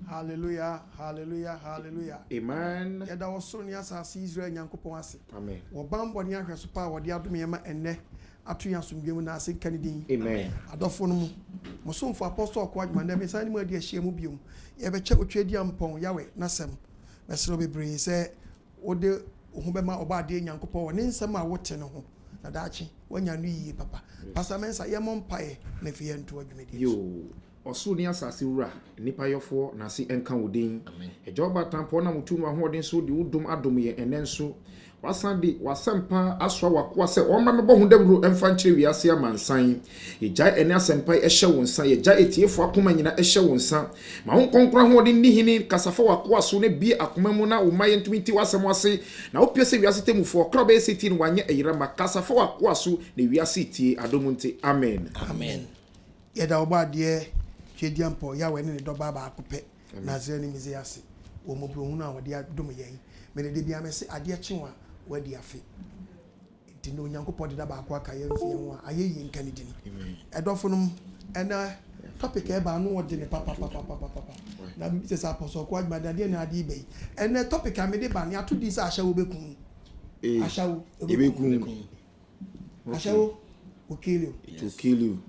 Hallelujah, hallelujah, hallelujah. Amen. Yada wasoro ni asase Israel Nyankopon ase. Amen. Wo bambo ni ahweso pa wo de adom yema enne atu yasomdwemu na ase kanidin. Amen. Adofo no mu. Mosomfo apostle OKOH man dem san mu ade ahia mu biom. Ye be che otwedi ampon yawe nasem. Mesero bebre se wo de ho bema oba ade Nyankopon wo ne nsem a wote ne ho. Na daachi wanya no yi papa. Pastor Mensa ye mompae na fiye nto adwumedi. Yo. Osu ni asase wura nipa yofo na se enka wodin ejoba tampo na mutu ma hoden so de udum adom ye enenso wasan de wasempa aswa wakoa se o ma mebo hundabru emfa nkyere wiase amansan eja ene asempa ehye wonsa eja etiefo akoma nyina ehye wonsa ma hon konkra hoden ni hini kasafa wakoa so ne bi akoma mu na o maye ntumiti wasem wase na opiese wiase temufo kroba esiti ni wanye eyira ma kasafa wakoa so ne wiase tie adomunte amen Amen. Yeda oba de Chediampo yawe ne doba ba akopɛ na zɛ ne mize ase wo mobro na wo de adom yen me de bia me se ade kyewa wadi afi nti no Nyankopɔ de da ba akwa ka yen fie ho a ayeyi nka ne dini ɛdɔfo no ɛna topic e ba no wo de ne papa na se sa apostle OKOH ma de na ade be ɛna topic a me de ba ne ato di sa Ashawo Beku Ashawo Beku Ashawo will kill you. It will kill you.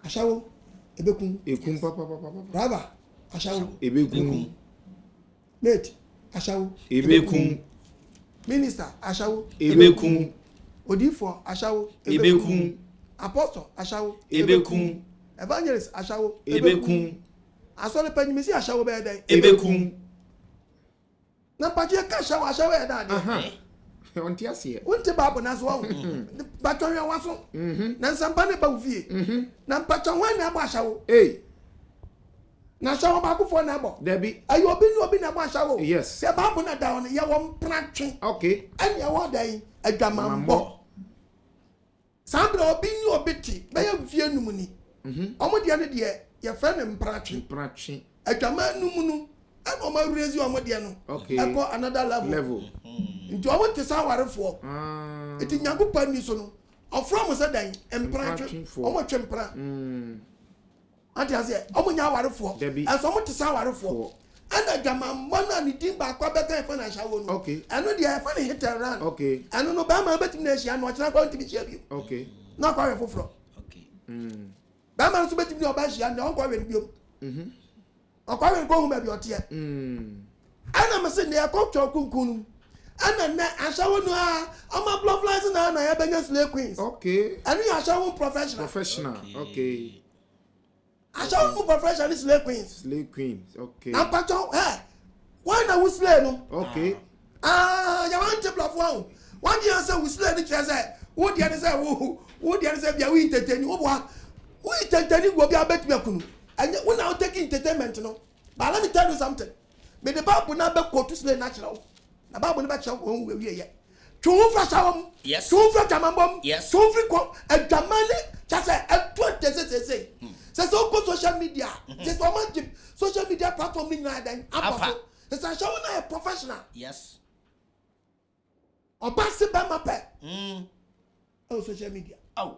Ashawo Beku. Ekun papa. Brother, Ashawo Beku. Mate, Ashawo Beku. Minister, Ashawo Beku. Odifo, Ashawo Beku. Apostle, Ashawo Beku. Evangelist, Ashawo Beku. Asole Penimisi, Ashawo Bede Beku. Na paje ka Ashawo Eda On tiasie. Unte babo na so batonwa waso na nsampa ne ba ufie na mpacha wan na abo Ashawo na Ashawo ba kufo na abo Debi ayo obi na abo Ashawo yes se babo na down ye wo mpratwe okay ani ya wo dan adwamambo sambre obi ti be ye ufie num ni omo de ne de ye fa ne mpratwe adwamanum nu and o ma raise o mo de no okay e go another level nti o wote sa warefo eti Nyankopɔn ni so no ofra mo se dan empratwe o mo twempra ati ase o mo nya warefo enso mo te sa warefo ana dwamambo na ni din ba kwa beka fa na Ashawo no okay eno de fa ne hit and run okay eno no ba ma betim na hia no kyena kwa ntimi hia bi okay na kwa refofro Okay. ba ma so betim ni oba hia na on kwa we biom okwa we ko hu ba bi ote ana me se ne akotwa kunkunu ana na Ashawo no ama blood flies na ya benya slay queens okay and you Ashawo professional okay Ashawo professional slay queens okay na pato why na we slay no okay ya want to bluff one year say we slay the say wo dia ne say wo dia ne say bia we entertain wo entertain go bia bet me kunu and when I take entertainment no but let me tell you something me the Bible na be quote slay natural na Bible na be chawo wo we ye twu fra Ashawo Yes. twu fra jamambom Yes. twu fra ko adwamane cha say atuante say so go social media say so much social media platform ni na dan apo so Ashawo na a professional Yes. oba se ba ma pe on social media Oh.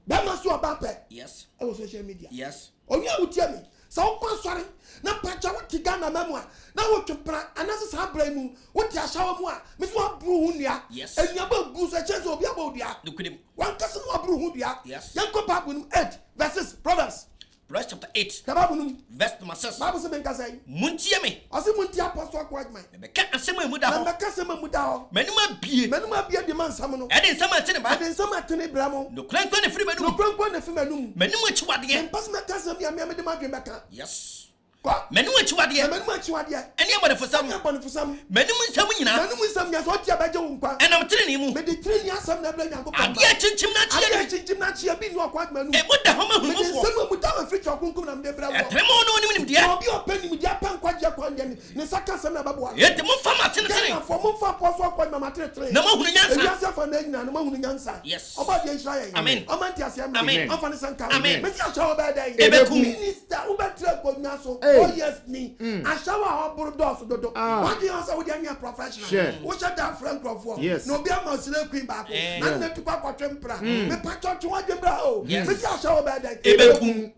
ba ma so oba pe Yes. on social media Yes. onye awutia mi so kwa sori na pacha wuti Ghana mamu a na wotwepra anase sa bra mu wuti Ashawo mu a me so abru hu nia Yes. enia ba gu so chense obi abodia Nukudim. wan kase no abru hu dia Yes. yanko Bible num 8 verses Proverbs Proverbs chapter 8, the Bible num verse number 6. Bible se benka say Muntie me. ose munti apostle OKOH man Beka asem emu da na ho. beka se mamu da ho Manima bie. menum abia de man sam no E de nsam ate ne ba. ade nsam atene bra mo No kran kran ne firi no manum. kwankwan na fi manum Manum achiwade. empas me kase bia me de madwen beka Yes. kwa Manum achiwade. menum achiwade Ene abodefo sam. ya bonu fusam Manum nsam nyina. menum nsam nya so tia baje wo nkwa Enam tere ne mu. me de treni asam na bra Nyankopɔn Ade chinchim na ade tie. chinchim na chia bi no OKOH manum E boda ho me de mahunufo. nsam mu da afri chokunkum na me de bra wo Etremo no onim dia. obi opani mu dia pa nkwaje kwa ndene ne saka asam na babo Yete mo fama ate ne tere. na for mo fa apostle OKOH mama tere Na mahunu nyansa. eya se fa na nyina na mahunu nyansa Yes. oba de Israel Amen. omanti asem Amen. ofa ne sanka Amen. me si Ashawo ba dai Ebeku. minister ubetre ko nya so oh yes ni Ashawo a oburu dos dodo what you say we dey nya professional we should that friend crofo no obi am slay queen back na na tukwa kwatwempra me pa chocho wa debra o me si Ashawo ba dai Ebeku.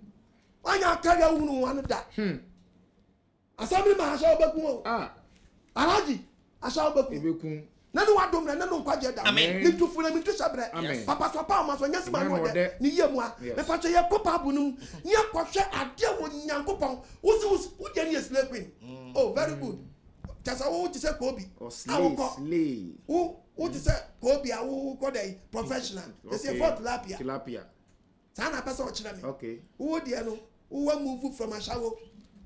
anya kaga hunu wan da Assembly man Ashawo Beku Wo. Alaji Ashawo Beku. Nanu wadom na nanu nkwaje da. Ni tufu na mi tu sabre. Papa so pa o ma so nyase ma no de. Ni yemu a. Me pa che ye kopa bunum. Ni akwhwe ade wo nyankopon. Uzi de ni slay queen. Oh, very good. Just wo ti say Kobe. Slay. Who ti say Kobe a wo ko dey professional. They say for tilapia. Sana person o kire me. Okay. Who dey no? Who move from Ashawo?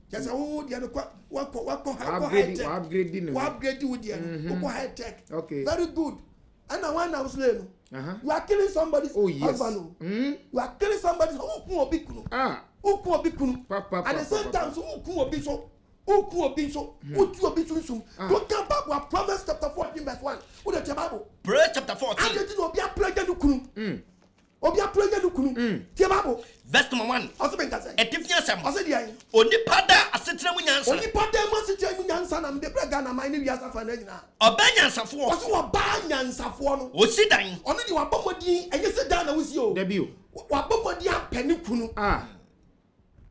Just who dey no wako upgrade with them. Wako high tech. Okay. Very good. And the one I was saying, you are killing somebody's husband. You are killing somebody's who obi kunu. Who obi kunu. At the same time, so who obi so. Who obi so. Who obi so. Don't come back with Proverbs chapter 14 verse 1. Who the Bible? Proverbs chapter 14. I didn't know be a prayer to kunu. Obi a prayer to kunu. The Bible. Verse number 1. Also been say. Etifia sam. Also the ayi. Onipa da asetra mu nyansa. Onipa da mu asetra mu nyansa na mde praga na mai ni wiasa fa na nyina. Oba nyansafo. Oso oba nyansafo no. Osi dan. Ono di wabomodi enye se dan na wusi o. Debi o. Wabomodi apani kunu.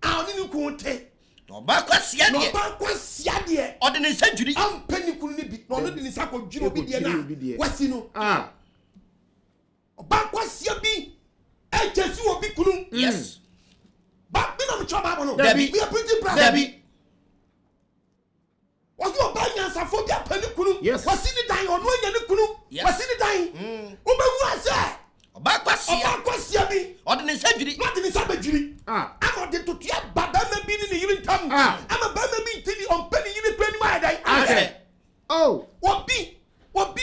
Oni ni kunu te. Oba kwasia de. Oba kwasia de. Ode ne nsa dwiri. Ampani kunu ni bi. Ono di ne nsa ko dwiri obi de na. Wasi no. Oba kwasia bi. Ejesi obi kunu. Yes. But me no me chop abo no. Debi. We are pretty proud. Debi. Wasi oba nyansafo bi apani kunu. Yes. Wasi ni dan ono nya ni kunu. Wasi ni dan. Obewu ase. Oba kwasia bi. Ode ne nsa dwiri. Not in the sabajiri. Ama de to tia baba me bi ni yiri tam. Ama ba me bi ntini on penny yiri penny ma dai. Okay. Oh. Obi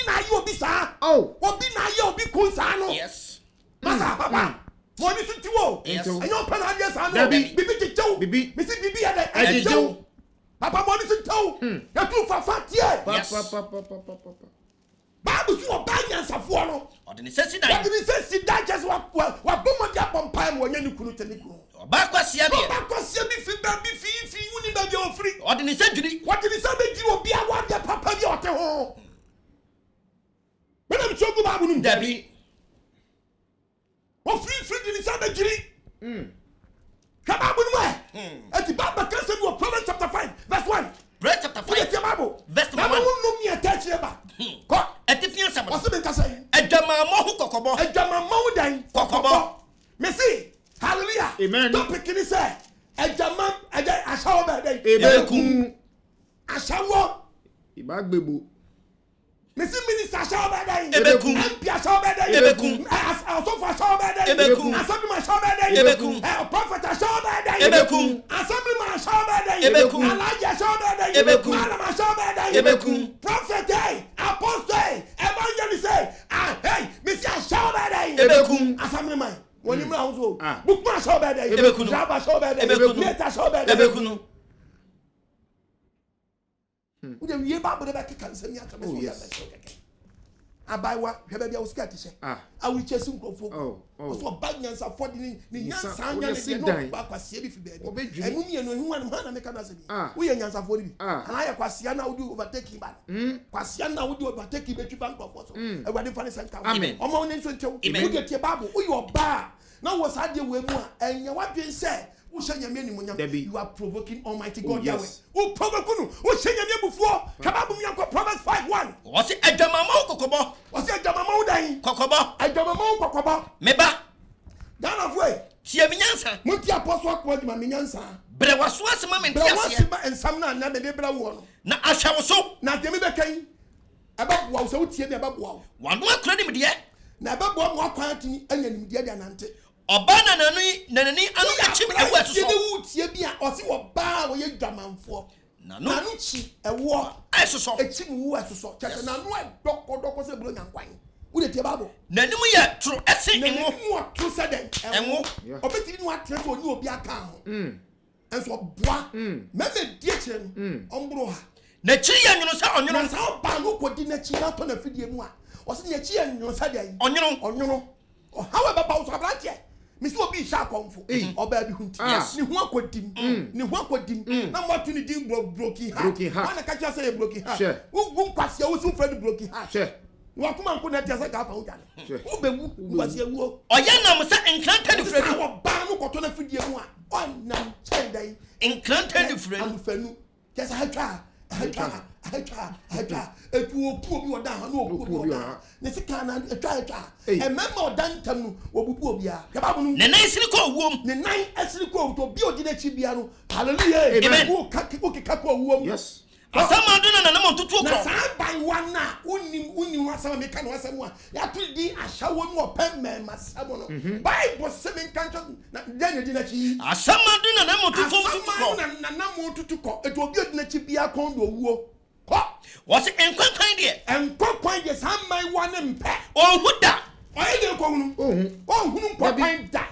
na yi obi sa. Oh. Obi na yi obi kun sa no. Yes. Masa papa. Money to wo. Yes. Enyo pen hadiya sa no. Bibi jejew. Bibi. Mi si bibi ya dai. Jejew. Papa money to tow. Ya tu fa tie. Yes. Bible so oba nyansafo no. Ode ne sesi dan. Ode ne sesi dan just wa bomo dia pompa mo nya ni kunu te ni kunu. Oba kwasia de. Oba kwasia bi fi ba bi fi uni ba bi ofri. Ode ne nsa dwiri. Ode ne nsa be dwiri obi a wa de papa bi ote ho. When am chogu ba bunum Debi. Ofri di ne nsa be dwiri. Kaba bunum ati Bible can say no Proverbs chapter 5 verse 1. Proverbs chapter 5 verse number 1. No me attach eba. Ko Etifia sam. What's been say? Ejama mo hu kokobo. Ejama mo dan kokobo. Me see. Hallelujah. Amen. Topic ni say ejama Ashawo Beku. Ashawo Ibagbebo. Me see minister Ashawo Beku. MP Ashawo Beku. Asofo Ashawo Beku. Assemblyman Ashawo Beku. Prophet Ashawo Beku. Assemblyman Ashawo Beku. Alaji Ashawo Beku. Malam Ashawo Beku. Prophet apostle evangelist hey me see Ashawo Beku. Assemblyman woni mra hozo bukma Ashawo Beku. Java Ashawo Beku. Later Ashawo Beku no. Ude wiye ba bode ba keka nsam ya tame so ya be abaiwa hwebe bia usika tise awi chesi nkrofo so ba nyansa for ni nyansa anya ne no ba kwasie bi fi baabi enu mi enu hu wan na meka na se bi wo ye nyansa for bi ana ya kwasia na wodi overtaking ba kwasia na wodi overtaking be twi bank of so ewade fa ne senta omo ne nso ntew wo tie bible wo ye oba na wo sa de we mu a enya wadwen se you are provoking Almighty God Yahweh. Who provoke you? Who say you before? Kababu miyanko Proverbs 5:1. What's it? Ejamamo kokobo. What's it? Ejamamo dai. Kokobo. Ejamamo kokobo. Meba. Down of way. Tie minyansa. Muti apostle akwa ma minyansa. Bre waso asema menti asia. Bre wasima ensam na na de bra wo no. Na ahyawo so. Na de me bekan. Aba boa so tie me aba boa. Wano akra nim de. Na aba boa mo akwan atini anya nim de anante. Oba nanani anu achim ewu asoso. Ye wu tie bia o se oba wo ye dwamanfo. Nanu chi ewo asoso. Echim wu asoso. Kese nanu dokko se bro nyankwan. Wo de tie babo. Nanim ye tro ese enwo. Mu tro se den. Enwo. Obetiri nu atre so ni obi aka ho. Enso boa. Meme die kire no. Ombro ha. Na chiri ya nyono sa onyono. Na sa ba no kodi na chi na to na fidie mu a. O se na chi ya nyono sa dai. Onyono. However, ba so abrantie. Misi obi sha konfo oba bi hunti ni hu akodim na mo tu ni din broken heart na ka cha say broken heart wo kwase wo sun friend broken heart wo kuma nko na tiasa ka fa ho jale wo be wu kwase wo oya nam sa enkranta di friend wo ba no koto na fidie mu a on nam chendai enkranta di friend amfanu just hatwa etu oku obi oda ha no oku obi oda ne sika na hatwa e member odan tam no obubu obi a hweba bu no ne nan siri ko wuom ne nan asiri ko to bi odi na chi bia no hallelujah amen wo kika ko wuom yes asama do na mo tutu ko na sa ban wan na unim wasama me ka no wasam a ya to di Ashawo mu open me masabo no bible se me kan na den di na chi asama do na mo tutu ko na mo tutu ko eto obi odi na chi bia kon do wuo ko was enkwan de sa man wan mpe huda oye de ko hunu hunu nkwan da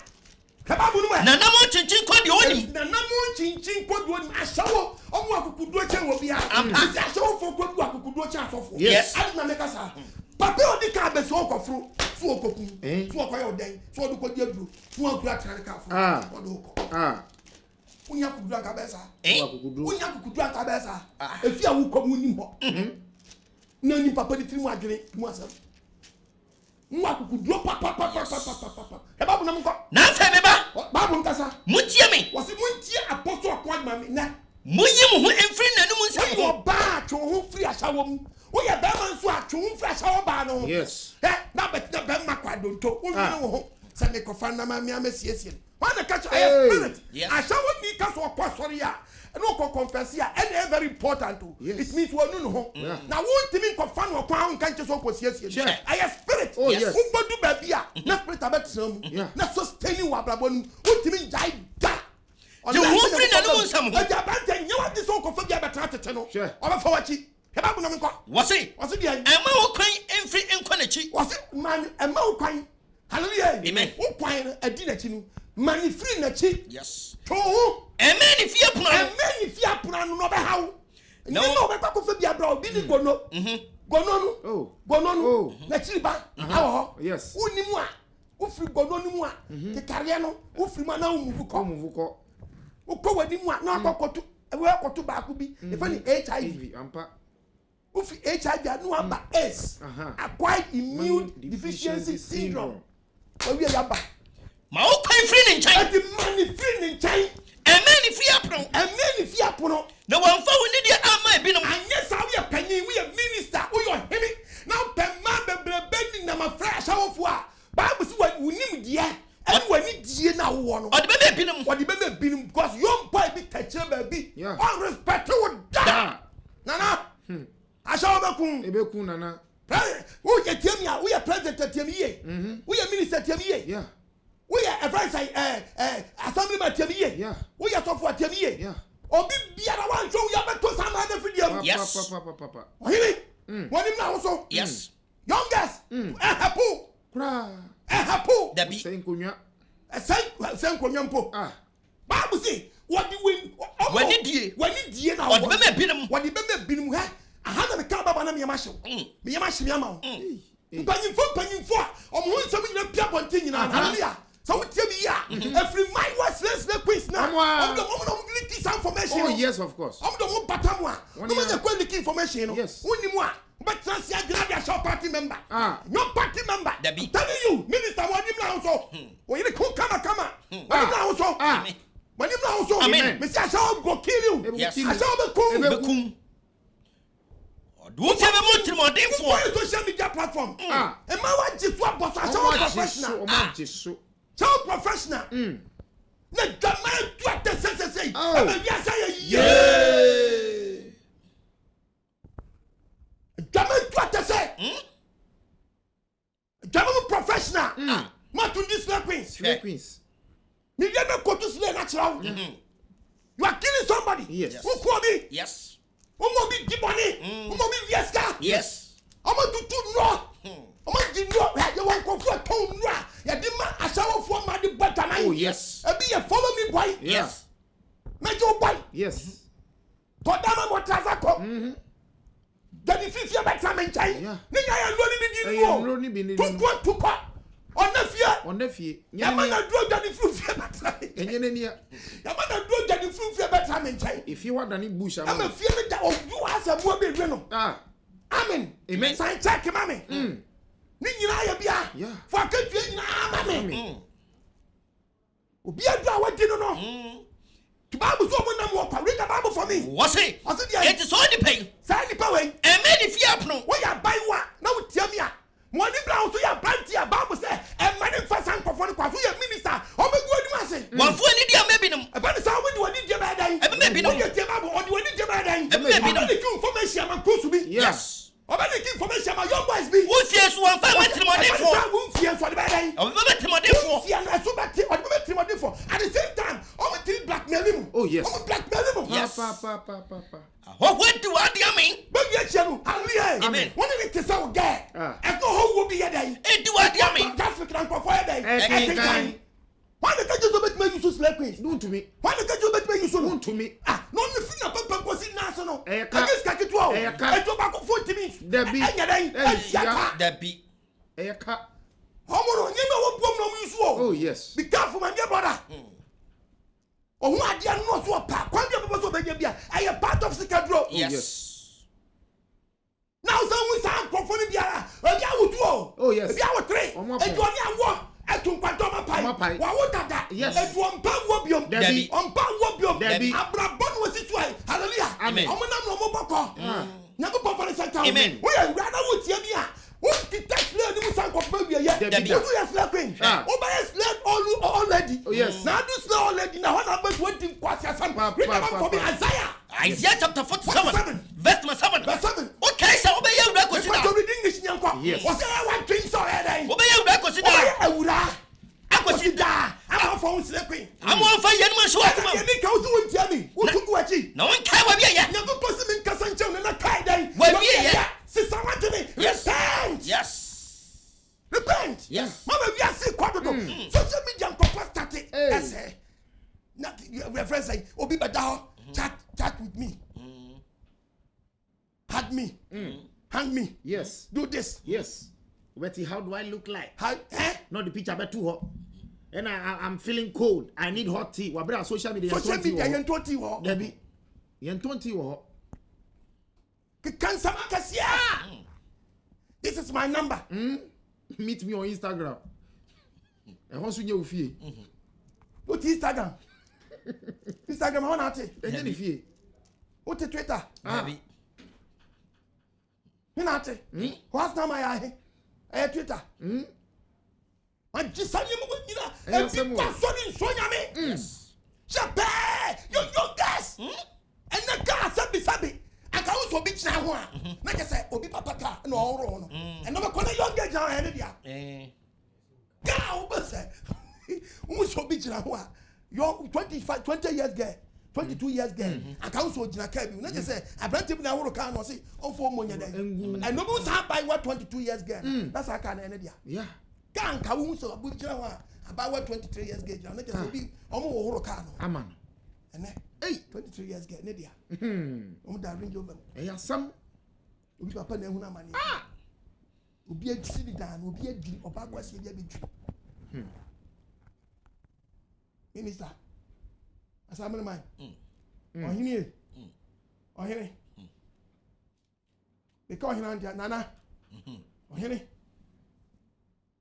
kaba bu no na mo chinchin ko de onim na mo chinchin ko de onim Ashawo omo akukudu che wo bia isi Ashawo fo ko bu akukudu che asofo yes adina meka sa papa odi ka be so okofro so okoku so okoye oden so odu ko di aduro so akura tran ka fo odu ko unya kukudu aka be sa unya kukudu aka be sa efi awu ko mu nim ho na ni papa di tiri mu adwene mu asam mu akukudu papa e babu na mko na fe me ba babu nkasa mutie me wasi muntie apostle akwad me na munyi mu ho emfiri nanum nsam wo ba atwo ho firi Ashawo mu wo ya ba man so atwo ho firi Ashawo ba no yes na betina ba makwadonto wo ni wo ho se me kofa na ma me amasiesie wana catch a spirit Ashawo ni ka so kwasori ya no ko confess ya and very important too it means wo nu no ho na wo ntimi kofa no kwa ho kan cheso ko siesie I spirit wo bodu ba bia na spirit abetra mu na sustaining wa brabo nu wo ntimi jai da you won't free nanum nsam ho ja banta nyawa di so ko fa bia betra tete no oba fa wachi heba bu no mko wasi dia ema wo kwan emfiri enkwanachi wasi man ema wo kwan hallelujah amen wo kwan adi na chi no man free na chi yes to amen fi apuna no be hawo no be kwa ko fa bia bra obi ni gono gono no na chi ba awo ho yes unimu a wo free gono ni mu a ke kare no wo free ma na wo muvu ko uko wadi mu na akokoto we akoto ba ko bi e fa ni HIV ampa ufi HIV no amba S acquired immune deficiency syndrome we ya ba ma o kwan free ni nchan the man free ni nchan amen fi apono na wan fa woni dia ama e binom anya sa we panyin we minister we your hemi now pemma bebrebe ni na ma fra Ashawo fu a Bible si wonim dia and when it die na wo no odi be binum because young boy be teacher baby on respect to da nana Ashawo Beku nana who ye tiamia we are president tiamie we are minister tiamie we are a vice assemblyman tiamie we are so for tiamie obi biara wan show ya beto sama na fidiam yes papa wani na also yes youngest hapo hapo dabi senkonya senkonya mpo Bible say what do we wani die na odi be binum ha aha na me ka baba na me yamahye me yamahye me ama panyimfo a omo nsam nyina pia bonte nyina hallelujah so what tell me ya every my was less quiz now I'm the key information oh yes of course I'm the one batamwa no man the key information yes woni mu a but trans ya grad ya show party member no party member telling you minister wani mla so o yire ko kama wani mla so wani mla so me say Ashawo go kill you Ashawo Beku do fe be mo trimodin for social media platform e ma wa jisu aboss Ashawo professional child professional na dama tu atesesese e be say dama tu atese dama professional ma to this queens me dey go to slay natural you are killing somebody yes who could be yes omo bi diboni omo bi wieska yes omo tutu no omo di no ya won ko fu ton no ya di ma Ashawo fu ma di bataman oh yes e bi ye follow me boy yes mejo boy yes to dama mo trasako dani fifia bataman chai ni nya ya lo ni bi di no to ko ona fie ya ma na dro dani fifia bataman enye ne nia ya ma na dro dani fifia bataman chai if you want dani bush am am fie me da odu asabu be dwe no amen sai check mame ni nyina ya bia for akatue nyina mame obi adu awadi no The Bible so when I'm read the Bible for me. What's it? It is all the pain. Say the power. And many fear no. What you buy what? Now tell me. Money brown so you buy the Bible say and money for some for the minister. Oh my God, you say. One for any dear maybe no. About the sound when you did bad day. Maybe no. You tell Bible or you did bad day. Maybe no. The information I'm supposed to be. Yes. About the information my young boys be. Who fears one family to my day for? Who fears for the bad day? I remember to my day for. At the same time, I'm a blackmail him. Oh yes. I'm blackmail him. Yes. What went to what do you mean? But yes, Amen. One of the so get. And no who will be a day. It do what do you mean? African for a day. Every time. Why the catch you make me use slave queens? Do to me. Why the catch you make me use Do to me. No, the thing about was in national. I guess I get 12. I go back 40 minutes. Debbie. Oh yes. Be careful, my dear brother. Oh, what dear no so pa. Kwam your people so baby. I am part of Sikadro. Yes. Now some we sound conforming biara. Oh yes. If you are 3. And you are one. Etum kwatoma pai. Wa wo dada. Yes. Etu ompa wo biom. Debbie. Ompa wo biom. Debbie. Abrabon wo situai. Hallelujah. Amen. Omonam no mo boko. Nyago papa santa. Amen. We are rather wo tie bia. Who did that slave ni musan ko baby ye. Debbie. You are slave queen. O ba slave already. Oh yes. Now do slave already. Now what about 20 kwasi asam. Read about for me Isaiah. Isaiah chapter 47. Verse 7. Verse 7. Okay, so obey you that consider. Yes. Was there one thing so head? Obey you that consider. I consider. I'm on phone sleeping. I'm on fire and my sword. You need to do tell me. What to do at you? No one can be yet. Never person in Cassanchon and a kite day. Well, yeah. Sister, what to me? Yes. Repent. Yes. Repent. Yes. Mama, we are sick. What to do? Social media and static. That's it. Not reference like Obi Badao. Chat with me. Hug me. Hang me. Yes. Do this. Yes. Betty, how do I look like? How? Not the picture, but too hot. And I'm feeling cold. I need hot tea. What about social media? Social media, you're 20 war. Debbie, you're 20 war. Cancer, this is my number. Meet me on Instagram. And once you fee. What Instagram? Instagram, how not it? And then if you. What the Twitter? Debbie. You not it? What's now my eye? Twitter. I just saw you, you know, and people are showing me. Chape, you guys. And the car sabi. I can also be now. Like I said, Obi Papa, no, and never call a young girl down here. Cow, but say, who so be now? You're 20 years girl. 22 years girl. I can also jina kebi. Not just say I brand table now can no say on 4 money day. And no one have by what 22 years girl. That's how can end there. Yeah. Can ka so abu jina wa about what 23 years girl. Not just be omo wo horo kan no. Aman. And hey 23 years girl ne dia. Omo da range over. Eh asam. Obi papa na hu na mani. Obi adi dan, obi adi oba kwase dia be dwi. Minister Asamble man. Ohini. Ohini. Because hina nana. Ohini.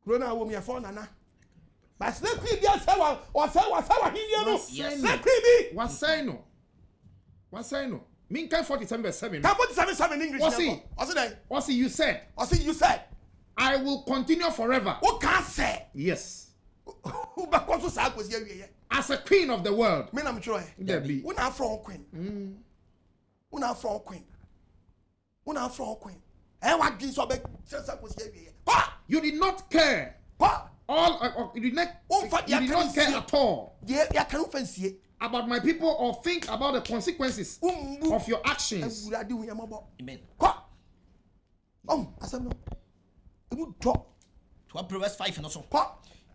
Corona wo me afọ nana. But slap be dia say wa hini no. Slap be. What say no? What say no? Mean kind 47 verse 7. 47 English. What's you said? You said. I will continue forever. What can say? Yes. Who back also say was here. As a queen of the world. Men I'm trying. Debbie. When I'm from queen. When I'm from queen. When I'm from queen. And what this was here. You did not care. You did not care at all. Yeah, I can't fancy it. About my people or think about the consequences of your actions. Amen. Oh, I said no. It would drop. 12 Proverbs 5 and also.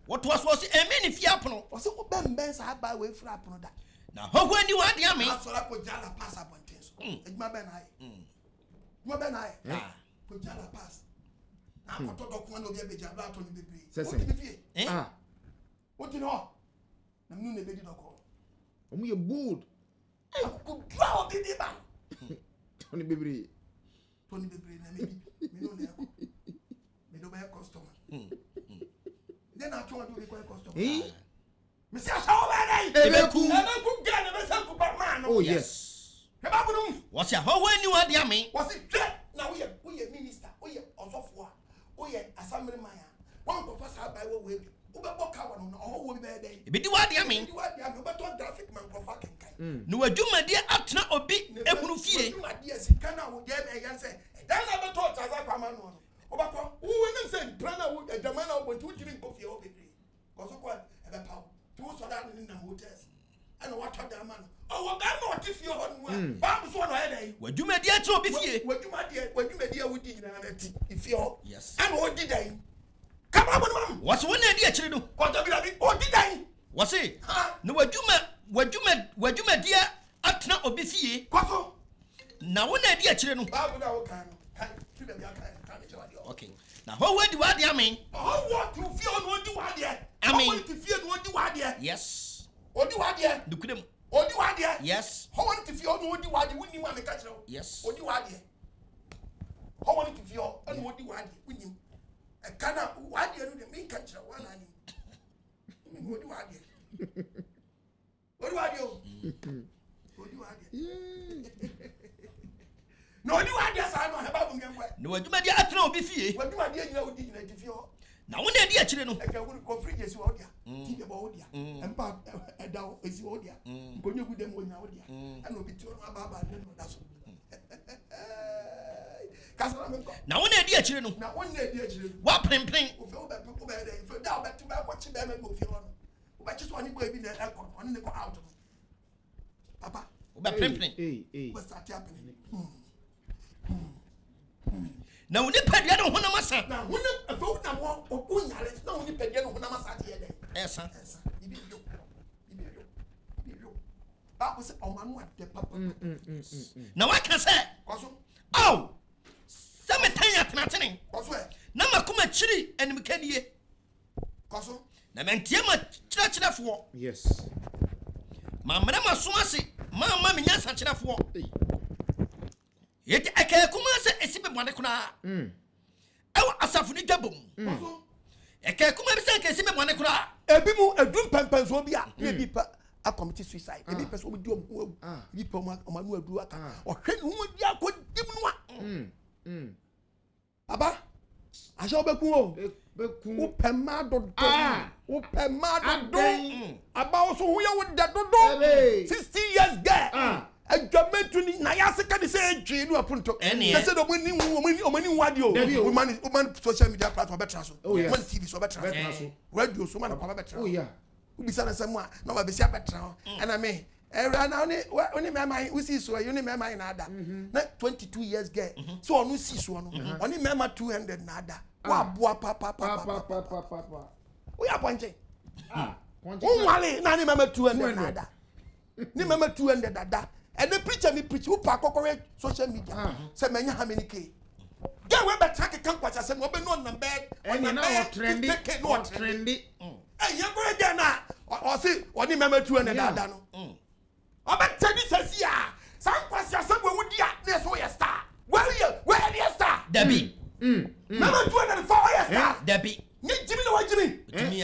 What was amen if you happen? Was it Ben Ben's had by way for a product? Now, how when you are the army? I saw that Jala pass up on things. It's my Ben I. My Ben I. Put Jala pass. I'm not talking about the baby about on the baby. What you know? I'm new baby dog. We are bold. I could draw the demand. Tony baby. Tony baby, maybe. Me no buy customer. Then I told you require customer. Mr. Ashawo Beku. Beku get the best of man. Oh yes. What's your whole when you are dear me? Was it now we are minister, we are also for, we are assembly man. One professor by way. If you are dear me, no, do my dear Atna or be a Brufie. My dear, Sikana would get a answer. Then I never thought as I come on. Obako, who wouldn't say, Prana would a Jamana would do drink coffee over the because of what a pound, 2 soda in the hotels. And what a man. Oh, I'm not if you're on Bob's one headache. What do my dear to be here? What you my dear, what you may dear with dinner if you're yes. And what did I? Come on, what's one idea, children? What did I? What's it? No, what you my dear Atna or be fee? Now, one idea, children. Okay. Now, how would you are dear me? Oh, what to feel what you are there? I mean, to feel what you are there? yes. What you are there? Look at them. What you are there? Yes. How want to feel what you are there? Wouldn't you want to catch it? Yes. What you are there? How want to feel and what you are there? Wouldn't you? A canna, why do you mean catch it? One and what you are there? What are you? What you are there? No, you are there, I don't have a no, what you my dear Atna or be fee? What do I dear you did if you now, one idea, children. I can go free as well. Think about it. And part a down is all there. Go you with them when now, dear. And will be turned about that's now, one idea, children. now one day, dear children. What plain? Feel that people better for down back to back watching them and move on. But just one baby in the aircon, on the go out. Papa, Plain. what's that happening? Now, when you pay the other one, my son. Now, when a vote now, or Punya, no, you pay the other one, I'm here. Yes, sir. That was on my the papa. Now, I can say, oh, some time at nothing. Nama kuma chiri and mekanie. Koso. Na mentiema chira fo. Yes. Mamma ma so ase. Mamma me nyansa chira fo. Yet aka kuma se esibe bone kuna. Ewa asafu ni dwabom. Koso. Aka kuma bi se aka esibe bone kuna. Ebi mu edum pempen so bia. Na bi pa a commit suicide. Ebi person obi di omu. Ebi pa omanu adu aka. Ohwe ni hu di akodim no a. Aba, Ashawo Beku Wo. Wo pema dodo. Wo pema dodo. Aba also hu ya wo dodo. 60 years girl. Adwametu ni na ya seka ni say edwi no apunto. They say omani wadi o. Woman social media platform betra so. Woman TV so betra so. Radio so man kwa betra. Oh yeah. Ubisa na samu na ba besi betra. And I mean era na oni me mai usi so you ni me mai na ada na 22 years girl so onu si so no oni me ma 200 na ada wa boa papa we are ponche wale na ni me ma 200 na ada ni me ma 200 ada and the preacher me preach who pa kokore social media say menya how many k get we better kan kwacha say we be no na bed on na trendy eh ya go there na o say oni me ma 200 na ada no Oba tedi sesi a san kwasi asagbo wudi a na so ye star where the star Debbie mama 204 ye star Debbie ni jimi na wajimi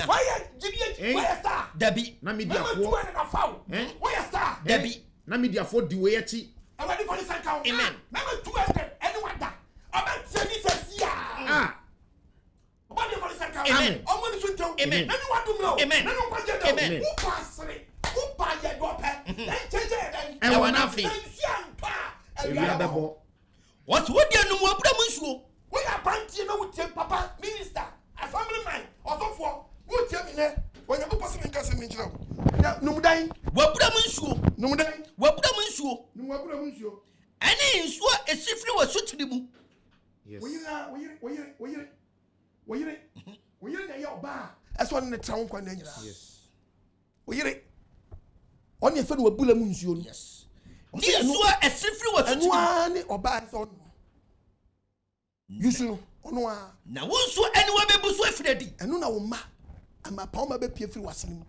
why jimi where star Debbie na media mama 204 where star Debbie na media for di we echi and when the police count amen mama 200 anyone that oba tedi sesi a oba the police count amen omo ni sunto amen anyone do no amen anyone kwaje do amen who pasre who pa ye do pe e wana fi what would you know abra munsuo we are banti na wutie papa minister assembly man osofo wutie mi ne when you pass me kase mi kira ya numudan wabra munsuo numudan wabra munsuo numabra munsuo ani nsuo esifri wasutiri mu yes woyire na ya oba eso ne tra nkwa na nyira yes woyire oni efe no wabula munsuo no yes ni nsuo esifri wasutiri ani oba so yusu ono a na wonsuo ani wabebuso afiradi eno na wo ma ama pa wo ma be pie firi wasene mu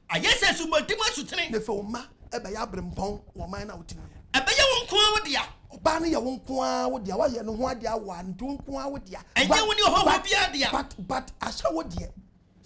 ayese sumotima sutene ne fe wo ma ebe ya brempon wo man na wotimi ebe ye wonko awodia oba ne ye wonko awodia wa ye no ho adia wa nto wonko awodia enye woni ho bia dia but Ashawo de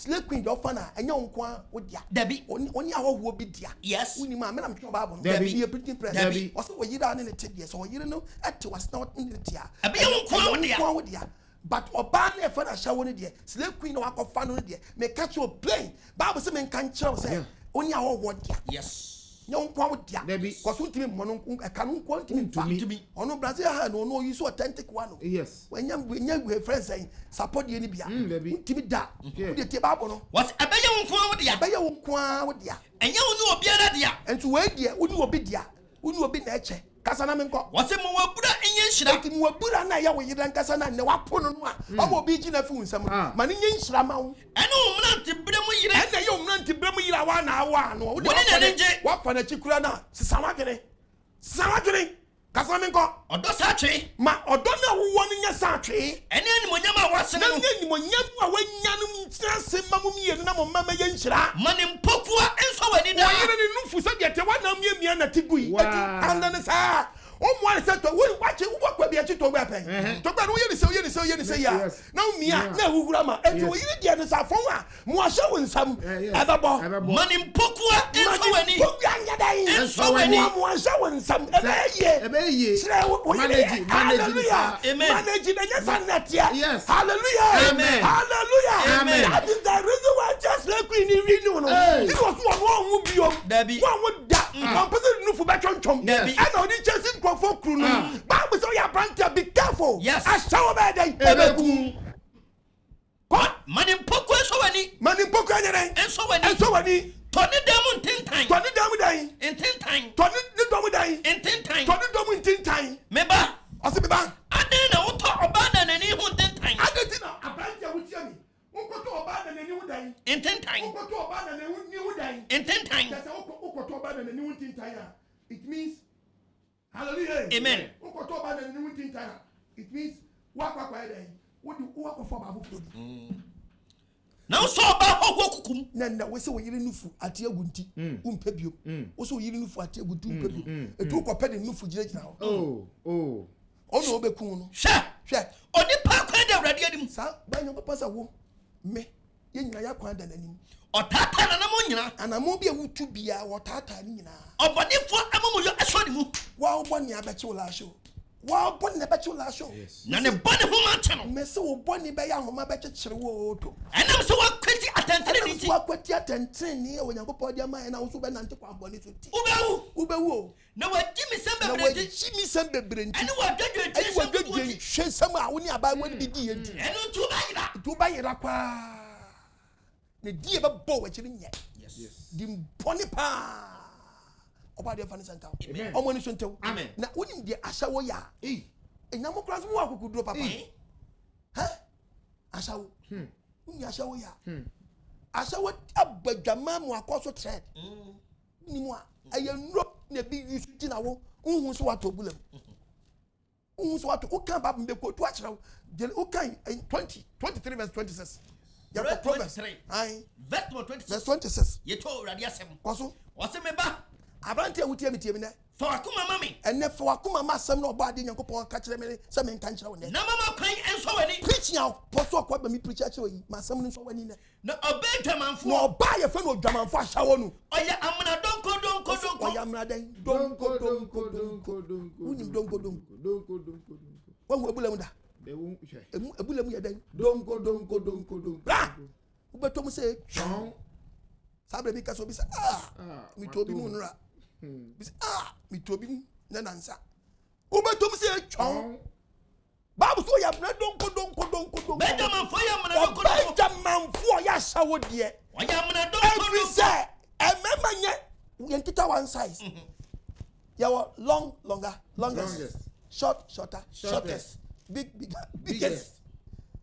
slave queen do fana enya nkwa wo dia Debbie oni ahoho bi dia yes woni ma me na mtwe Bible no Debbie be printing press Debbie also wo yira ne te dia so wo yire no ate was na wo ne dia ebe ye nkwa wo dia but oba na efa na Ashawo ne dia slave queen no akọfa no dia me catch your plane Bible say me kan kire say oni ahoho dia yes nyɛ nkwa wo dia kɔso ntimi mmɔ no ɛka no nkwa ntimi ɔno Brazil ha no ɔno ɔyi so authentic one no yes wanya we friends saying support the ni bia ntimi da wode tie Bible no what ɛbɛyɛ nkwa wo dia ɛbɛyɛ wo nkwa wo dia ɛnyɛ wo ni obi ara dia ɛnso we dia wo ni obi dia wo ni obi na ɛkyɛ kasa na me nkɔ what say mo wabura enye nhyira nti mo wabura na yɛ wo yira nkasa na ne wapo no no a ɔmo obi gi na fi nsɛm ma ne nye nhyira ma wo ɛne wo mnante bre mu yire ɛna yɛ wo mnante bre mu yira wa na awa no wo de wa fa na chikura na sisa wadwene kasa me nkɔ ɔdɔ sa twe ma ɔdɔ na wo wɔ no nya sa twe ɛne animonyam a wasene na animonyam a wanya no ntrase ma mo mienu na mo mama yɛ nhyira ma ne mpokua enso wani da wɔyere ne nufu sɛ deɛ te wana miamia na tigui ɛti anda ne saa omo ale se to wo wache wo kwa bia chi to gba pen to gba no yeni se ya na umia na huhura ma enti wo yiri dia ne sa fon a mo ahye wo nsam ebebo mani mpokua enso wani pokua anya dai enso wani mo ahye wo nsam ebeye sire wo manage manage na nya sanatia hallelujah amen that is the reason why just like we ni renew no this was one who bio one wo da one person no fu be chonchom and on the chasing for crew no Bible say your brand be careful yes Ashawo Beku God mani mpokua enso wani enso wani toni demu ntintan toni demu ntintan meba osibiba aden na woto oba na nani hu ntintan adeti na abrantia wutia mi unkoto oba na nani hu dan ntintan unkoto oba na nani hu dan ntintan kasa unkoto oba na nani hu ntintan it means hallelujah amen unkoto oba na nani hu ntintan it means wakwa dan wodi wakwa for babu pro na so ba hogwo kukum na we se wo yire nufu ate agunti umpa bio wo se wo yire nufu ate agunti umpa bio etu ko pede nufu gire ho ono obeku no hwe oni pa kwa da awrade adim sa ba nyo papa sa wo me ye nyina ya kwa da nanim otata na mo nyina anamo bi awutu bia wo tata ni nyina obonifo amomoyo asodi mu wa oboni abechi wo la show wa oboni na bechi wo la show na ne boni ho ma che no me se wo boni be ya homa bechi kire wo to enam se wa kwati atentene ni ti wa kwati atentene ni e onyankopɔ dia ma na wo so be nante kwa boni so ti ubewu na wa jimi sembe brenti ene wa dadwe hwe sam a wo ni aba wo ni di enti eno tu ba yira kwa ne die be bo wa kire nye di boni pa oba de fani santa omo ni so ntew na wonim de Ashawo ya enyamo kras mu akokuduro papa ha Ashawo ni Ashawo ya Ashawo abadwama mu akoso thread ni mu a ayenro na bi yusu tina wo unhu so wato bulam unhu so wato o kan ba mbe ko to akira o kan 23 verse 26 ya ko proverbs verse 26 yeto awrade asem kwaso wose me ba abrantia wutie mi tie mi ne fa wakuma mami ene fa wakuma masem na oba de nyankopon ka kire me se me nkan kire wo ne na mama kwan enso wani preaching a poso akwa ba mi preach a kire yi masem ni so wani ne na obedwamanfo na oba ye fa no dwamanfo Ashawo nu oya amna donko oya amna den donko unim donko wo ebulam da ebulam ye den donko bra ubetom se chon sabre bi kaso bi se mi to bi mu nra bi se mi to bi na nansa ubetom se chon babu so ya bra donko Benjamanfo ya mna donko Benjamanfo ya Ashawo de oya mna donko every say emema nye yentita one size ya longest shortest biggest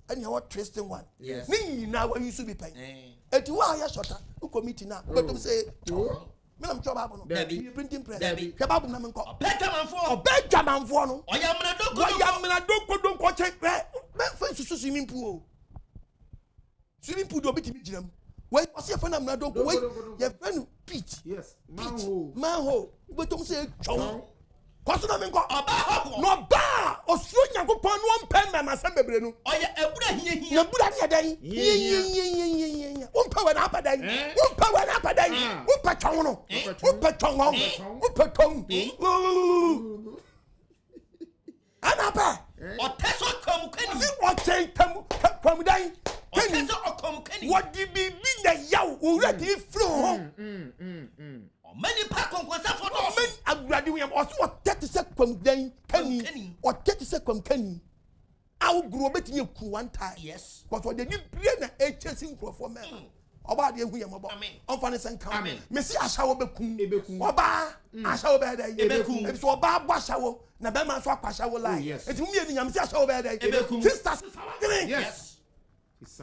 and you what twisting one ni na wa yusu bi pen eti wa ya shorter u committee na but say me na mcho Bible no printing press ke Bible na me nko Benjamanfo no oya mna donko check me fa susu swimming pool do biti mi giram we ose fa na mna donko we ye fa no pit manhole betom say chon kwaso na me nko no ba osuro nyankopon no mpem me masem bebre no oya ebura hia na bura ne dan umpa we na abadan umpa we na abadan umpa twon no umpa twon umpa twon anapa oteso komukani otentam kwamudan oteso okomukani what di bi na yaw already flow ho many pack on kwasa for no men agurade we am oso otete se kwamudan kani otete se kwamkani aw gro betini ku one time yes because what they need brain na chasing crofo men oba de hu yam obo on fa ne sen kan me si Ashawo Beku oba Ashawo be da ebeku so oba bo Ashawo na be man so akwa Ashawo line enti mu ye ni nyam si Ashawo be da ebeku sisters yes his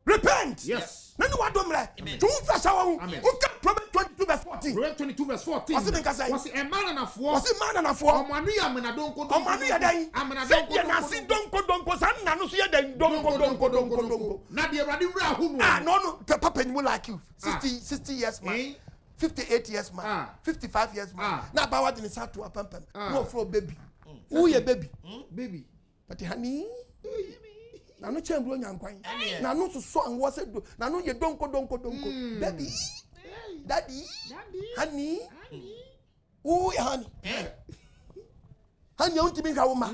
repent yes na no wadomre to fu Ashawo who can Proverbs 22 verse 14 Proverbs 22 verse 14 what's it was a man and a four what's it man and a four omanu ya mena donko omanu ya dan se na si donko san na no so ya dan donko na de Awurade wura hu no no papa you like you 60 years man 58 years man 55 years man na ba what in start to pampam no for baby who your baby but honey na no chembro nyankwan na no so anwo se do na no ye donko baby daddy honey who honey honey unti mi hwa wo ma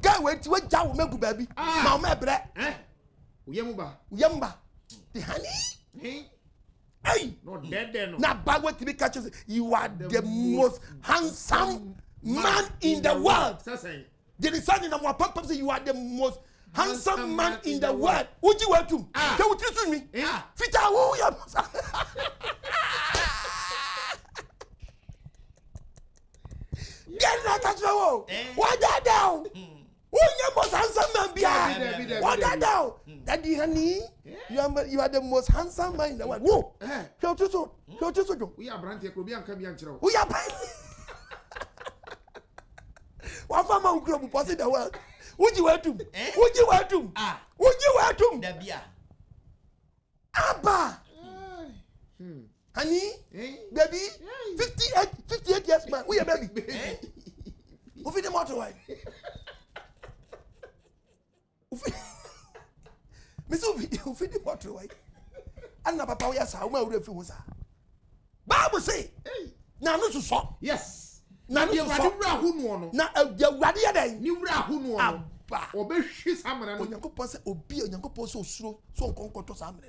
guy we ti we ja wo magu baby ma wo mebre uyemba the honey hey not dead there no na bag we ti bi catch you are the most handsome man in the world there is something that papa say you are the most handsome man in the world. Uji wetum. Ke utri me. Fita wo ya. Get like a show. What that down? Who you most handsome man bia? What that down? Daddy honey, you are the most handsome man in the world. Whoa. Ke utri so. We are brand here Kobi anka bi ankyerɛ. We are one farmer who grow up in the world. Would you welcome? Dabia. Abba. Honey, baby, 58 years man. We are baby. Who feed the motorway? Miss who feed the motorway? And na papa we are sa, we are refi wo sa. Bible say, na no so. Yes. Na no so. Na Awurade ya dan. Ni wura hu no no. Obehwi samana no. Onyankopon se obi onyankopon se osuro so nkonkoto samana.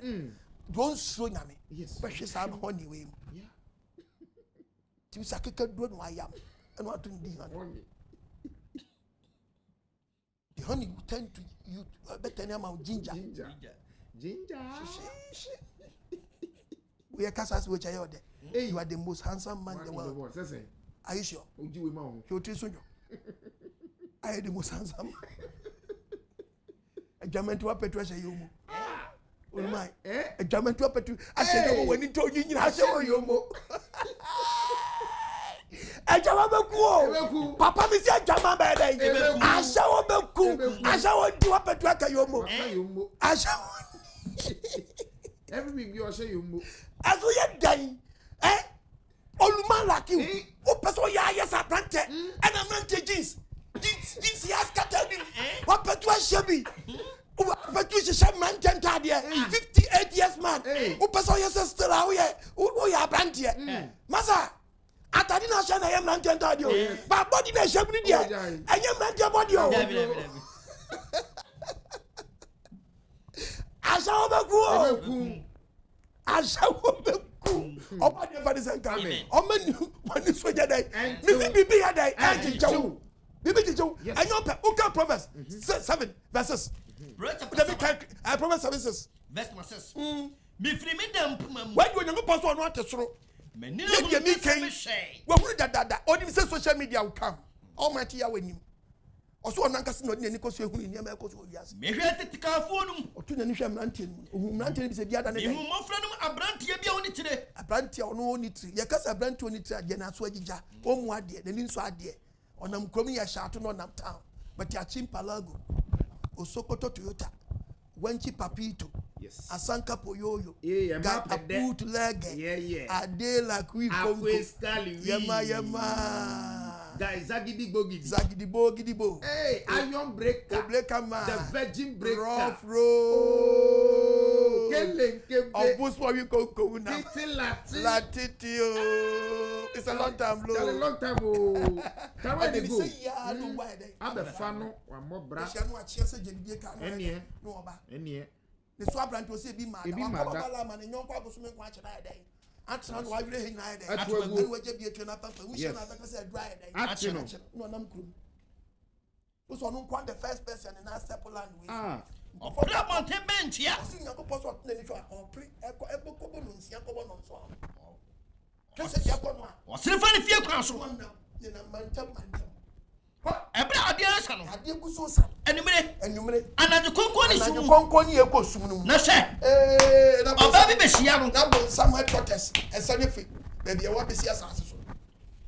Don suro nyame. Yes. Behwe samana ho ni we mu. Yeah. Ti sakeka do no ayam. Eno atun di honey. The honey will tend to you better name of ginger. We are casas which I order. You are the most handsome man in the world. Are you sure? I am the most handsome. A German to a Petrusha Yomo. Oh my, a German to a Petru. I said, when he told you, I show Yomo. Ashawo Beku Wo. Papa mi say Jama bede. Ashawo Beku. Ashawo do up to Akayomo. Ashawo. Every week you say you. Aso ye dan. Oluma like you. O person ya yes aprante. And I'm not jeans. Jeans ya scattered. What petu shebi. O petu she man tenta there. 58 years man. O person yes still how ye. O ya aprante. Masa atadi na sha na yam na ntenta dio ba body na shape ni dia enyam na ntenta body o Ashawo Beku Wo Ashawo Beku oba de fa de senka o mani wani soja dai mi fi bibi ya dai ejijo bibi jijo enyo pe o ka Proverbs 7 verses Proverbs 7 verses verse 6 mi firi mi dem puma when you onyankopon so no atesoro meni na dia mi kan we huru dada oni say social media will come almighty ya wanim oso onankase no ni koso ehunu ni ma koso owiase me hwe tetikafo num otu na ni hwe mrantie num ohun mrantie bi se bia da ne dem mo fra num abrantie bia oni tire abrantie ono oni tire ye kasa abrantie oni tire age na so agija omu ade na ni nso ade onam krom ya shato no nam town but ya chimpalago osokoto Toyota Wenchi Papito, yes. Asanka Poyoyo, got a boot leg, Adela Kui Kongo, Yama, guys, Zagidi Bogidibo, hey, Iron Breaker, Breaker man, the Virgin Breaker, Rough Road, Opus for you go now. Latiti. It's a long time, It's a long time. Can I go? Yeah, no why they. I'm a fan of one more brother. Any. The swabran to say be mad. I'm a man and young couple swimming watch a day. Answer why you hang night. I will be a train up and we shall have a dry day. Action. No, I'm cool. Who's on the first person in our step land? For that one, 10 bench, yeah. I think you're supposed to or pre echo bonus, Yakobo on so. Just a Yakoma. What's the funny fear council? One now, then a man tell my Every idea, son. I did go so sad. And you may, and you may, and at the Conconi, and you Conconi, you go soon. No, sir. Oh, baby, Bessiano, now somewhere protest and sunny feet. Maybe I want to see us.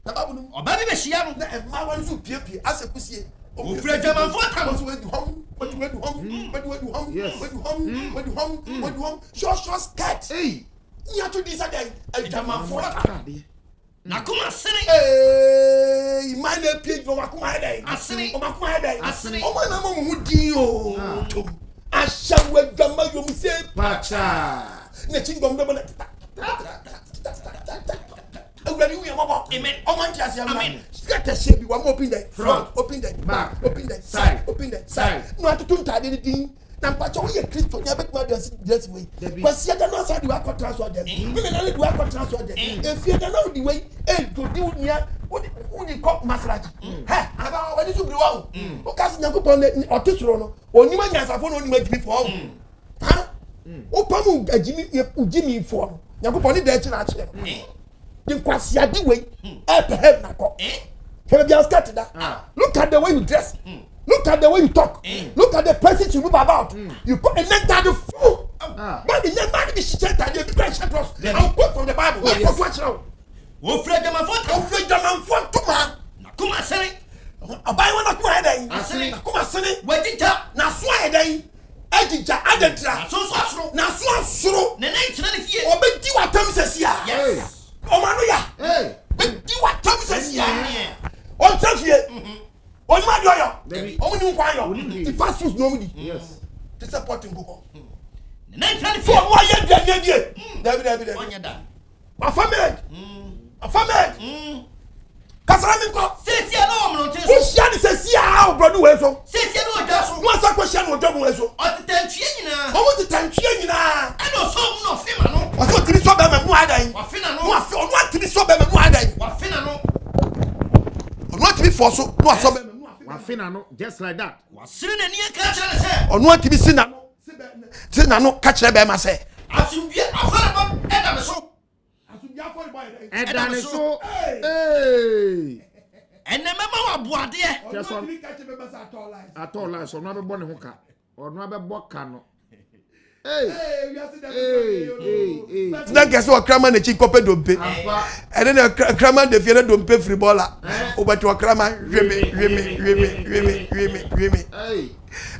Or baby, Bessiano, and my one to peer as a pussy. Oh, Fred, I'm for times when you home, but you went home, but you went home, but you home, but you home, but you home. Short skirt. Hey, you have to decide. I tell my father. Nakuma Sini. Hey, my name is Nomakuma Day. Asini. Omakuma Day. Asini. Oh, my name is Mudio. Ashawo Beku Wo say Pacha. Nothing going to Amen. Oh, my dear, amen. Get the shape. One open the front, open the back, open the side, open the side. No, to do anything. Nampacho we Christo nya bet ma this way. Because you don't know how to transfer them. Women only do transfer them. If you don't know the way, to do near what the cop masraji. Ha, aba when you be wow. O kasi Nyankopon otisoro no. Oni ma nyansafo no oni ma gimi for. Ha? O pamu ugimi for. Nyankopon dey chi na che. The kwasi ade way. Behave na ko. Can be scared that. Look at the way you dress. Look at the way you talk. Look at the places you move about. You put an entire fool. But the young man is shit and you pressure cross. I'll quote from the Bible. Watch now. Wo Fred, I'm a photo. Fred, I'm a photo, man. Nakuma Sini. A buy one of my day. Asini. Nakuma Sini. Waiting up. Now, swear day. Edija, Adentra. So, now, so, the 19 here. Or big what Thomas says here. Yes. Oh, Manuya. Hey. Big what Thomas says here. On Saturday. On my lawyer, only one the fast food normally. Yes. Disappointing go. 924. Why you David. A family. Kasarami ko. Says you know, Christian says how brother we so. Says you know just What's a question we do we so. At the time na. How much time change na? I don't so no fema no. What's what so be me mu adan. Wa fina no. What so be me mu adan. Wa fina no. What be for so. No so be Wafina no, just like that. Wasiri na niya ka chere se. Onu atibi sina no. Sina no ka chere be ma se. Asubia afara ba eda me so. Asubia afara ba eda me so. Hey. Ene mema wa boade e. Onu atibi ka chere be ma se at all lies. Onu abebo ne ho ka. Onu abebo ka no. Hey. Then guess what? Kraman the chick copy dompe. And then Kraman the fiere dompe free baller. Over to a Kraman, reme. Hey.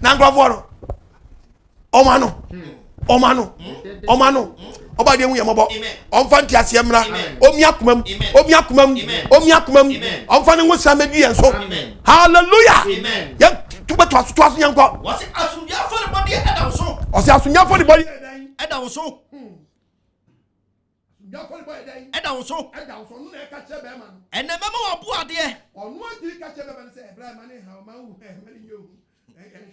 Nangwavoro. Omano. Oba de mu yamabo. Omfanti asiemra. Omiakumam. Omfane ngo samedi enso. Hallelujah. Amen. Ya tuba to aso nyanko. Was it asubia afara body eda so. Ose asunya for the body. Eda so. Eda so. No na ka che be man. Ene mema wa boade e. Onu ati ka che be man say Ibrahim ani ha ma hu mani yo.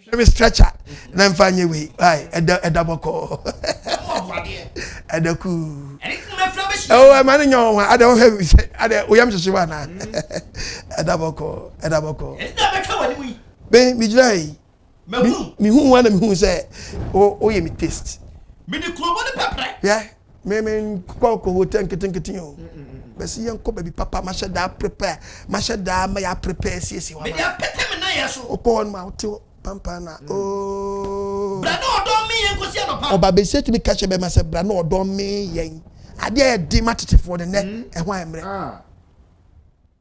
Shemi stretcher na mfanye we. Ai eda boko. Eda ku. Oh mani nyo ade o he ade o yam hyehywa na. Eda boko. Eda beka wani mu. Be mi jrai. Mi hu wana mi hu say o ye mi taste. Me di klobo de pepre. Yeah. Me ko hotel nketin yo. Besi yen ko baby papa ma da prepare. Ma da ma ya prepare siesie wa. Me dia pete me na yeso. O ko on ma o pampa na. Oh. Bra no odon me yen ko sia no pa. Oba be say to me catch be ma say bra no odon me yen. Ade e di matete for the neck e ho emre.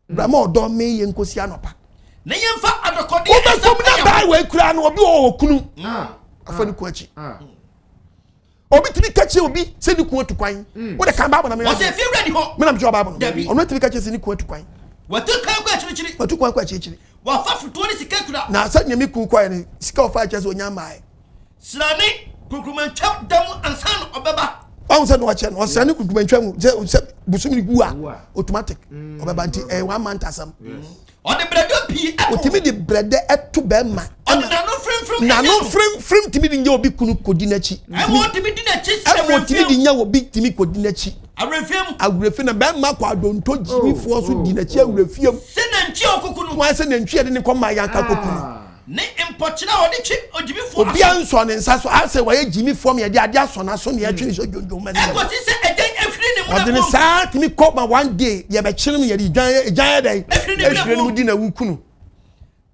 Bra ma odon me yen ko sia no pa. Na yen fa adokode e so me na bai we kura no obi o kunu. Afani ko achi. Obi tibi kache obi se ni ku otukwan. Wo de kan ba na me. O se fi ready ho. Me na me job ba no. Ono tibi kache se ni ku otukwan. Watu kan kwa chirichiri. Watu kwa chirichiri. Wa fa futo ni sika kura. Na sa nyame ku kwa ni sika ofa ache se onya mai. Srani Kukuman chop them and son of Baba. I said, watch and was sending Kukuman, Busumi Gua, automatic, or Babanti, a 1 month as some. On the bread of pea, the bread at 2 Bema. Nano frame to me in your big Kudinachi. I want to be Dinachi. I want to be in your big Timmy Kudinachi. I refuse a bad Mako. Don't touch me for Dinachi. Refuse. Send and Chio. Why send and Chia didn't come my Yanka. Ne importuna or the chip or Jimmy for Bianson and Sasso. I say, why Jimmy for me? I just on a Sunday. I choose your man. I didn't say to me, call my 1 day. You have a chilling at the giant day. Every dinner Wukunu.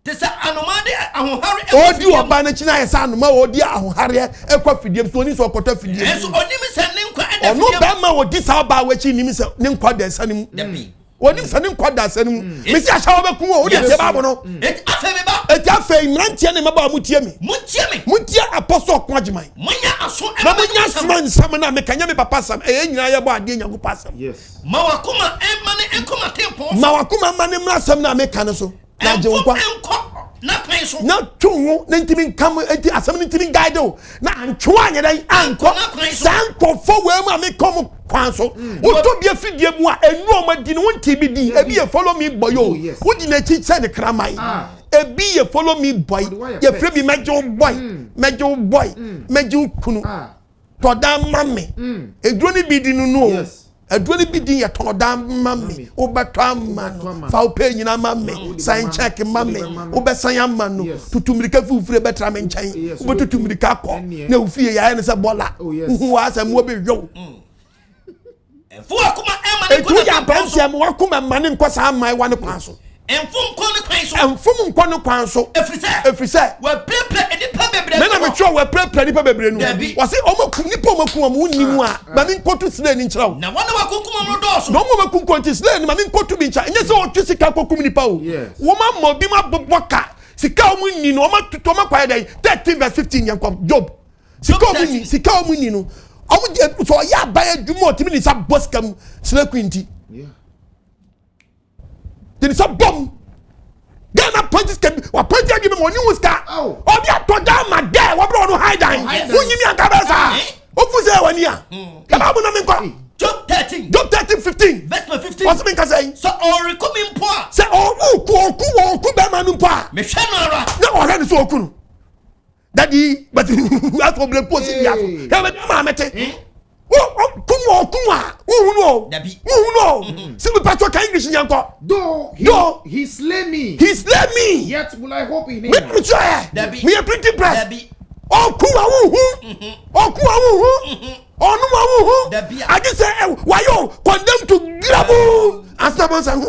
This anomady ahunhare odi oba na china yesa anoma odi ahunhare ekwa fidiem so oni so okota fidiem eso onim se ne nkwa ada fidiem ono ba ma odi sa ba wachi nim se ne nkwa da sanim onim se ne nkwa da sanim me si Ashawo Beku Wo odi ase ba no afa me ba eti afa imrantie ne maba mutie me apostle OKOH munya aso e ma munya sman sam na me kanya me papa sam e nyina ye bo ade nyango pasam yes mawakuma emane enkoma tempo mawakuma mane mra sam na me kan so na jenkwa na kwan so na twonwo na ntimi kam enti asam ntimi guide o na antwo anye dan anko sanko fo we ma me kom kwan so wo to bia fidie mu a enu o ma di no wonti bi di ebi ye follow me boy o wo di na chi se de kramai ebi ye follow me boy ye free bi mejo boy mejo kunu to dan mame eduro ni bi di no no adwani bi din ya tonodan mamme obeto man fa ope nyina mamme sign check mamme obesan ya man no tutumrika fufure betra me nchen obetutumrika ko na ufie ya ne se bola hu asem wo be yo fu akuma ema ne ko ya branche mo akuma mane nkosa amai wa ne kwanso enfum nko ne kwanso efrise we prepare edipa bebre me na me twa we prepare edipa bebre no wase omaku nipa omaku am wonimu a ba me nkotu sile ni nchira na wana wakunkum am do so no mo maku nkonti sile ni ma me nkotu bi ncha enye se o twi sika kokum nipa o wo ma mo bi ma boboka sika omu ni no ma tuto ma kwa dai 13:15 yankom job sika omu ni no omu so ya ba ya dwuma otimi ni sa boss kam sile kwinti then it's a bomb. Ghana punches can be or punch give him on you scar. Oh, be a to down my day. What brought no hide down? Who give me a cabeza? Who say 1 year? Come on, Job 13. Job 13:15. Verse 15. What's the saying? So or come in poor. Say oh, ku be manu poor. Me shanara. No, already so kunu. Daddy, but that's what the post is. Yeah, but mama mete. Oh, no. See me patch your English yanko. Do he slay me. Yet will I hope in him. Me a pretty press. Oh, I just say why you condemn to grab. Ask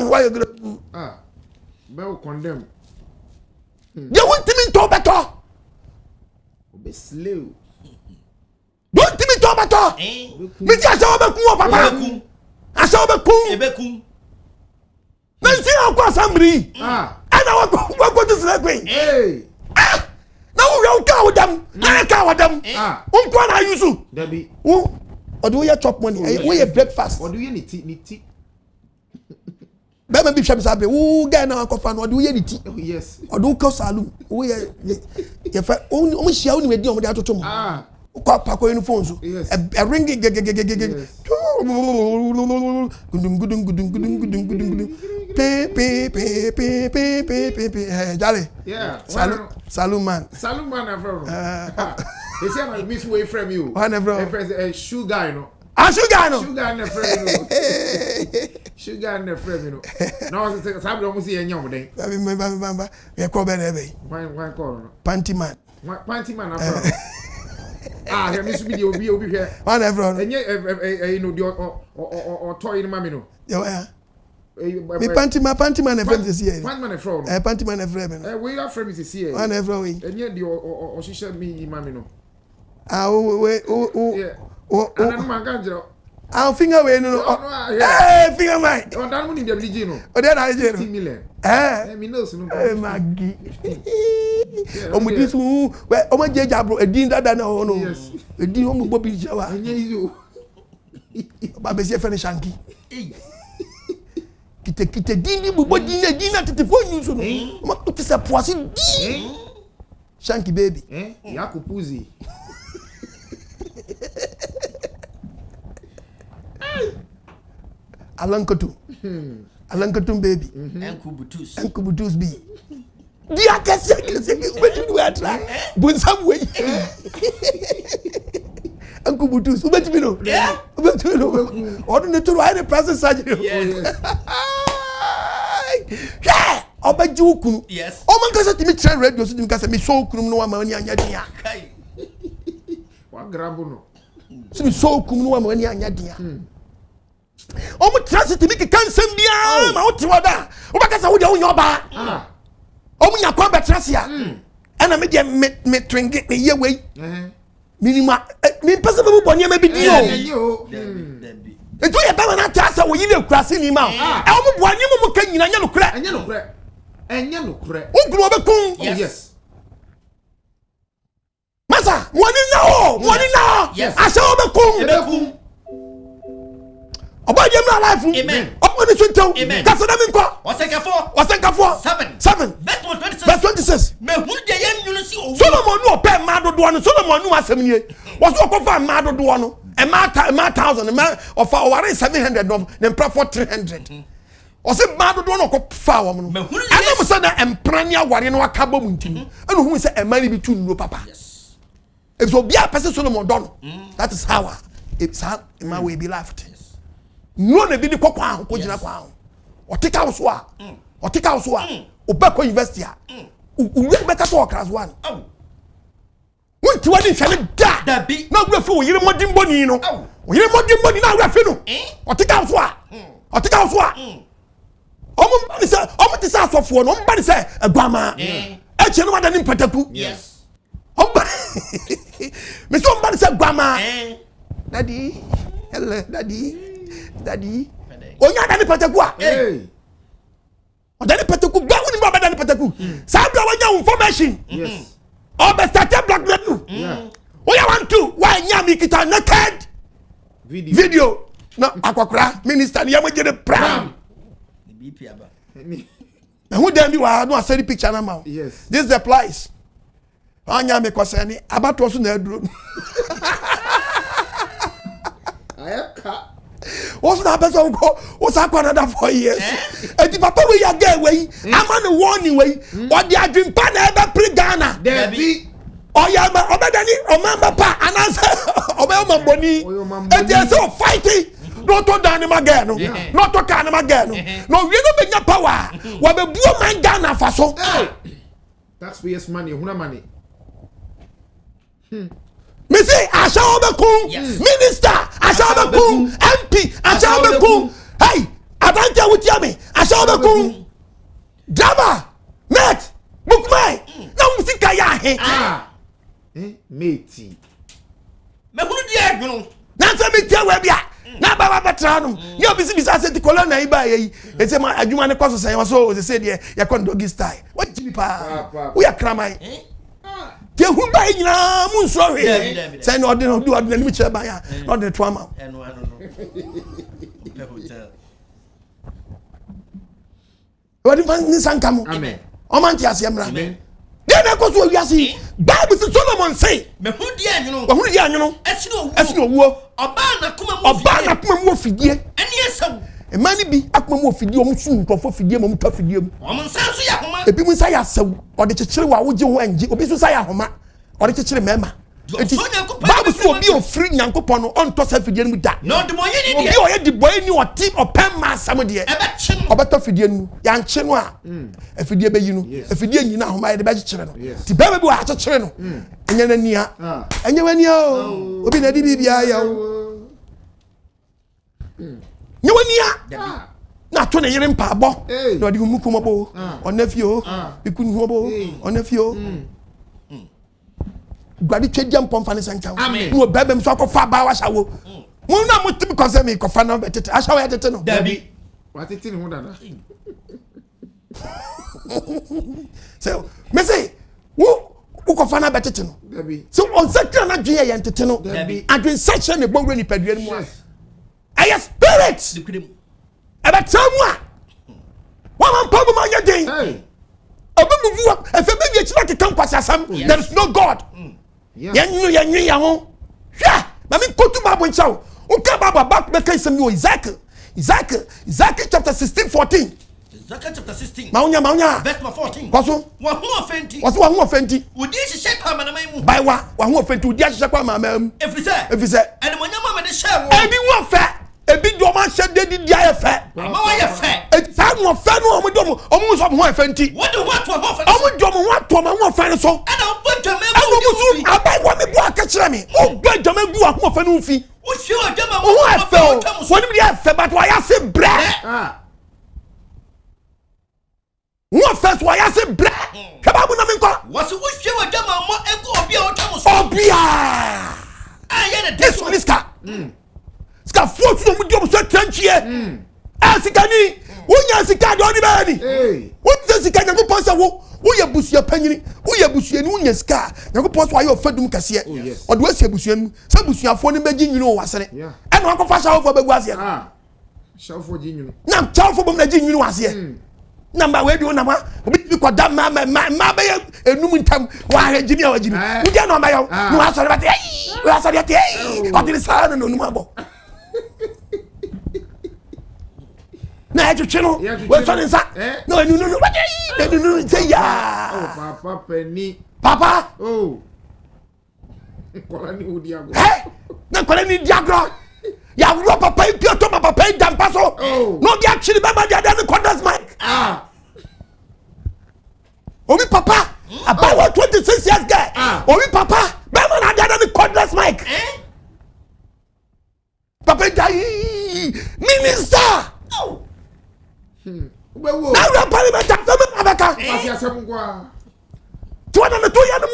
why you grab. Bell condemn. You want me to better. Be slow. Don't tell me to about it. Me say Ashawo Beku Wo papa. Ashawo Beku. Me see how kwa somebody. And I what to say queen. Hey. Now we all cow them. I cow them. Unkwa na yusu. Debi. Or do you chop money? We breakfast. Or do you need tea? Bema bi hwem sabe wo ga na akofa no do ye ni ti. Yes. Or do ko salum. Wo ye fa o hia wo ni wedi o mo de atoto mo. Pako uniform so a ringing jale salute man they say I miss way from you a shoe guy no sugar in the frame you know now say sabe o mo see enyam den we call be na be why call panty man afro here miss video obi here one everyone you know the toy in mami no yeah me panty man friend is here panty man friend panty man friend we are friend is here one everyone we enye the o shisha me mami no and man ganjero finger we no finger mine on that money dem ligi no o dey na ligi no 15 million me know so no magi o mo dis we o ma jeja bro edin dada na o no edin o mo gbo bi jawa enye yo ba be se fe ni shanki kite din ni gbo din na tete fo yin so no ma to se poasi din shanki baby yakupuzi Alankoto. Alankoto baby. Enkubutus be. Dia kese ubeti do atra. Bunsam we. Enkubutus ubeti bi no. Ubeti bi no. Odo ne to why the process surgery. Yes. Yeah. Obaji ukunu. Yes. O man kase timi try radio so timi kase me so ukunu no wa ma ani anya dia. Kai. Wa grabo no. So me so ukunu no wa ma ani anya dia. O mo transit timi ke kansem bia ma o ti wada. O ba kase wo dia wo nyoba. O mo nya kwa be transia. Ana me dia me twinge me ye wei. Minima me pese be bo nya me bi di o. Ejo ye ba na tasa wo yile kurase ni ma. E o mo bo anya mo ka nyina nya no kura. Enya no kure. Ugru obekun. Yes. Masa, mwani na o. Yes. Ashawo Beku. Oba yem na life. Amen. Oba ni twento. Kasa na mi nkwa. Wasenkafo. 7. Verse 26. Me hu de yen nyunu si o. Solomon no pe ma dodo no. Solomon no asem nie. Wo so okofa ma dodo no. E ma 1000, e ma of our 700 no. Dem pra for 300. Ose ma dodo no ko fa wo no. Ana mo say na emprania ware no aka bom ntim. Ana hu say e ma ni bi tu no papa. Yes. If so be a person Solomon don. That is how it's how my way be left. Yes. No na bi ni kokwa ko gina kwa. Otika wo so a. Obekọ university a. Uwe beka to class 1. Oh. Wonti wadi hwele da bi. Na gura fi wo yire modin boni no. Wo yire modin boni na gura fi no. Otika wo so a. Omo ti sa asofo no omo ba ni say aguama. E che no wada ni pataku. Yes. Omo me so omo ba ni say aguama. Daddy. Hello daddy. Onya da ni pataku a. Odani pataku gba woni ba da ni pataku. Sa bra wanya information. Yes. Obe start blackmail you. Yeah. Oya want to why nya mi kita naked video. Na akwakra minister ni yamje de pram. BP aba. Who dem bi wa no aseri picture na ma. Yes. This the place. Anya me kwasani abato so na aduro. Ayaka. What's na person go? What's akwa na 4 years? Eti papa we ya get we. Ama no warning we. O di adwimpa na ebe pre Ghana. Debi. Oya ma obedani omamba pa ananse obeyoma boni. Eti so fighting. No to dan ma get no. No to kan ma get no. No we no benya power. Wa be buo man Ghana fa so. Taxpayers money, huna money. Me say Ashawo Beku, minister, Ashawo Beku, MP, Ashawo Beku. Hey, Adante with me, Ashawo Beku. Driver, mate, bookman. Now we think I Matey. Me hunu dia gunu. Na say me tell we bia. Na baba betra no. You be see say the color na iba yi. E say ma adwuma ne kwaso say so say dey ya kon doggy style. What jibi pa? We are kramai. Te hu ba nyina mu nso he. Say no do na mi chere ba ya. No dey to ama. No. The hotel. Odi fan ni sankamo. Amen. O man ti asem ra. Amen. Dey na ko so wiase. Bible say Solomon say. Me hu dia nyunu. Wa hu dia nyunu. Esino owo. Oba na kuma mu ofidie. Eni esaw. E mani bi akuma mu ofidie o mu su ntofo fidie mu ta fidie mu. O mu nsanso ya homa. Ebi mu nsa ya saw. O de kekere wa wo je ho anji. Obi su sa ya homa. O de kekere mema. Eti Bible say obi ofiri Nyankopon no on to sa fidie mu da. No de moye ni dia. Obi o ye di boy ni o team o pem ma sam de. Ebe chi no. Obeto fidie mu. Ya nche no a. Afidie be yi no. Afidie nyina homa ye de be kekere no. Ti bebe bi wa kekere no. Enye na nia. Enye wani o. Obi na di bibia ya o. Nywania na to ne yire mpa abo na odi muku mobo onafio ikunu hobo onafio gwadi twediam pomfa ne sanka no bebem so akofa ba wa shawo mu na mutim kose me kofa na betete ashawo ya tete no dabi watete ne ho dada so me say wo kofa na betete no dabi so on secret na dwe ya tete no adwen section ne bo ni padua ni mu I spirit. Eba tramwa. Wa man pabo ma yedin. Oba muvu efe be bi like kan kwasa sam. There is no God. Yanyu ya ho. Hwa, na me kotu babo nchaw. O ka babo back be kan sam yo Isaac. Ezekiel chapter 16:14. Ezekiel chapter 16. Maunya. Verse 14. Kwaso. Wa hu ofenti. Waso wa hu ofenti. Odi hihye kwa mama mu. Bai wa hu ofenti odi hihye kwa mama mu. Efise. Ene monyama me de hye wo. Ebi wo fe. Ebi do ma hye de di aye fe. Ama wa ye fe. Sa no fe no omo do mo so ho ofenti. What do what to ho ofenti? Omo do mo wa to ma ho ofenti so. Ana bo dwama mu. Abai wa me bo akachire me. O gba dwama gu ho ofenti no fi. O hye o dwama mo. O afe o. Woni bi afe but wa ya se bre. One first why I say bra. Kababu na minko. Was it wish you were done more ego obia or tamus? Obia. I had this one is car. Ska float to mu so tranchie. Asikani. Wonya sika de oni ba ni. Wonse sika nyango ponsa wo. Wo ye busia panyini. Wo ye busia ni wonya sika. Nyango ponsa wa ye ofadum kase. Odo asi busia mu. Sa busiafo ni beji nyino wasere. E no akofo shawfo begu ase. Shawfo ji nyino. Na shawfo bom na ji nyino ase. Number where do you know? We got that mama enum ntam wa hajimi a wajimi. We dey no mayo. No asori bate. We asori ate. O dey sa no num abo. Na ejuche no. We so nsa. No no. What dey? No say ya. Oh papa penny. Papa. Oh. Kola ni odi agro. Hey! Na kola ni diagro. Ya wo papa pio to papa dampa so. No be actually baba dey dey condas mic. Obi papa about 26 years guy. Obi papa baba na dey dey condas mic. Papa die minister. Ubewo. Na we parliament after abaka. Pasi asem kwa. Tuwa na to ya mu.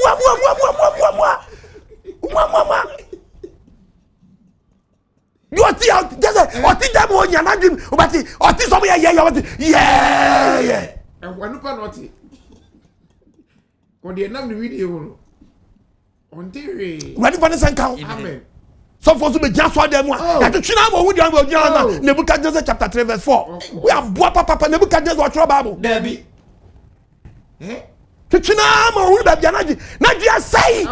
You are just oti dem o nya na dum obati oti so mo ye obati yeah e wanupa noti ko de nam ni video no ontere wani fa ne sanka amen so for so be just so dem a ya twina mo hu dem o gina na Nebukadnezar chapter 3 verse 4 we have boa papa Nebukadnezar through Bible David twina mo hu ba bia na ji say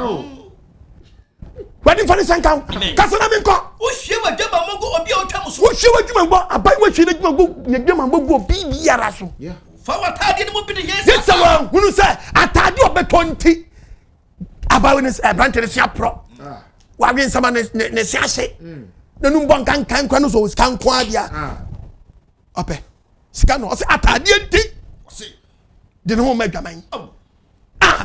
wedding for the sanka kasana minko o hye wa dwama mogo obi o twam so o hye wa dwuma gbo abai wa hye na dwuma gbo ne dwuma mogo bi biara so fa wa tade ne mo bi de yes yes wa hunu say atade obetonti abai ne brand ne sia pro wa wen sama ne sia hye na nu mbon kan kwa no so sika nko adia ope sika no o say atade enti o say de no ma dwaman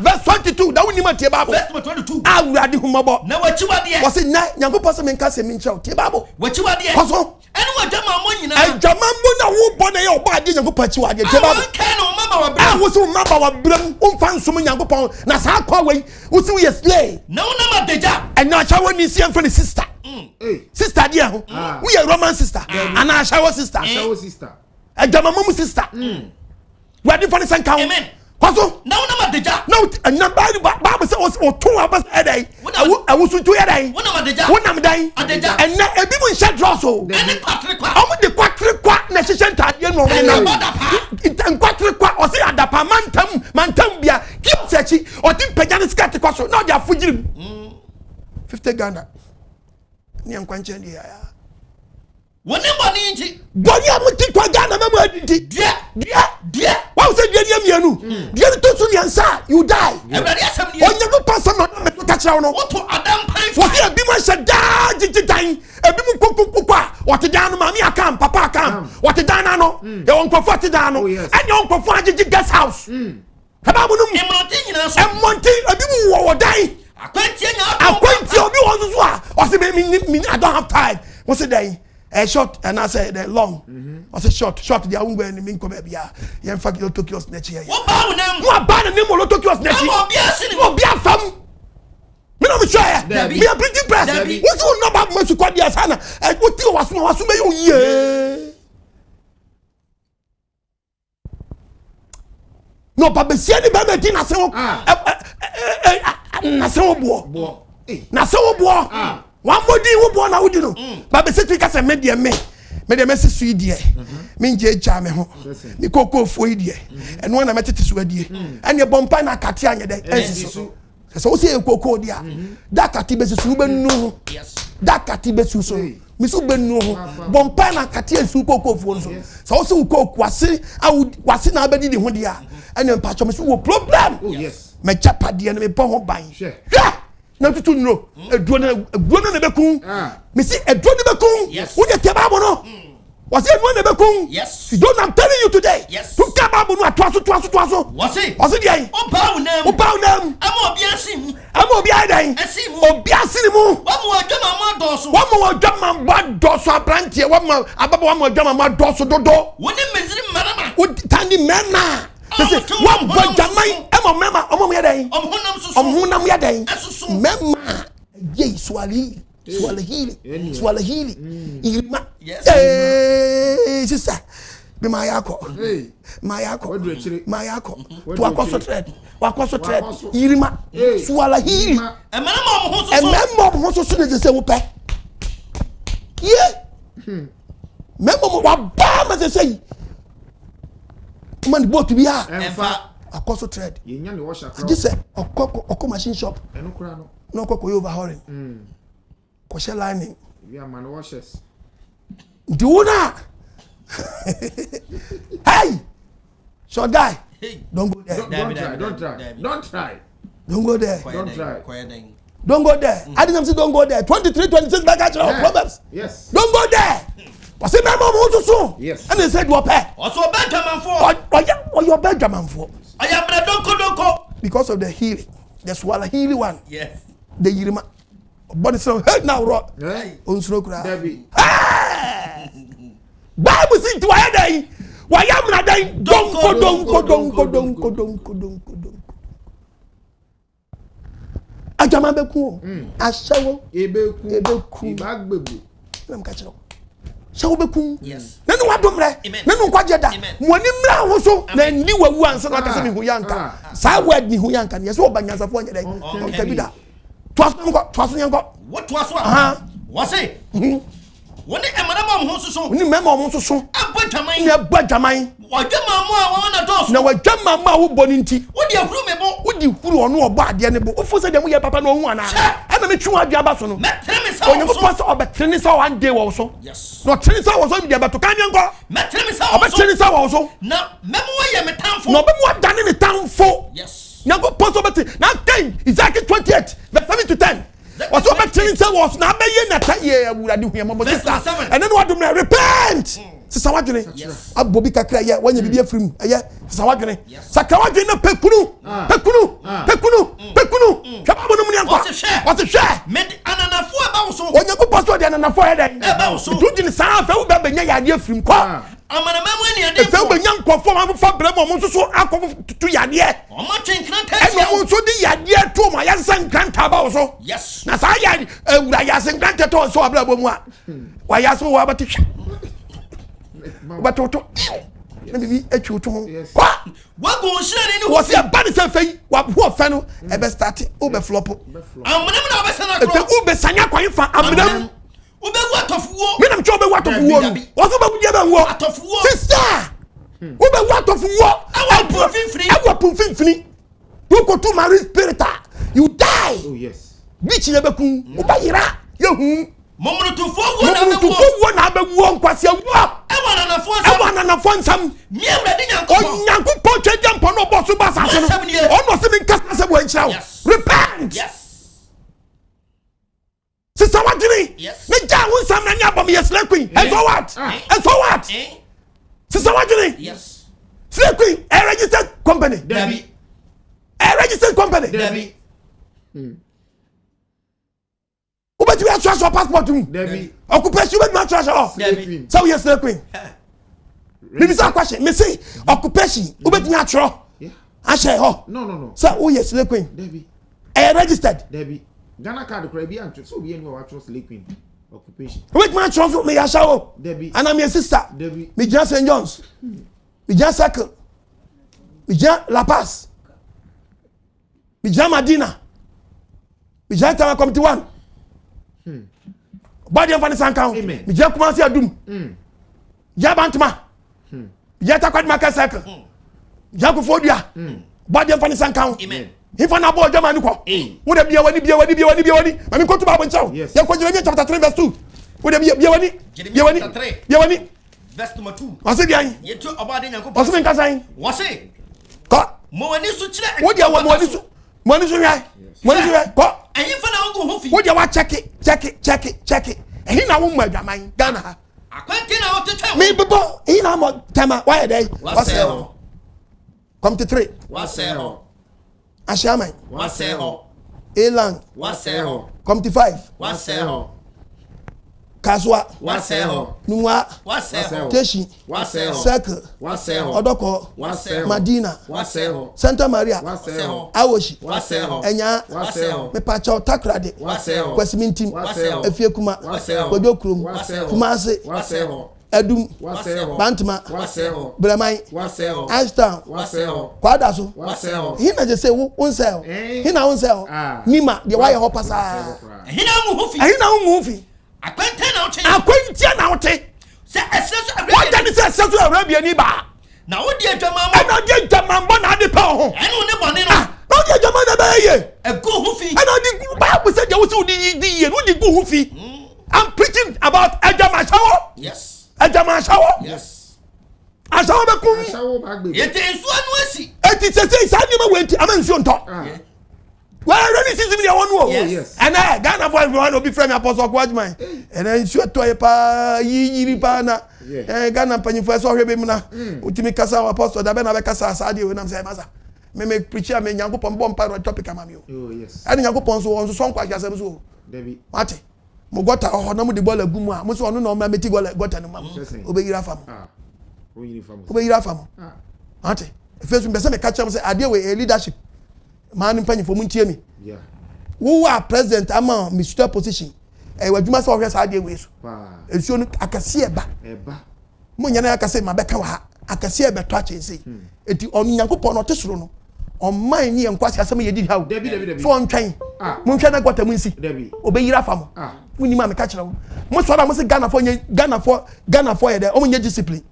verse 22 that we need to Bible. Verse 22. Awurade humabo. Na wachiwade. Was it na Nyankopɔn se menka se menkyerɛw tie Bible. Wachiwade. Koso. Ene wajama mo nyina. Ajamambo na wo bɔ na ye ɔbɔ ade Nyankopɔn achiwade tie Bible. Kan no mama wa bra. Wo se mama wa bram umfa nsom Nyankopɔn na saa kwa wei wo se ye slay. Na wo na madeja. Ɛna Ashawo ni sie mfa ni sister. Sister dia ho. Wo ye Roman sister. Ana Ashawo sister. Ashawo sister. Ajamambo sister. Wadi fa ni sanka. Amen. Kwaso na wona madeja na Bible say o to abas edai awusu to edai wona madeja wona mdan adeja enna ebi mu nhyɛ droso ene kwatre kwa omo de kwatre kwa na hyehyɛ ntade no na kwatre kwa o se adapa mantam bia keep search o tin pagya ne skirt kwaso na o de afugirim 50 Ghana ni ankwanche ndi ya woni boni nti boni amuti kwa Ghana mama adinti dia wow say dia mienu dia to so nyansa you die everybody asem ni onye go pass no na me to catch no what to adam pine for here bi man shada jijitan ebi mu kokokoko a wote dan no mami akam papa akam wote dan na no e won kofo te dan no enye won kofo agigi guest house haba mu no emonti nyina so emonti ebi mu wo dan akwanti obi wo so a o se me I don't have time what say dan short and I say the long. I say short. The awungwe and me come bia. Ye in fact you Tokyo's next year. What ba nam? What ba the name of Tokyo's next year? What bia sini? What bia fam? Me no me sure. Me a pretty press. What you know about me to call dia sana? What you wasu me you ye. No pa be sie ni ba me di na se wo. Na se wo bo. Na se wo bo. One more day wo bo na wudi no ba be setri ka se me de me se su die me nje echa me ho ni kokofo die eno na metete su adie ene bompa na kate anye de ensiso se wo se kokofo dia da kate be su be nu yes da kati besu so misu benu ho bompa na kati esu kokofo no so so wo koku wase na abedi de ho dia ene mpacho misu wo problem me chapade ne me bo ho ban na tutu nro eduo na ne bekun misi eduo ne bekun wo de te babo no was it one bekun yes you don't I'm telling you today to come babo no atwaso was it dey o ba unam am obi asim asim obi asini mu wa mo adwama ma doso abrantie wa mo ababa wa mo adwama ma doso dodo woni meziri marama wo tandi mena say wa bojaman e mo mema omo ye den omhunam ye den mema ye swali Swahili. Irima. Yes. Sister. Be mayako. To akoso thread. Irima. Swahili. Emema mo so ne se wo pe. Yeah. Memo mo wa ba ma se say. Man boat bi ha. Emfa. Akoso thread. Ye nya ne wash akra. Just say okko machine shop. Eno kura no. No okko overhauling. Koshe lining. We are man washes. Do na. Hey, short guy. Hey. Don't go there. Don't try. Don't go there. Don't try. Don't go there. I didn't say don't go there. 23, 26 back at your problems. Yes. Don't go there. Was it my mom also so? Yes. And they said, "What pay?" Also Benjamin for. Or your Benjamin for? I am don't go. Because of the healing. The Swahili one. Yes. The Yirima. Body so hey now rock. Hey. Unsuro kura. Debbie. Bible say to why day. Why am na day? Don't go. Ajama beku wo. Ashawo. Ebeku. Ibagbebu. Nam ka chiro. Ashawo beku. Yes. Nanu wadomre. Nanu kwaje da. Moni mra ho so na ni wawu ansa na kase mi hu yanka. Sa word ni hu yanka. Yes wo banyansa fo nya day. On kabida. Twaso yanko. What was what? Was it? When the Emma Hosso so. Ni mema omo so so. Abodjaman. Ni abodjaman. Wadjama mo a wana dos. Na wadjama ma wo boni nti. Wodi ahuru me bo. Wodi huru ono obo ade ne bo. Ofo se dem ye papa na ohu ana. Ana me twu adua ba so no. Metre me sa. Onye ko pass obetreni sa one day wo so. Yes. No treni sa wo so mi de ba to kan yanko. Metre me sa. Obetreni sa wo so. Na memo ye me tamfo. No be mo adane ne tamfo. Yes. Yanko pass obetri. Na 10 Isaiah 28 verse 7 to 10. What's what training say was na be ye na ta ye awurade hu yammo sister and then what do me repent sister wadwene abobi kakra ye wanya bibia firim eye sister wadwene saka wadwene na pekunu kababo no mu yankwa what share med ananafo aba wo so onyanko pastor de ananafo he den eba wo so du din sa fa wo be benya yade afirim kwa amana mamu ani ade fa wo benya nkofo ma fa brem mo so akofo tutu yade o ma twenkran tasia e mo so di yade to ma yansan kranta ba wo so yes na sa ya ewura yasen kranta to so abla bomu a wa yaso wa batihwa batoto na bibi etwu to kwa wago shire ni wo se ba ni se fei wa ho fa no e be start o be flop amana na obesana kro e be sanya kwan fa amana ubegu atofuwo me nam cho be watofuwo wo so be gudie be wo atofuwo sister ubegu atofuwo awa pumfimfini you go to marry spirit you die Oh yes. bichi ye beku ubayira ye hu momrutufo wo na be wo nkwase wo ewa na fonsam mi awrade nyankopon onyankopon twedja mpo no boso basase no ono se min kasa se bo enchira repent yes sister wadini yes me ja won sam na nya bom yes slay queen and so what sister wadini yes slay queen a registered company Debbie Ubeti we transfer your passport mu. Debbie. Occupation we not transfer off. Debbie. So yes slay queen. Me say question. Me say occupation. Ubeti me atro. Yeah. Ashe ho. No. So oh yes slay queen. Debbie. Registered. Debbie. Ghana card kra bi antwe so bi enu wa trust slay queen. Occupation. Ubeti me transfer me Ashawo. Debbie. And I'm your sister. Debbie. Me John St. John's. Me John Circle. Me John La Paz. Me John Madina. Me John Tower Committee 1. Body of Fanny Sankan. Amen. Me John Kumasi Adum. Jabantma. Jata Kwad Maka Circle. Jaku Fodia. Body of Fanny Sankan. amen If an abo German ko. Would be wani. I mean go to Bible chow. Yes. Jeremiah chapter 3 verse 2. Would be wani. Verse number 2. Was it yan? Ye to obade nyankopon. Was it kasan? Was it? Ko. Mo wani so kire. What ya wa mo wani so? Mo wani so yai. Mo wani so yai. Ko. Eyin fa na ngo ho fi. What ya wa check it. Ehin na wo mu adwaman Ghana ha. Akwante na wo tetwa. Me bebo, ehin na mo tema. Why dey? Was it? Come to 3. Was it? Ashaman. Was it? Elang. Was it? Come to 5. Was it? Kaswa. Was it? Numwa. Was it? Teshi. Was it? Circle. Was it? Odoko. Was it? Madina. Was it? Santa Maria. Was it? Awoshi. Was it? Enya. Was it? Me pacho takrade. Was it? Kwesimintim. Was it? Efiekuma. Was it? Kodokrum. Was it? Kumase. Was it? Edum. Was it? Bantama. Was it? Bramai. Was it? Ashtown. Was it? Kwadaso. Was it? Hina je say unsel. Hina unsel. Nima de why ho pasa. Hina mu hofi. Hina mu hofi. Akwante na wote. Akwante na wote. Se eseso abia. What can say eseso Arabia ni ba? Na wo di adwama mo. E na di adwama na de pa ho. Enu ne bone no. No di adwama na ba ye. Ego hofi. E na di Bible say you so di ye no di go hofi. I'm preaching about Ashawo. Yes. Ashawo. Yes. Ashawo Beku Wo. Ashawo Beku Wo. Yete ensu anu asi. Eti say sa ni ma wenti amansu nto. Well, any season you want to. Yes. And I Ghana for everyone will be friend Apostle OKOH. And then sure to pa yiri pa na. Ghana panyi for so hwebe mu na. Utimi kasa Apostle da be na be kasa asade we na say masa. Me preacher me Nyankopon bom pa topic amami o. Oh yes. And Nyankopon so kwa asem so. David. Mate. Mo gota ho na mo de bola gu mu a mo so no na o ma meti gota no ma. Obeyira fam. Oyiri fam. Obeyira fam. Mate. First me say me catch am say ade we leadership. Man mpanyi for muntie mi. Yeah. Who are president ama minister position. Wadwuma say ohwe sa ade we so. Ensuo no akase eba. Mo nyana akase ma beka wa akase eba to akyese. Enti onu Nyankopon no tesoro no. On man ni enkwase asem ye di ha. David. So on twan. Mo nhwe na gwata munsi. Obeyira fa mo. Wuni ma me ka kire wo. Mo so da mo se Ghana for ye de o mo nye discipline.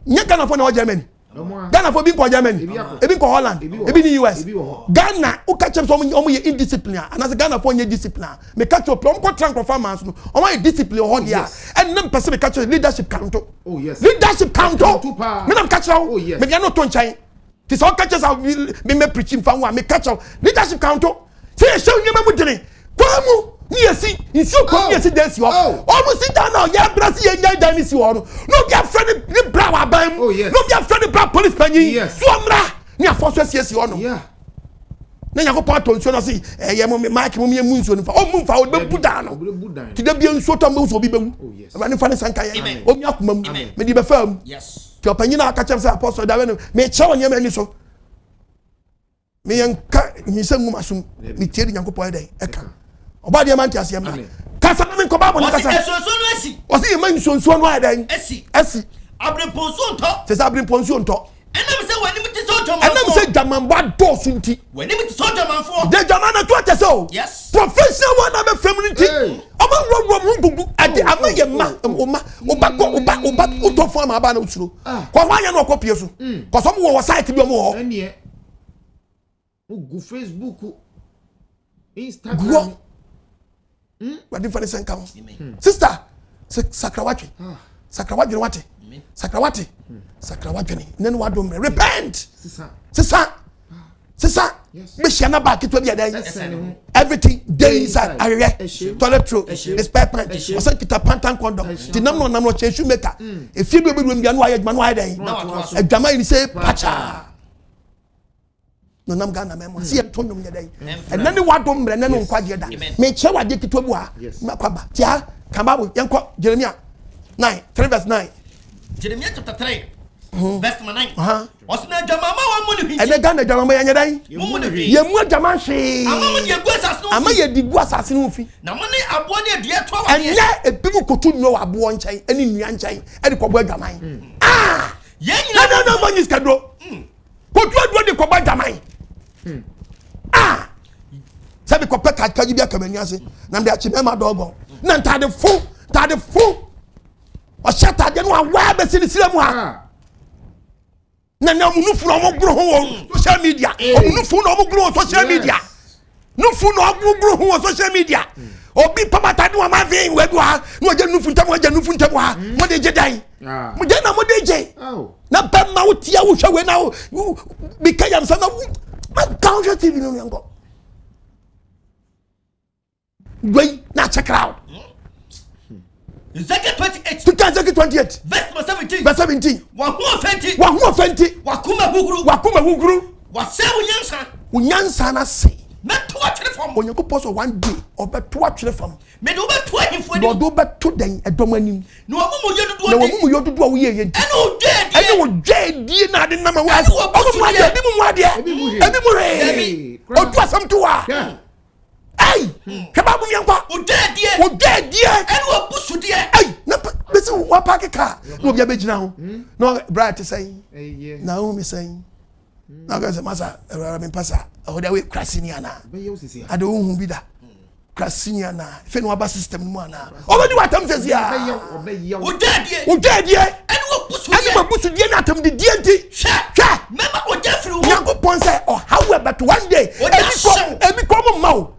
Nye Ghana for na o Germany. Ghana for being ko Germany, ebi ko Holland, ebi ni US. Ghana o catch them so omo ye indiscipline and as Ghana for ye discipline. Me catch up omo ko trank performance no. Omo ye discipline ho dia. And nem person me catch leadership count. Oh yes. Leadership count. Me nam catch oh yes. Me no to nchen. Ti so catch us me preaching fan wa me catch leadership count. Say show nyema mu dene. Kwamu ni esi nsi ko ni esi dance ho. Omo sit down now ya brasi ye nya dan si ho no. No be friend ni bra wa ban. No be friend bra police panyin. So mra ni afoso esi ho no. Yeah. Na Nyankopon to nso no si ye mo mark mo ye mu nso no fa. O mu fa o be budan no. Ti da bi nso to mo so bi bewu. Aba ni fa ne sanka ye. O mi akoma mu. Me di be fam. Yes. Ti opanyin na aka chem say apostle da we no. Me chewo nyema ni so. Me yanka nyisa nguma sum. Me tie di Nyankopon dey e ka. Oba de man ti asem na kasa na me ko ba bo na kasa esoso no asi o se man sonso no adan asi abreponso nto se sa abreponso nto enam se wani mti so jaman enam se jaman ba do sunti wani mti so jaman fo de jaman na to atese o yes professional one na be feminity oba ro gugu ade amaye ma oba to fo ma ba na usuro ko wanya na okopie so ko so mo wo site bi o mo ho ene go Facebook Instagram What difference can come? Sister, sakrawatwe. Sakrawatwe wate. Sakrawatwe ni. Nenu wado me repent. Sister. Me shana ba kitwa bia dan. Everything day inside arere. Toilet roll. Spare pant. Osan kita pantan condom. Tinam no chesu maker. If you be bia no ayedman no aydan. Adwama ni say pacha. No nam Ghana memo see to nwom ye dan enani wado mbre nanu nkwaje da me che wade kitwa bu ha makwaba tia kambabo yenko Jeremiah 9:3 verse 9 Jeremiah chapter 3 verse 9 osna jamama wa mu ni ene Ghana jamama ye dan mu ni ye mu jama hwe ama mu de gu asase no ama ye di gu asase no fi na mo ni abo ne adua to wa ene ebimu kotu nwo abo nchen ene nua nchen ene kobo adwaman ye nyina no manyis kadro kotu adwo de kobo adwaman sabi ko pe ka ji bia kamani ase na mde achi me ma dogon na tade fu o shata de no awa be sini sire mu ha na munufu na mo gro ho social media munufu na mo gro social media nufu na mo gro ho social media obi pamata do ma vin we do ha no je nufu ntam ha mo de je dan mo je na mo de je na pemma wo tia wo hwe we na wo bi kayam sa na Country TV no yango we na check out Ezekiel 28 28 verse 17 wa hu ofenti wakuma huguru wase unyansa na se me to atwere fam onyankopɔ so one day obeto atwere fam me do beto ahimfo ni do beto den edom anim na omumu yodudu na omumu yodudu a wo ye yenti ene wo dwe na de na ma wa omumu ade ebi mu ade ebi mu re odu asam to wa ai kaba bu miankwa wo dadie ene wo busudie ai na besi wa park car no obi abegina ho no bright say na o mi say na ga se masa era me pasa o da we krasini ana ade wo hu bi da krasini ana fe no aba system mu ana o be di watam se sia wo dadie ene wo busudie na atam de die nti hwa mema o jafri wo yakopon say oh however but one day ebi ko mo ma o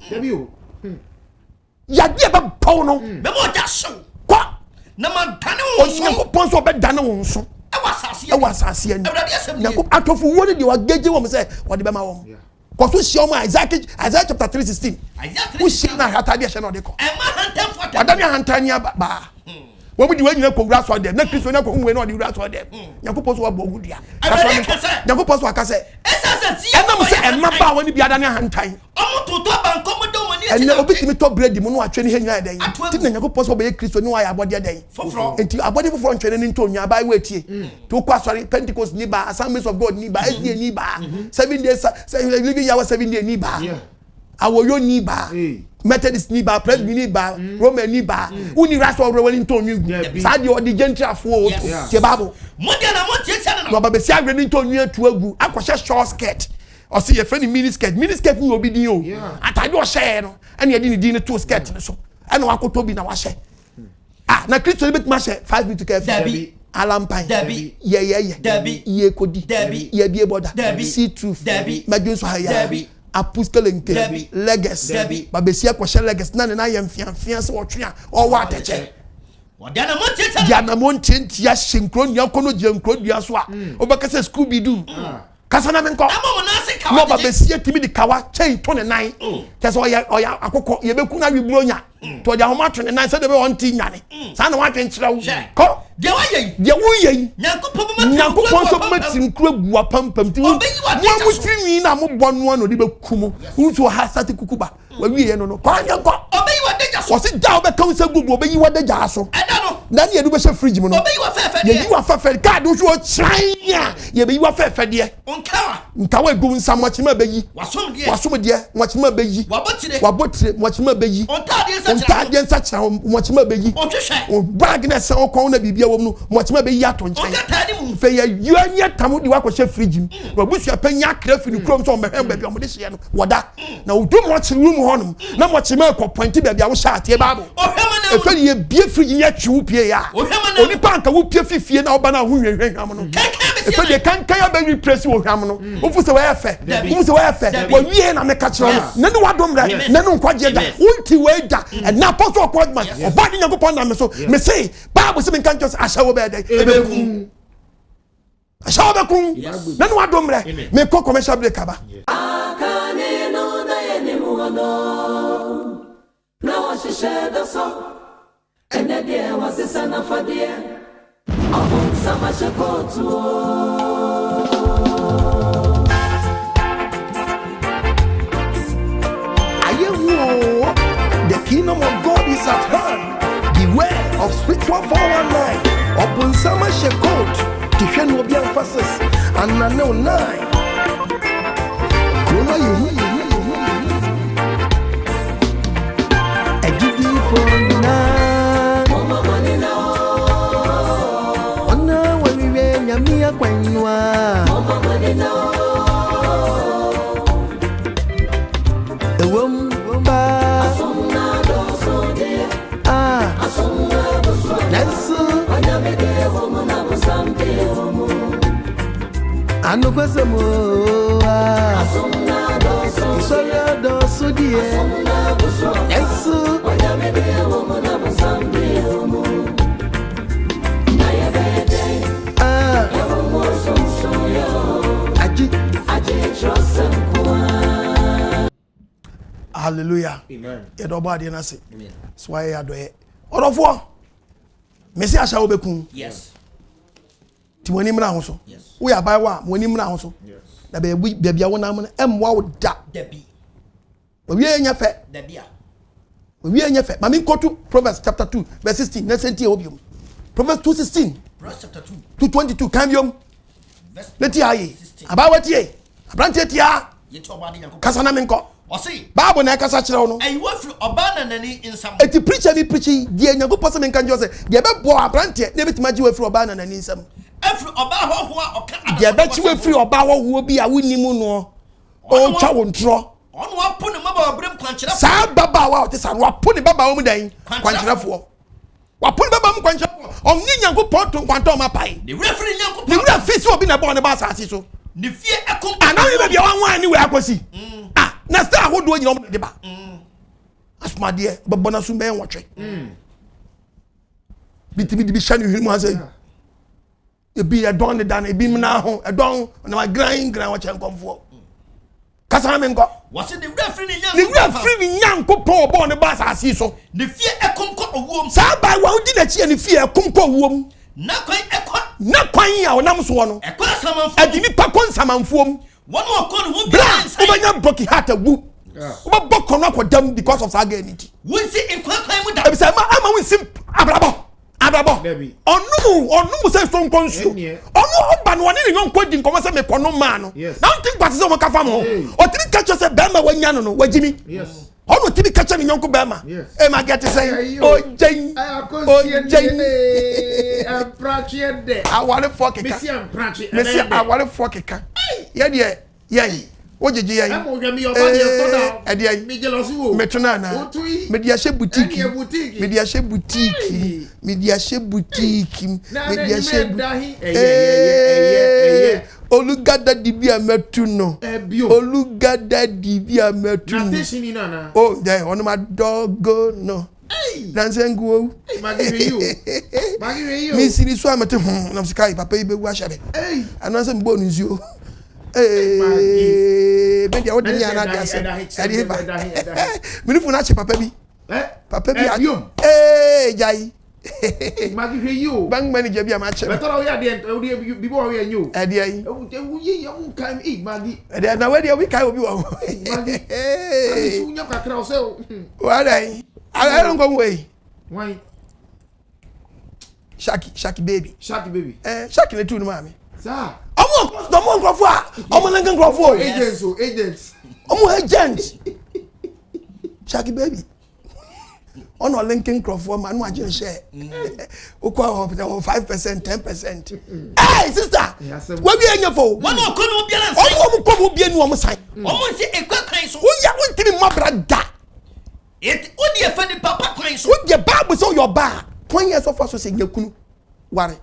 ya die ba paw no mema o jaso kwa na man tane wo so yakopon so be dane wo so ewa asase ani yakop atofu wo de wa geje wo say wo de be ma wo koso hia mo Isaiah chapter 3:16 wo hia na hatade hia na de ko wadani hantania ba wo bi di wa nyina ko wura so dem na Kristo na ko huwe na de wura so dem yakopon so wa bo ogudua yakopon so aka say enam say enma ba woni bia dani hantan omutoto banko mo do mo ni ene obi timi to bread mu no atwe ne henya den ti na yakopon so be Kristo ni wa ya abode den enti abode foforo ntwe ne nto nya ba wetie to kwa sorry Pentecost ni ba Assemblies of God ni ba SDA ni ba 7 days living hour 7 day ni ba awoyo ni ba Methodist ni ba Presbyterian ni ba Roman ni ba uni raso ro nto nyu sa de odi gentrafo o te babo mo de na mo tie tia na no ba be si agre nto nyu atu agu akwhye short skirt o se ye friend mini skirt ni obi din o atade o hye no ene ye di ni din to skirt ne so ene wakoto bi na wa hye na Kristo le betima hye 5 minutes ka fi alampan ye ye kodi ye bie boda see truth majunso haya apostolic legacy babesia kwhye legacy na na ye mfiamfia se wotwe o wa ateche wadana montie diana montie ntia hyenkro nya kono gyenkro dua so a obekase school bi du kasana menko no babesia timi di kawa chain 29 tese oya akokọ ye beku na wiburo nya to dia homa 29 se de be won ti nyane sa na watwe nkyira wo ko de wo ye nyankopon so matim kura gua pampam ti wo mu timi na mo bonu no de bekumu wo ha sati kukuba wa wiye no kwa nyanko obeyi wa deja so o se da obeka se gugu obeyi wa deja so na ne edu be she fridge mu no obeyi wa fefe ye yi wa fefe card wo so chanya ye be yi wa fefe de nkawa egu nsam wachima beyi wasom de wachima beyi wabotire wachima beyi ontade nsa kira wachima beyi o bag na se okon na bibia wom no wachima beyi ato nchen fe ye yuanya tamu di wakɔhye fridge mu wabusua panya krafi ni krom so mehwe ba bia mo de hye no woda na odum watch room honum na wachima ekɔpointi ba bia wo hye ate babu efe ye bie fridge ya twu pie ya onipa anka wo pie fifie na oba na ho hwehwe hwam no efe de kankan ya ba repress wo hwam no ofu se wa efe ofu se wa efe wa wie na meka kire no ne wadom ra ne no nkwaje da unti we da na apostle Kodman oba de Nyankopɔn na me so me say Bible se me kan just Ashawo Beku Ashawo Beku na no wadom ra me ko commercial break aba akane no na ye ni mu no na wa shishe da so ene de wa sisa na fadie abun sama shekotu the kingdom of God is at hand. Beware of spiritual 419. Open summer shekot. Tifyan will be emphasis. And I know 9. Kuna you. I give you for 9. Mama money now. Ona when we wear Yamia Quenua. Mama money now. The woman. NKWAGYESEM Isole do sudie Yesu Hallelujah. Amen. Yedo body na se. So why ya do e. Orofo. Mesi Ashawo Beku. Yes. Ti woni mra ho so. Yes. Wo ya bai wa woni mra ho so. Yes. Da be bia wona mo emwa wo da. Debi. Owie nya fe. Debia. Owie nya fe. Mami kotu Proverbs chapter 2 verse 16. Na senti obium. Proverbs 2:16. Proverbs chapter 2. 2:22 kan biom. Verse. Leti aye. Abawati e. Abrante tia. Yeto obade yanko. Kasa na menko. Osi. Bible na kasa kire wo no. Ayi wo firi obana nani insam. Eti preacher ni preaching die nyango pose menka njo se de be bo abrante na betima ji we firi obana na nsam. Afiri oba ho a oka De be chi we firi oba ho bi a woni mu no. O twa wo ntro. Ono apo ne maba obrem kwankyerefo. Sa baba wa o te sa wa po ne baba wo mu dan kwankyerefo. Wa po ne baba mu kwankyerefo. On ni nyango poto nkwanto ma pai. Ne wura firi nyango. Ne wura fi so obi na bo ne ba asase so. Ne fie ekom. Ana we be wan wan ni we akosi. Ah, na star ahodo nyina mo de ba. Asmade baba na so ben wotwe. Bitimi di bi shani hiri mu asai. Ebi e don ne dan ebi na ho e don na ma grind wa chen komfo. Kasa me nko. Wase ne wura firi nyango. Ne wura firi nyango po bo ne ba asase so. Ne fie ekom ko owom. Sa ba wa udi na chi ne fie ekom ko owom. Na kwan ekwa. Na kwan ya onam so no. Ekwa samanfo. Adini pa kon samanfom. One okon who be Bra, inside. ubanya broken heart awu. Uba boko no akodam because of saganity. We see in kwan mu da. Ebi say ama we sim abrabo. Onu say so nkonsu. Onu oba no ne nyonko di nkomo say me kono ma no. Now think what say o ka fam ho. O tiri catch say be ma wanya no no wajimi. Yes. Onu tiri catch ni nyonko be ma. E ma get say o jen. O jen. Amprache de. Awale for keka. Mesi awale for keka. Ye de ye. Ojeje ye. Amo hwe mi oba de to da. E de ye. Mi jealousy wo. Metuna na. Me de ahye boutique. Me de ahye boutique. Me de ahye boutique. Me de ahye. Olugada dibia metu no. Olugada dibia metu. Na teshini na. Oh, there on my dog no. Nansenguo. Magiwe you. Mi sini so amete na msika papa ibe wu ahye be. Ananse mbo nzuo. Ben dia wodi ni ana dia se. Edi heba. Minifu na che papa bi. Papa bi. Jai. Magiwe you. Bank manager bi ama che. Betora we ade bi bo we anyu. Edi ai. Ewu ye am kan magi. Edi na we dia we kai obi wo. Magi. Su nya kakra o se. Wa dai. I don't go away. Why? Shaki baby. Shaki le tu no mami. Sir. Omo nkrofo a. Omo nangan nkrofo. Agents. Omo agents. Shaki baby. Ono linking nkrofo man no agent share. Okwa 5%, 10%. Hey sister. We be anyafo. One okonu obi ala. Omo ko obi anu omo sai. Omo nsi ekwa kan so. Wo ya wontimi mabra da. It odi e fa ni papa kan so. Wo je Bible so your ba. 20 years of so say nyakunu. Ware.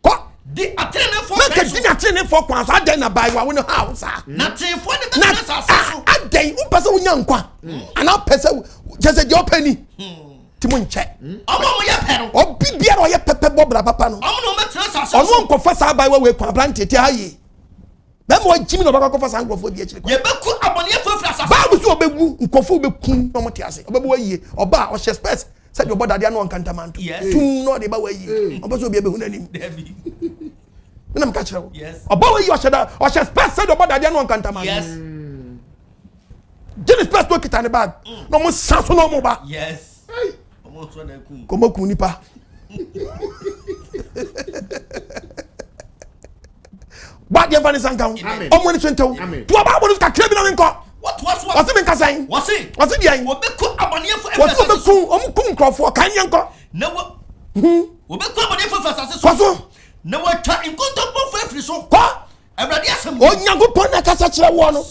Ko di atene for make di atene for kwan so adan na bai wa wo no house ah. Na ten for the business asaso. Adan wo pese wo nyankwa. Ana pese just the openi. Timo nche. Omo mo ye pe no. Obi biara o ye pepe bobra papa no. Omo no metra asaso. Ono nkofa sa bai we kwan brante ti haye. Dem wo jimi no baka kofa sa nkrofo di akire. Ye beku abone ye fofra asaso. Bible so obegu nkofo obeku no mo ti ase. Obebu waye. Oba o she space. Said your body dia no nkantamanto. Tum no de ba waye. Oba so obi ebehu nanim. Debi. Me nam ka kire wo. Yes. Oba waye o she space said your body dia no nkantamanto. Yes. Jenny space to kita ne bag. No mo sanso no mo ba. Yes. Omo so na ku. Komo ku nipa. Bad ye vani sanka. Omo ni twento. Tu aba bonu ka kire bi na nko. What was Wasi me nkasan. Wasi dia yin. Wo beku abone ye fofra Wasi beku omo kum nkrofo kan yanko. Na wo. Wo beku abone ye fofra asaso. Kwaso. Na wo twa inkonto bo fofra so. Kwa. Awurade asem. Onyankopon na kasa kire wo no.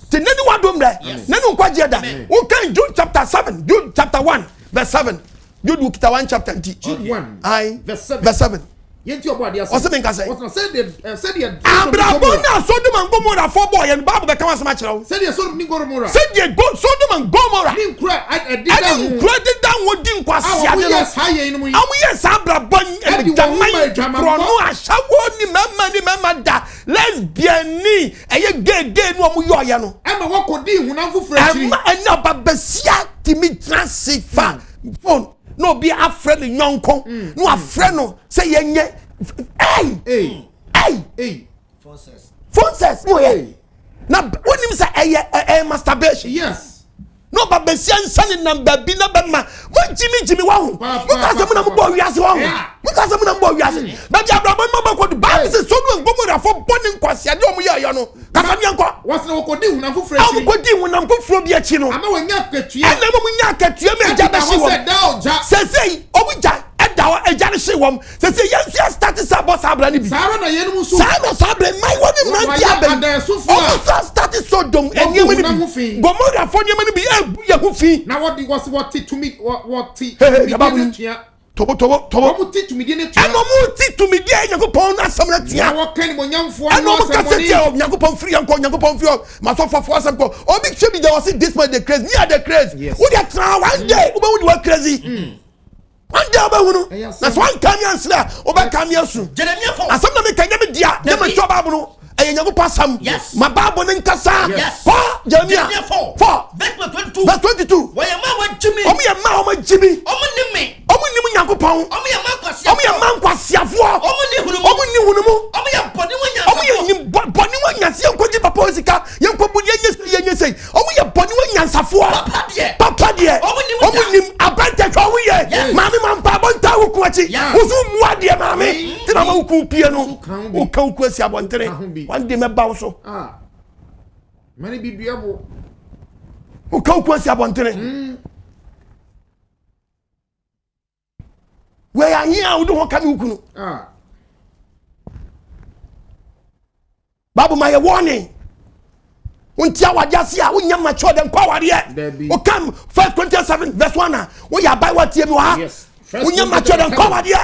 Te nani wadom da. Nanu nkwaje da. Wo kan Jude chapter 7, Jude chapter 1 verse 7. Jude ukita 1 chapter 10. Jude 1 I verse 7. Verse 7. Yenti obo ade ase. O se me nka say. What said the Abrabona Sodom and Gomorrah for boy and Bible be kan asema kire. Said the Sodom and Gomorrah. Said the Sodom and Gomorrah. Nin kura I did that wodi nkwase ade no. Yes haye no mu. Amu yes abrabon e jaman krono Ashawo ni mama da lesbian ni eye gay no omu yo ye no. E ma wokodi hunam foforo akiri. E na babasia timi transifa phone no be afraid nyonko no afraid no say yenye hey phone says no hey na when him say masturbation yes no babasia nsane number bi na be ma mo jimi wa hu because am na mo bo wiase wa hu because am na mo bo wiase na dia abrabon mo ba ko ba say so no Gomorrah for boning kwase ade omo ye no kasa mi anko what's na wokodi hunam foforo akiri am ko di hunam foforo bi achi no ama wanya katua ana mo nya katua me aja ba shi wo say obuja edawo eja ne shi wo say yensu start sabot sabra ni bi sara na yenum so sabra mai woni man dia be o start Sodom enyem ni bi Gomorrah for nyem ni bi ebu ye hu fi na what to me what tobo mu ti to me dey netua eno mu ti to me dey Yakopon na asem na tua na what kan mo nyamfo eno mu kasete Yakopon free yanko Yakopon free ma so fofo asem ko obi che bi dey was this man the crazy near the crazy who dey try one day obi we dey crazy one day obi hunu na so one come answer obi come asu Jeremiah for asem na me kanya me dia na me to babu no eye Yakopon asem ma babu ne nkasa ko Jeremiah 4 verse 22 why am I Jimmy omo ye ma omo Jimmy omo ni me omo ni mu Yakopon omo ye ma kwase omo ye man kwasiafo omo ni hunumu omo ye boni wanya omo ye boni wanya se enkoji papa osika ye nkobuni yenye sei omo ye boni wanya nsafo papa de omo nim abante kwa wo ye mami mampa bonta wo kuachi ozu muade mami tina ma ku pie no o kan ku asi abontere one day me bawo so mani bi duabo o kan ku asi abontere we ya hia wo do ho kan ukunu babu my warning untia wajasi a unya mature den kwa ware o come 1 Corinthians 7 verse 1 wo ya buy what you ha unya mature den kwa ware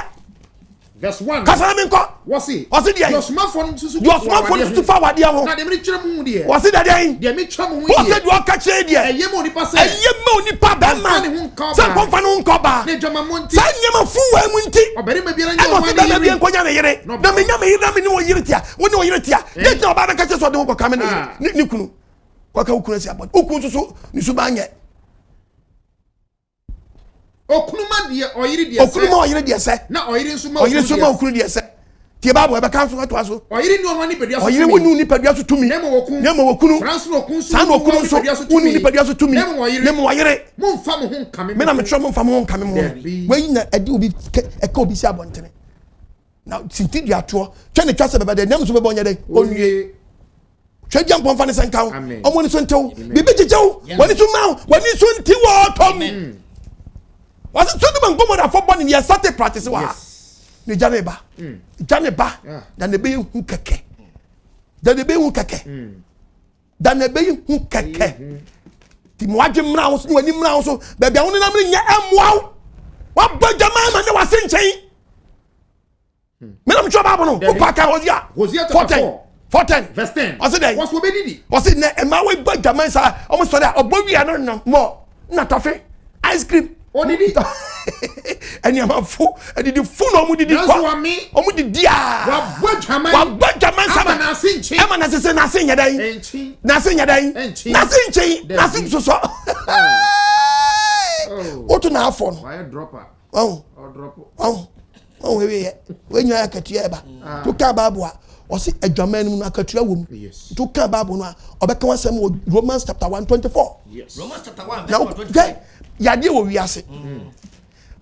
verse 1 kasa me nko what's it there your smartphone to fa wade ho na de me kire mu de what's it there de me kire mu what's it wo ka kire de eye mo nipa se ba ma se konfa no nko ba ne dwama monti sa nyama fu wa mu nti obere ma biara nya wa ma bi enkonya ne yire na me nya me yire na me ni wo yire tia wo ni wo yire tia de ti oba be ka kire so de ho ko ka me ni kunu kwa ka ukunu si abod ukunu so ni so ba nye okunuma de oyire de se na oyire nso ma okunu de se tie babo e be kan so ato so oyire ni ono ni pedua so oyire wonu ni pedua so tumi nemo okunu transfer okunu so san okunu so wonu ni pedua so tumi nemo oyire mo mfa mo ho nkame me na me tro mo mfa mo ho nkame mo we na ade obi e ka obi si abontere na sinti dia to twa ne twa se bebe de nem so bebe onye de onwie twa jam pon fa ne senka omo ni so ntew bibi jejew woni so ma woni so nti wo tom was Sodom and Gomorrah for born in your started practice wa ni janeba dan ne be hu keke dan ne be hu keke ti mo adwe mra wo so ni wani mra wo so be bia woni na mre nya emwa wa bajama ma ne wasenchen me na mtwa babo no o pa ka Hosea 14 verse 10 was it was obedidi was it na emma we bajama sa o mo so da obowia no mo na tofe ice cream odidi eni amafu edidi fu no mu didi kwa o mu didi a wa bwajaman sama na sinchi ama na sese na senya dan na senya dan na sinchi na sinchi so o to na afọ no why dropper we nya akatua eba to ka babu a o si adwaman mu na akatua wom to ka babu no a obeka wasem Romans chapter 1:24 Romans chapter 1 verse 25 yade wo wiase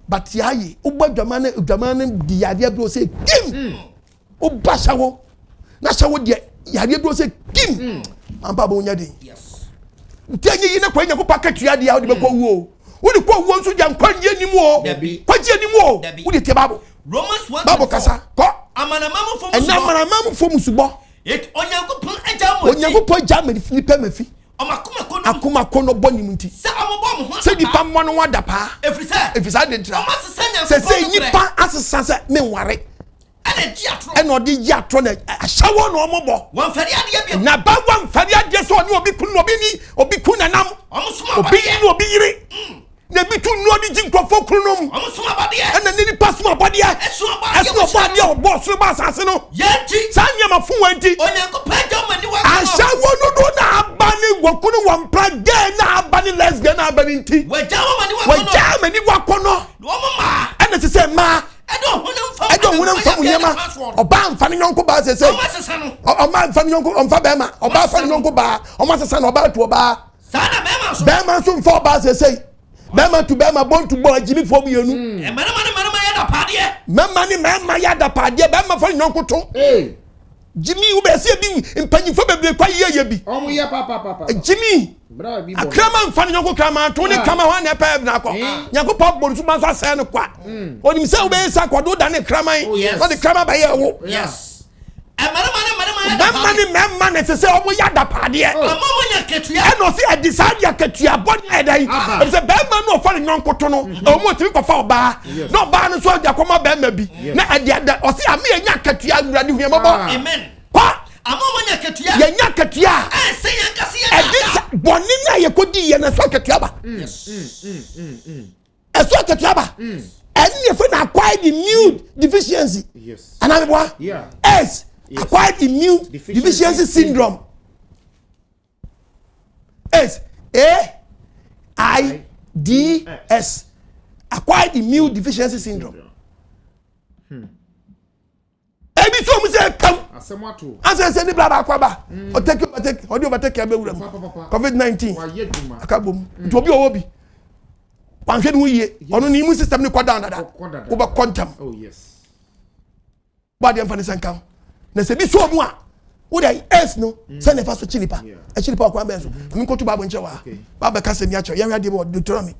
but yayi ugba dwamane di yade bro say kim uba shawo na shawo de yade bro say kim ampa bo nya de yes tenye yi na kwa nya ko paketua de ya wo de beko wuo wo de ko wuo nso ja kwanye ni mu o kwaje ni mu o wo de te babo Romans 1 babo kasa ko amanamamu fo musubo it onyankopon jam filipe mafi akuma kono boni munti se di pa mo no wada pa efisa de ntra se nipa asesa se me nware and or the yatron a shower no more. One Faria, Naba one Faria, just one will be Kunobini or be Kunanam or be no be. Ne be too no di jinko fokunum. And the nini pass my body. As no body or boss Basasino. Yeti, Sanya Mafuenti. Ashawo no do na bani wakunu one pride na bani lesbian na bani tea. Where Germany wakono. And it's the same ma. I don't want them from Yama or Bam Fanny Uncle Bas say, or man Fanny Uncle on Fabema or Bam Fanny Uncle Bar or Master Son or Bar to a bar. Bama soon 4 bars say. Bema to Bema born to boy Jimmy for me. And Mamma yada padia, Bema for Uncle Tom. Jimmy, you be seeing in penny for baby, quite ye be. Oh, yeah, papa. Jimmy, a craman funny Uncle Crama, 20 come on a pair of Nako. Yanko Pop Bonsumas San Qua. Or himself, Sako, do than a crama, not the crama by a yes. Man, it's a say, oh, yada padia. I don't see a desire Katia, but it's a bad man of funny Uncle Tono, or more to look for bar. No bar, so there come a baby. Not a dear, or see a mere Yakatia running here. Amen. What? A moment Yakatia, Yakatia. I say Yakatia. Bonina Yakudi and a socket yaba. A socket yaba. And if we acquired immune deficiency. Yes. Another one? Yeah. S. Acquired immune deficiency syndrome. S. AIDS. Acquired immune deficiency syndrome. Every so we say come. I say blah blah blah. Or take COVID-19. Akabum. It will be obi. One should we on an immune system ni down over quantum. Oh yes. But the emphasis and come. Na se bi so mu a wo dey S no say na fa so chilipa e chilipa kwa benzo mi ko to babo nche wa baba ka se mi acho yan ade bo Deuteronomy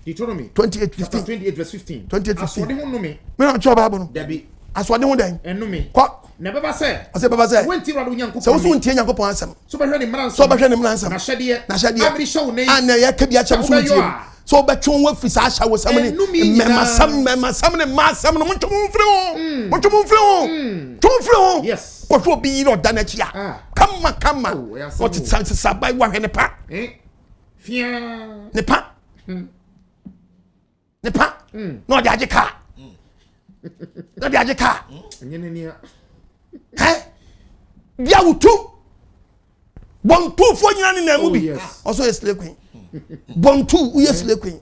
28:15 verse 15 28:15 asode ho no me na cho babo no dabi asode ho den enu me kwa na baba say wenti rado nyankopon so so ntie nyankopon asem so behwe ni mransam na hyede abri show nei an ya ka bi acha so ntie so betwon wa fi sa Ashawo sam ni mema sam ni ma sam no monto mfre yes ko so bi no da na chia kama what it sounds sabai wa hwe ne pa fia ne pa no dia jika no dia jika nyene ni dia wutu bon tu fo nyina ni na mu bi also a slave queen Bontu, we are slave queen.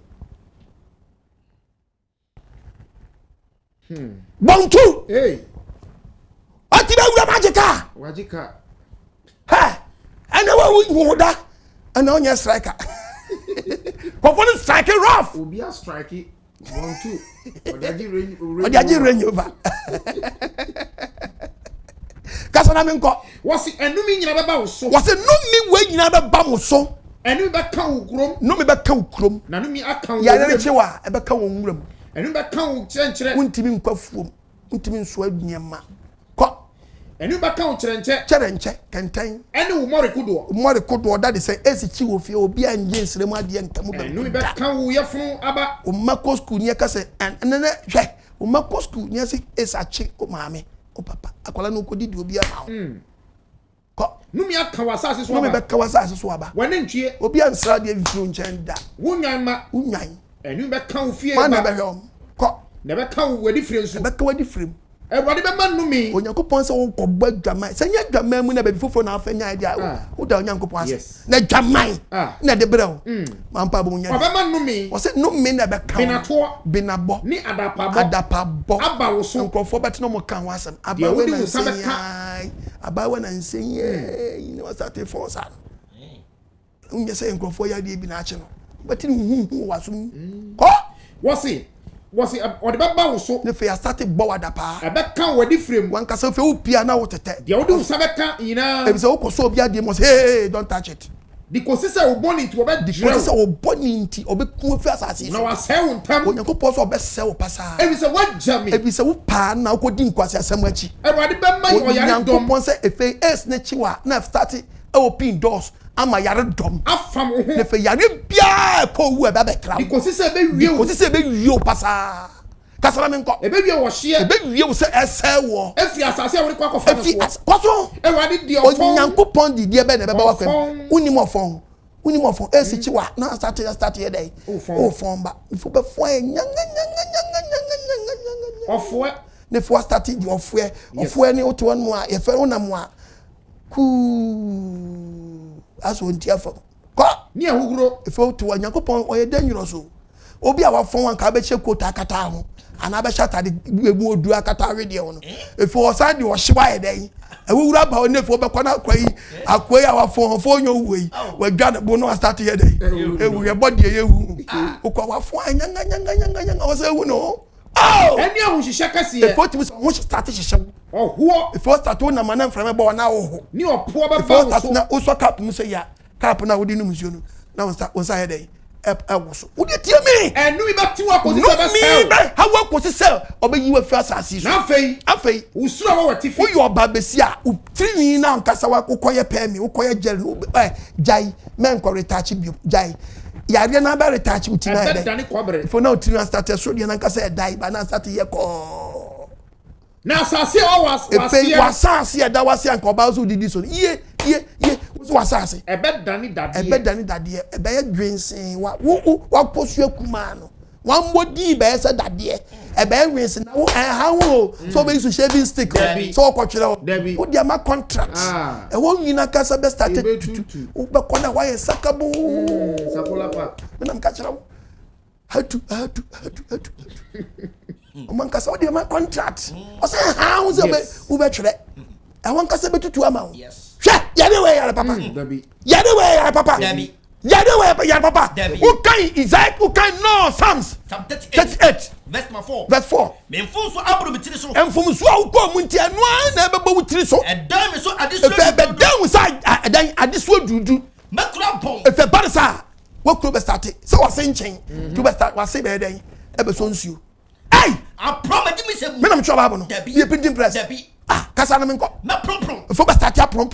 Bontu. Hey. Ati be wura Wajika. Ha. And now we would that. And now you striker. But for the striker rough. Will be a striker. Bontu. Odaji range over. Kasana menko. Was it enumi nyina beba wo so? Was it no me we nyina beba mo so? Enu be ka wo krom. No me be ka wo krom. Na no mi aka wo. Ya re chewa e be ka wo nwuram. Enu be ka wo kyerenkere. Untimi nkwafuom. Untimi nso adunyama. Ko. Enu be ka wo kyerenche kentan. Enu wo morekudo. Morekudo that is say esi chi wo fie obi anje nsremu ade nkamu be. Enu be ka wo yefunu aba. O mako school ni ka say enene hwe. O mako school ni say esachi o maame. O papa akwala no ko didi obi ama. Ko numi aka wasase so aba. Numi be ka wasase so aba. Wane ntwie obi ansra de fifuru nchen da. Wunwan ma. Unwan. Enu be ka wo fie ba. Ma na be hwe ko. Na be ka wo wadi frem so. Be ka wadi frem. Ewade be ma numi. Onyankopon se won ko bwa dwaman. Se nya dwaman mu na be foforo na afanya dia. Wo da onyankopon ase. Na dwaman. Na de brɛ wo. Mampa bo nya. Oba ma numi. Wo se numi na be ka. Binabo. Ni adapabo. Aba wo so. Nkofo bet no mo kan wasam. Aba we na nsen. Aba we na nsen. You know what that for sa. Unye se nkofo ya de bi na ache no. But ni hu wasum. Ko. Was it or the baba so the fair started bowada pa I bet can wadi frame one can say pia na wotete the odu sabeka ina e say o so bia de must hey don't touch it the consistent o born into obe the consistent o born into obeku fi asase na wa se won tam onyankopon so obe se wo pasa e bi say what jam e bi say wo pa na ko di nkwase asem achi e wadi be mai o yare dom onyankopon say efe es na chiwa na start e open doors ama yare dom afam ho efe yare bia ko wu e ba be kra the consistent be wie o pasa kasara me nko ebe wie wo hye ebe wie wo se ese wo efi asase a wo kwa kofa efi kwaso ewade di ofon onyankopon di die be na be ba wakwam unim ofon esi chiwa na start here dey ofon ba ifo be fon nyanga ofo ne fo start di ofo ni oto wan mu a ye fe wonam a ku aso ntia fo ko ni ahuguro ifo to onyankopon oye dangerous o obi a wafon wan ka be che kota akata ho ana be shata de egu odu akata wede ho no ifo osan di ohyewa ye den awura ba one fo be kwana akwai a wafon fo nyo wei wadwa ne bo no start here den ewu ye body ye wu ukwa wafon nyanga o se wu no oh eni ahu hihye kase ye ifo timi so ho start hihye oho ifo start na mana mframa ba na wo ni opo ba ifo start na uso cap mu se ya cap na wodi no musuo no na won here den woso wodi tie me enu ibe ti wa kosi se be sel hawa kosi sel obeyi wa fi asase so na afei usura wa wati fi wo yo ba besi a utrini na nkasa wa kokoye pemi kokoye gel no jai men ko retouch bi jai yare na ba retouch utina ebe dani kwabere for now utina start so de na nkasa dai ba na start ye ko na asase o wasase e da wase anka oba so didi so ye so wasase ebe dani dade ebe ye dwensen wa posu akuma no wan body be se dade ebe dwensen na wo ha wo so be so shaving stick so kwotwere wo dia ma contract e wo nyina kasa be started wo be kona wa ye sakabo sapola pa na mkachira wo hatu o man kasa wo dia ma contract o se ha wo se be wo be twere e won kasa be tutu ama wo yade we yare papa yade we yare papa yade we yare papa who can Isaac who can no Psalms 38 verse 4 me mfonso abro bitiri so mfonso a ko munti anu na be bo wutiri so edan me so adeso be dan sa edan adeso dudu makura bon efe barisa wo kuro be start so wase nchen to be start wase be dan e be so nsuo hey I promise me say me na me twa babo no ye printing press kasa na me nko na prom fo be start ya prom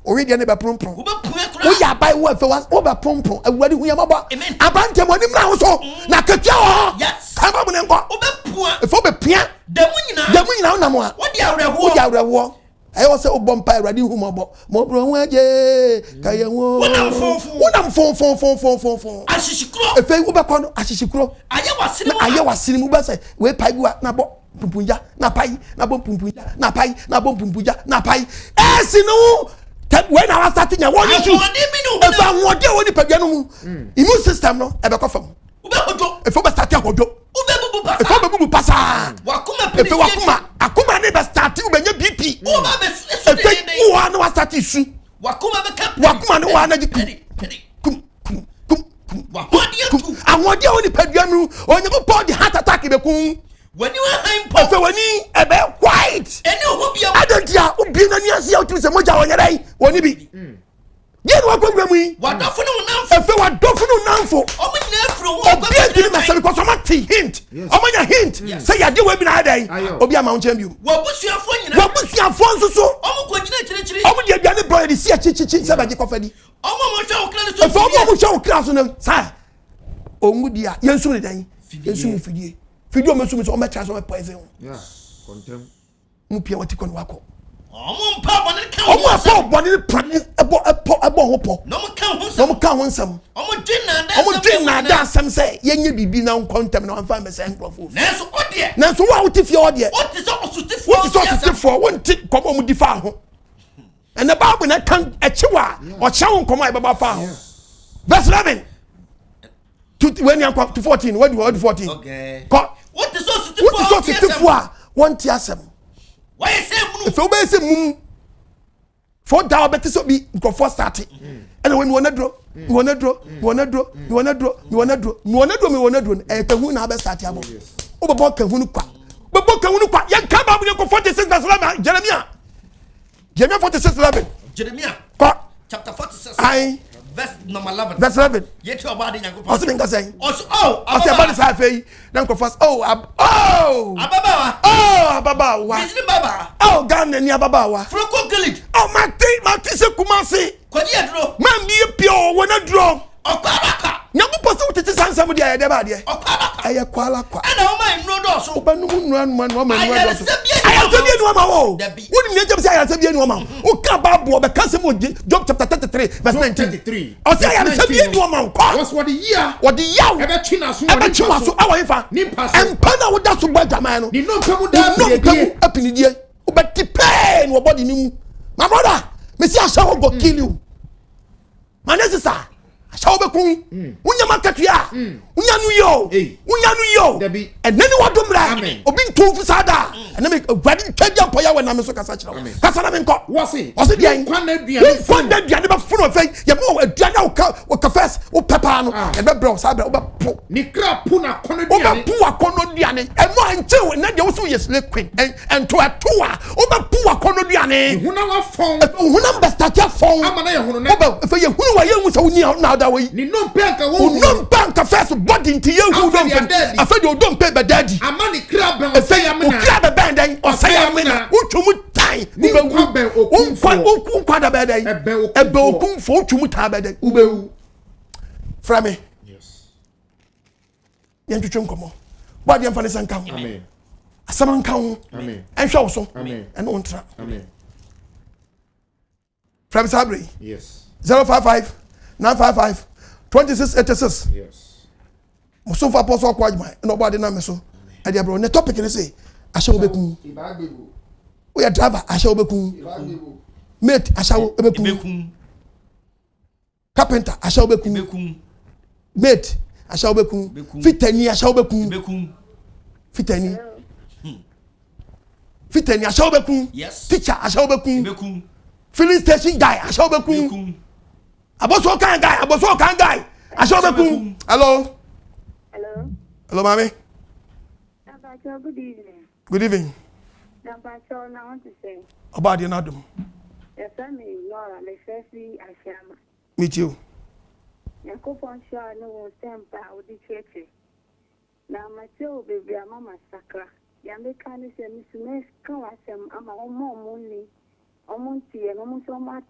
ori de ne be prom wo be pua kura wo ya bai wo fe wo be prom awari hu ya maba abante mo nim na wo so na katua ho yes kan ba mo ne nko wo be pua fo be pia da mu nyina na mo a wo di awrewo ayo se obompa awari hu mo bro ho aje kaye wo wonam fon ashishikuro efe wo be kwa no ashishikuro aye wasini mu be se we pai bua na bo pumpunja na pai na bo pumpunja na pai na bo pumpunja na pai esinu when I was starting ya one issue if I want you only pagano mu immune system no e be ko fam if we start akodo if we bubu pasa wakuma ne be start u be nya BP if we no start isu wakuma ne wa na kum awon dia only pagano onye bo pour the heart attack be kun when you are high pop wani ebe white any who be adantia obi na ni ase o se moja wonye dai woni bi ye no akwa mu yi wadofo no namfo efe wadofo no namfo o me na afro wo obi adiri ma se because o ma ti hint o ma nya hint say ya de we bi na dai obi ama won champion wabusuafo nsoso o mo ko gina chirichiri o mo de aduane bro de si achichichi se ba je kofadi o mo hwa o kra so efe o mo hwa o kra so no sa o mu dia yensu ne dan yensu mi fidie video me so o me tra so me poison contem mu pia wati kon wako omo mpa bone kan omo apo bone plan ebo ho po no mo kan ho nsam omo dwen na da asem say yenye bibi na contem na amfa me say nkrofo nanso odie nanso wa wuti fie odie oti so osutifo wonti komo mu difa ho and the bible na kan echiwa o chawo komo e baba fa ho verse 11 when you come to 14 what do you 14 okay what is so sutifo a wonti asem why say munu if you be say mum for da obeti so bi nkofo start and when you wanna draw e kahu na be start abo o bebo kahu kwa yan ka ba bu ko 46 verse 11 Jeremiah 46:11 Jeremiah chapter 46 ai verse number 11 verse 11 yet your body nyango o se nka say o se body sa fe na nkofo ababawa Disney baba Ghana ni ababawa Froko Gillig mati se kumasi kwadi adro man bi pio wona dro okwaraka nyabu poso tete sansam dia de ba de eye kwala kwa ana o man no do so oba numu nua no man o man nua do so ayase bi enu ma wo woni me jam say ayase bi enu ma o ka Bible be kan se mo Job chapter 33 verse 19 o say ayase bi enu ma ko was what the year e be china so awo ifa empa na wo da so gba jaman no ni no pemu da apinidie o be tipen wo body ni mu my brother me see Ashawo go kill you my sister Ashawo Beku unya makatua unya nu yo and then what do mra obi ntofu sada and me gwadi twadi apoya we na me so kasa kira kasa na me nko wose dia kwana duane ba funo fe ye mo aduane o ka first o pepper no e be bro sa be o be po ni kra pu na kono duane o be pu akono duane e mo anche na de wo so yes le queen and to atoa o be pu akono duane huna wa fon huna be start fon amana ye hunu na o be fe ye hunu wa ye hu so ni na da we ni no bank wo no bank first body nti ye hu don afedi o don pay be daddy amani kra ben o say amena o kra be ben dan o say amena o twum tai ni kwa ben okun kwa da be dan ebe okun fo twum ta be dan ubewu fra me yes yen twetwem komo body en fa ne sanka amen asama nka ho amen en hwa wo so amen en on tra amen from Sabri yes 055 955 2686 yes muso fa poso kwa AGYEMANG no body na me so e dia bro ne topic ne say Ashawo Beku we are driver Ashawo Beku mate Ashawo Beku carpenter Ashawo Beku mate Ashawo Beku fitani Ashawo Beku fitani Ashawo Beku yes teacher Ashawo Beku filling station guy Ashawo Beku aboso kan guy Ashawo Beku hello mami Good evening. Good evening. I want to say. About your nadum. Your family, Laura, the firstly, Ashama. Meet you. Your coupon show no stamp out the church. Now, my child, baby, Mamma Sakra. Yamekani said, Miss Mes, come at them, I'm a more only. Omonti and almost so much.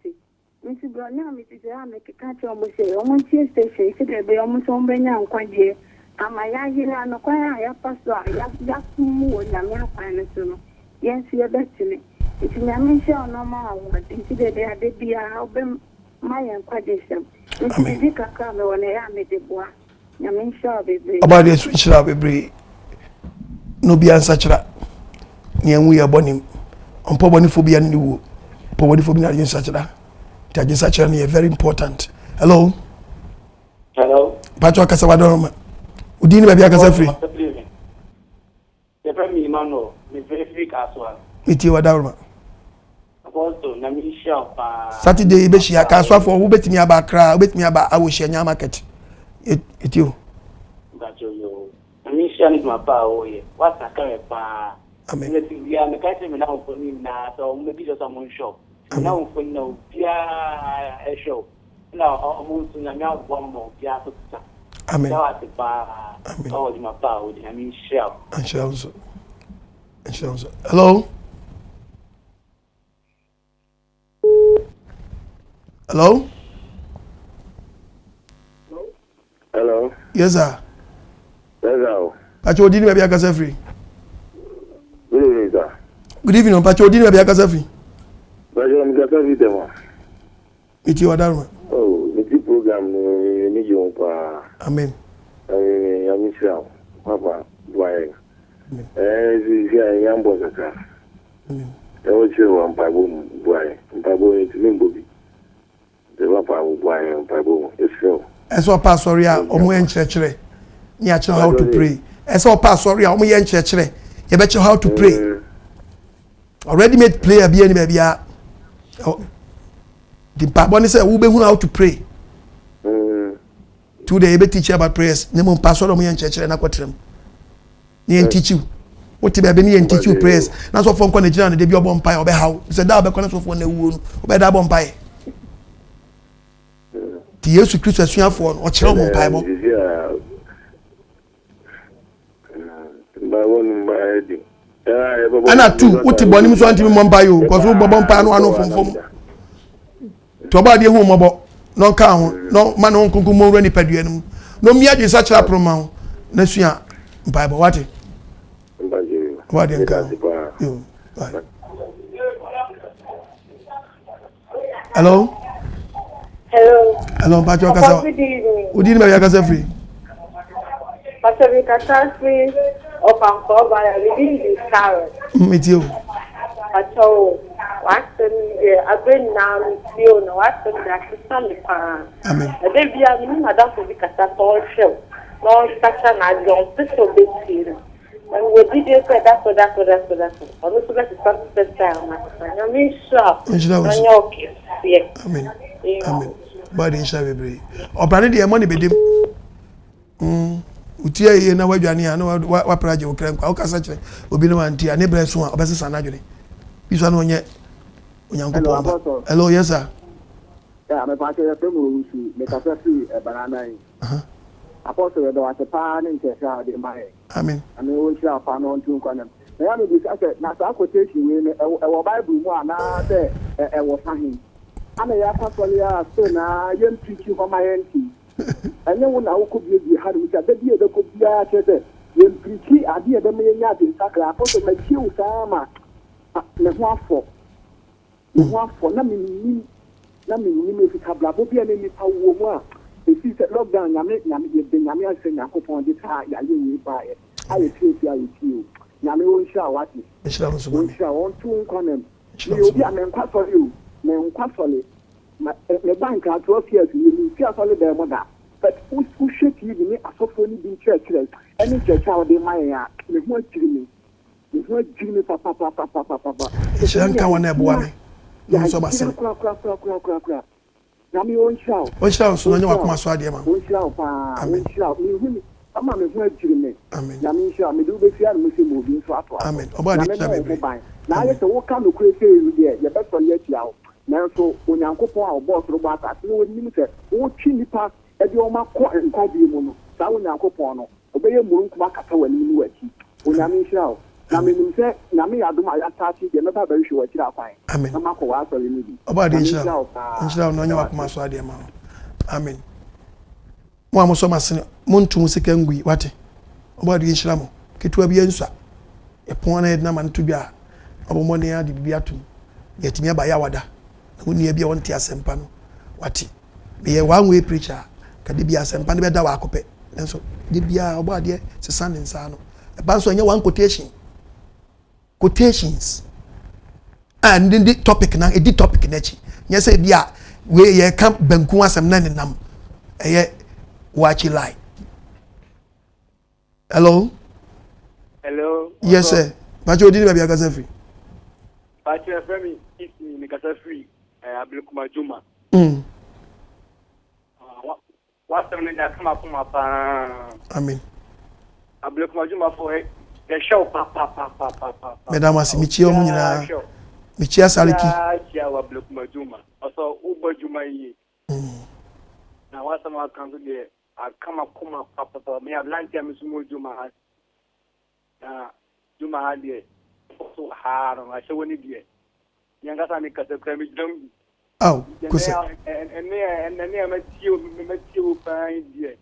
Mrs. Brown, Mrs. Ramake, catch almost say, Omonti station, should be almost on Benya and Quaje. Amayahila no kwa ya pastor ya kumu na me akwan so yes ye betime it me amisha no ma wa nti de ade bia obem mayen kwadesem nti di kaka me wona ya me de boa na me sha bebre about the switch la bebre no bi ansa kira ne enwu ya bonim onpo boni phobia ni wo po boni phobia na ansa kira ta ansa kira ne very important hello Pacho akasa wadoroma udini baby akasa free the premier mano me very free kaswa miti wadoroma apostle na mi shop Saturday be shia kaswa for wo betimi aba kra wo betimi aba awohia nya market etio gacho yo mi shia ni mapa oye wasa kare pa amen le bia me kai se me na ko ni na so me bi so some shop na ko na bia e show na o mu na mi agbo mo bia so ta amen amen oh di mapa o di na mi shia inshallah hello yes sir Pacho odini baby akasa free Good evening, sir. good evening Pacho odini baby akasa free Pacho mi kasa fi demo. miti wadoroma Oh, mi program ni jo pa. amen Ya mi sha. Papa, boy. Si yambo saka. O chiwo mpabo boy. Mpabo ni timbobi. De papa boy mpabo. Eso. Eso pass sorry a omo yen church ni a how to pray. Eso pass sorry a omo yen church you bet you how to pray. Already made player be any baby a. The Bible say we be how to pray. Today you be teach about prayers. Ne mo pass omo yen church na kwatrem. Ni yen teach you. What be be ni yen teach you prayers. Na so for kon Nigeria na dey be obon pai obe how. Say da be kon so for na wuo no. Obe da obon pai. Ti Yesu Kristo asuafo no o kire mo pai bo. Ana tu uti boni so antimi mo pai o. Ko so bobon pai no anu fomfom. To ba de hu mo bo. no count, no man on Kunkumo, any pedium. No, me, I just such a promo. Nessia, Bible, what? What do you count? Hello? Hello, Pacho Casa. Who did my Casa free? Pacho Casa free of Uncle by the carrot. Meet you. Pacho, I've been now, you know, what's the Sunday pan. Amen. A baby, I mean, Madame for the Casa all show. No, such an adult, this will be here. And we did you say that's what. On this is something time. I mean, sure. Amen. Amen. Body in Shabby. Or Brandy, money be dim. Utia, you know what you are. No, what project will claim. How can such will be no auntie, and neighbor soon, or business annually. This one yet. Hello, yes, sir. Yeah, I'm a party of the make a banana. Apostle, there was a pan in Cheshire in my. Amen. I mean, we shall find on 2 corners. The other is not a quotation in a Bible one, now there, I was hanging. I'm a apostle, so now I am preaching for my auntie. And then when I could be had with a baby, the could be a cheddar. When preaching, I did the million in Sacra, Apostle, my kill Sama. The one for nothing, if you have a be an enemy power. If you said lockdown, Yamia saying, I hope on this high, you will buy it. I feel you. Yami won't show what is. Won't show on 2 corners. You'll be a man quite for you. Men quite solid. The bank are 12 years, you see a solid their mother. But who should you be a so funny being church? Any church out of my there's no Jimmy. There's no Jimmy, papa. It's an encounter, boy. No, so much. Nami won't shout. What shall so no come so dear man? Won't shout, won't shout. Me, I'm a man Jimmy. Amen. Nami shall me do the fear and Missy moving so after. Amen. About it, now you walk on the crazy there. You're better on yet out. Now, so when Uncle Paul boss Robert, no limited, won't chimney pass at your mark and call you mono. Sound Uncle Pono. Obey a moon back at when you were cheap. When Nami shall. Nami said, Nami, I do my attach, you're not very sure what you're fine. Amen. I'm not going to about it, shall no you my so dear man. Amen. One was so much Montu Sikangui, what? About the Islam, Kitu Abiansa. A poor head naman to be a money did Biatu. Get me by Yawada. Who near be on Tia Sempano. What? Be a one way preacher. Can be a Sempan better wacope. And so, did be a about dear, son and son. A bounce on your one quotations. And then the topic now, a topic nechi. Yes, say, yeah, where ye come Benkuas and Nanam. A ye watch you lie. Hello? Hello? Yes, sir. But you didn't have a free. But your family is in the free. I will come at Juma. What's the name that come up from my Amen. I will come at Juma for the show, papa. Madam, I see Michio Munina. Michia Saliki. I will block my Juma. Also, Uber Juma. Now, what's the man comes there? I come up, papa. Me have lunch, I'm small Juma. Juma had it. So hard on I show when it did. Younger son, because the crime don't. Oh, and then I met you find it.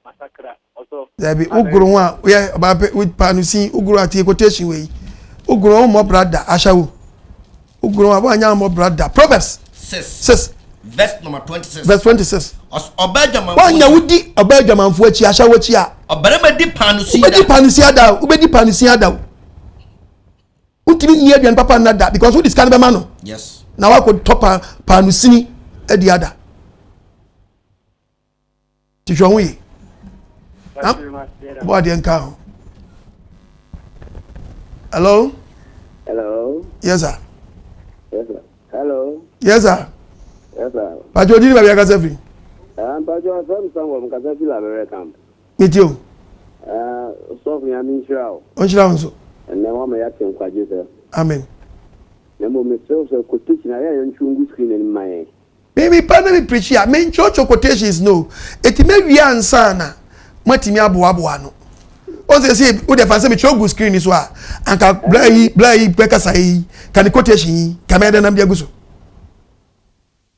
Massacre. Also, there be Ugurua, yeah, about with Panusi, Ugurati quotation way. Uguro, more brother, Ashawo. Uguro, one young more brother. Proverbs 6. Verse number 26. Verse 26. Obejaman. One Yahudi, Obejaman for Ashawochia. Oberema di Panusi. Ubedi Panusiada. Ultimate near and Papa Nada because who this kind of man? Yes. Now I could top Panusini at the other. To show we. What the encounter? Hello? Hello? Yes, sir. Yes, sir. Hello? Yes, sir. Yes, sir. But you didn't have a Gazafi. But you are from someone Gazafi American. Meet you. So me, I'm sure. On and then one may ask him quite you. Amen. Number myself, so quotation I am chewing screen in my. Maybe Panama preach here. Main church quotations no. It may be ansana. Matimia Buabuano. O they say, who the fancy chogu screen is wa. And can blay, Bekasai, can the quotation, Kamada Nambiaguso.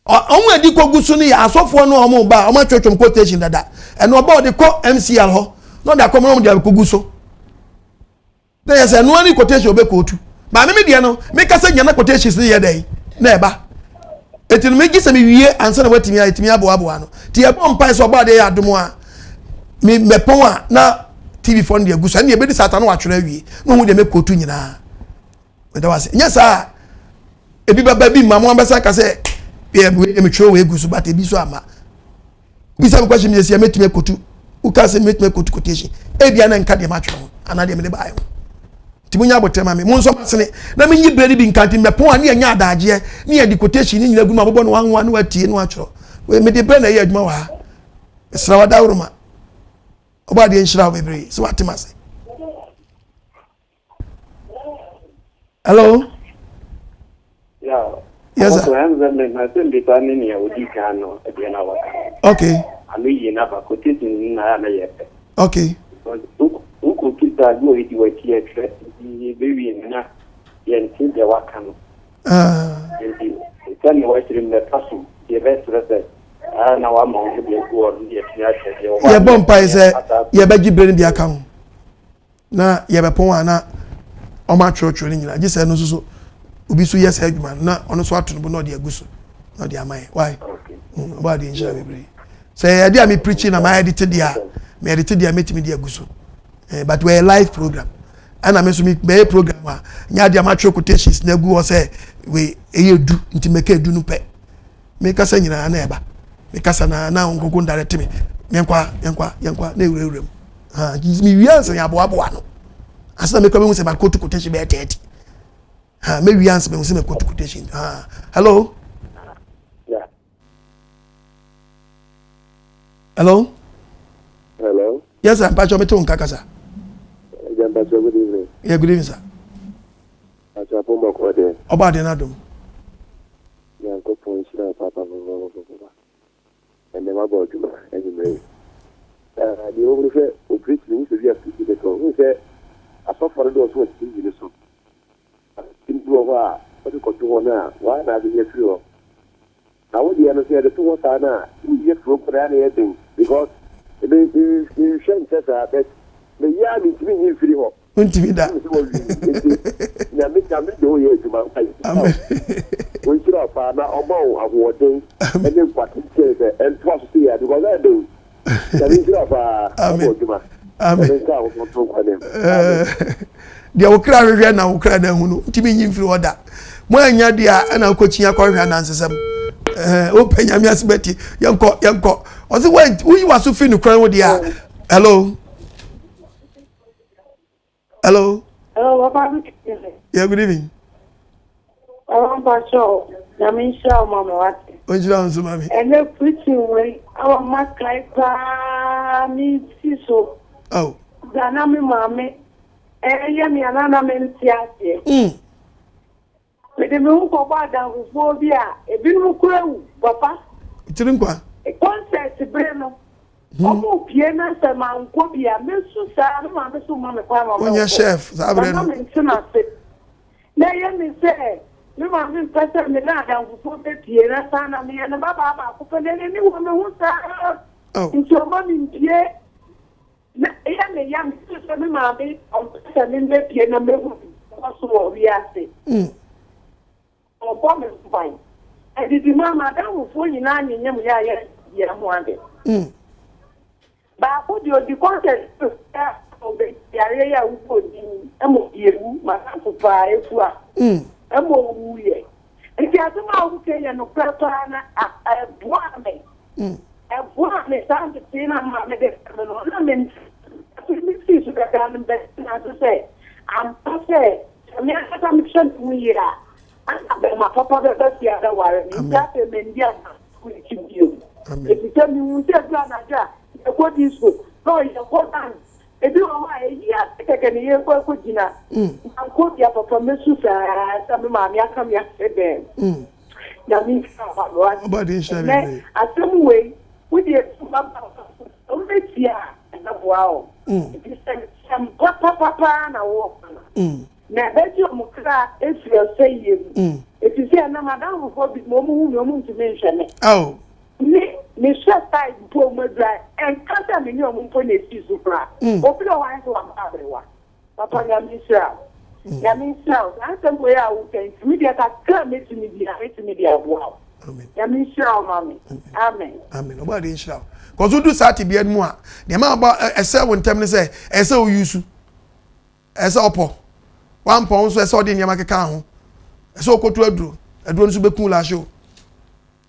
ọmọ edi kogu so ni asofo no ọmọ ba ọmọ twetwem quotation dada eno oba de ko MCL ho no da ko mo de kogu so na yesa no ani quotation Obeku otu ma me de no me kasa nya na quotations ni ye dai na eba etinu me gise me wie ansa na watimi atimi abo ano ti e bom pai so oba de ya adom a me mepon a na TV phone de aguso na ye be di satan no atwere wie no hu de me kotu nyina me da wase nya sa ebi baba bi mama ambasa ka se me tro we aguso but ebi so ama bi sa me question me se metime kotu u ka se metime kotu quotation ebia na nka de ma twere ana de me de ba ayo timunya botema me mun so masene na me nyi bredi bi nkanti mepon ani anya adaje ni ya di quotation ni nyina gu ma bobo no wanwa no atie no atwero we me de bre na ye adwuma wa esra wada uruma oba de nshira bebre so watemase hello yeah yes sir okay ami na ba quotation na na ye okay uko kita go iti wati etre baby na yenti de wakano yenti tani watrim na tasu ye vesrese na wa ma on de go on de tiache ye bom pai se ye ba gibre bi aka ho na ye be pon ana o ma church ni nyina gise no so obi so yes adwuma na ono so ato no de aguso na de amai why ba de njira bebre say ye dia me preaching na my edit dia me edit dia metimi de aguso but we a live program and I'm assuming be program wa nya dia ma quotations na gu o say we eyedu nti make edu no pe me kasa nyina na eba me kasa na ngogo direct me yenkwa na ewurewurem ha me wianse ya abo ano asa me come say ba quotation be 30 ha me wianse be say me quotation ha hello yeah hello yes I'm Pacho Meto Nkakasa. Good evening. Yeah, good evening, sir. Ashawo Beku Wo. Oba de nadum. Yeah, go for Israel, Papa. And then about you, anyway. The only way we preach means to be a speaker. Who said, I saw for those who are speaking so. In Blova, what you got to one now? Why not be a few? I would be understand the 2 now. You get from anything because the shame says that the yam is being free. Untimi da. Na me do ye to my amen. We should have found out about awarding and then what it says and trust here because I do. We should have amen. Dia okra hwehwe na okra na hu no ntimi nyi mfiri oda mo anya dia na okochia kwahwe na nsesem openya mi asibeti yanko ozi went we was fi no kran wo dia hello Papa. Yeah, good evening. Pacho, Namisha Mama Wati. Ojira onso mami. And the preaching way, our mark like me so. Oh. Danami mame. Yami anana mentiate. But the moon for bad phobia, a bit crew, Papa. Tirinkwa. A concert Breno. Omo piena se manko bia mesu sa no ma besu ma me kwa ma. Onya chef, za Breno. Na ye me se, me ma me pesa me na da nfufu be piena sa na me na baba ba ko pe ni wo me hu sa. Oh. Nso ma mi pie. Na ye me yam se me ma be on pesa me be piena me hu. So wo wi ase. O bo me fine. E di mama da nfufu nyina anyem ya ye ho ade. Ba ko di odi content obe yare ya uko di emo yewu ma so pa efu a emo wuye enti atuma wu kenya no prato na boame boame sante tina ma me de no na men mi su ka kan be na so say am pase me ata mi chen wuira ana be ma papa be be ya da ware ni ta pe mendia ku ki dio enti te mi wu te plan aja e ko disco no ye ko tan e bi o ma e ya keke ni ye ko jina an ko ya papa mesu sa me ma mi aka mi ebe na mi fa wa Oba de nsha be. Asem we di baba o me tia na boao it sem papa na wo na be ji o mu kra e fi o say ye e fi se na madam for big moment to mention it. Oh. Me shut side for my dry and can't me no one for the super. Open your eyes to everyone. Papa Yamisha. Yamisha, I said where I would think media can make media wow. Amen. Yamisha, mommy. Amen. Amen. Nobody in shout. Because we do sati be more. The amount about a 7 10 say, I say we use. I say opo. 1 pound so I saw the Yamaka can. I saw go to a drew. I don't so be cool as show.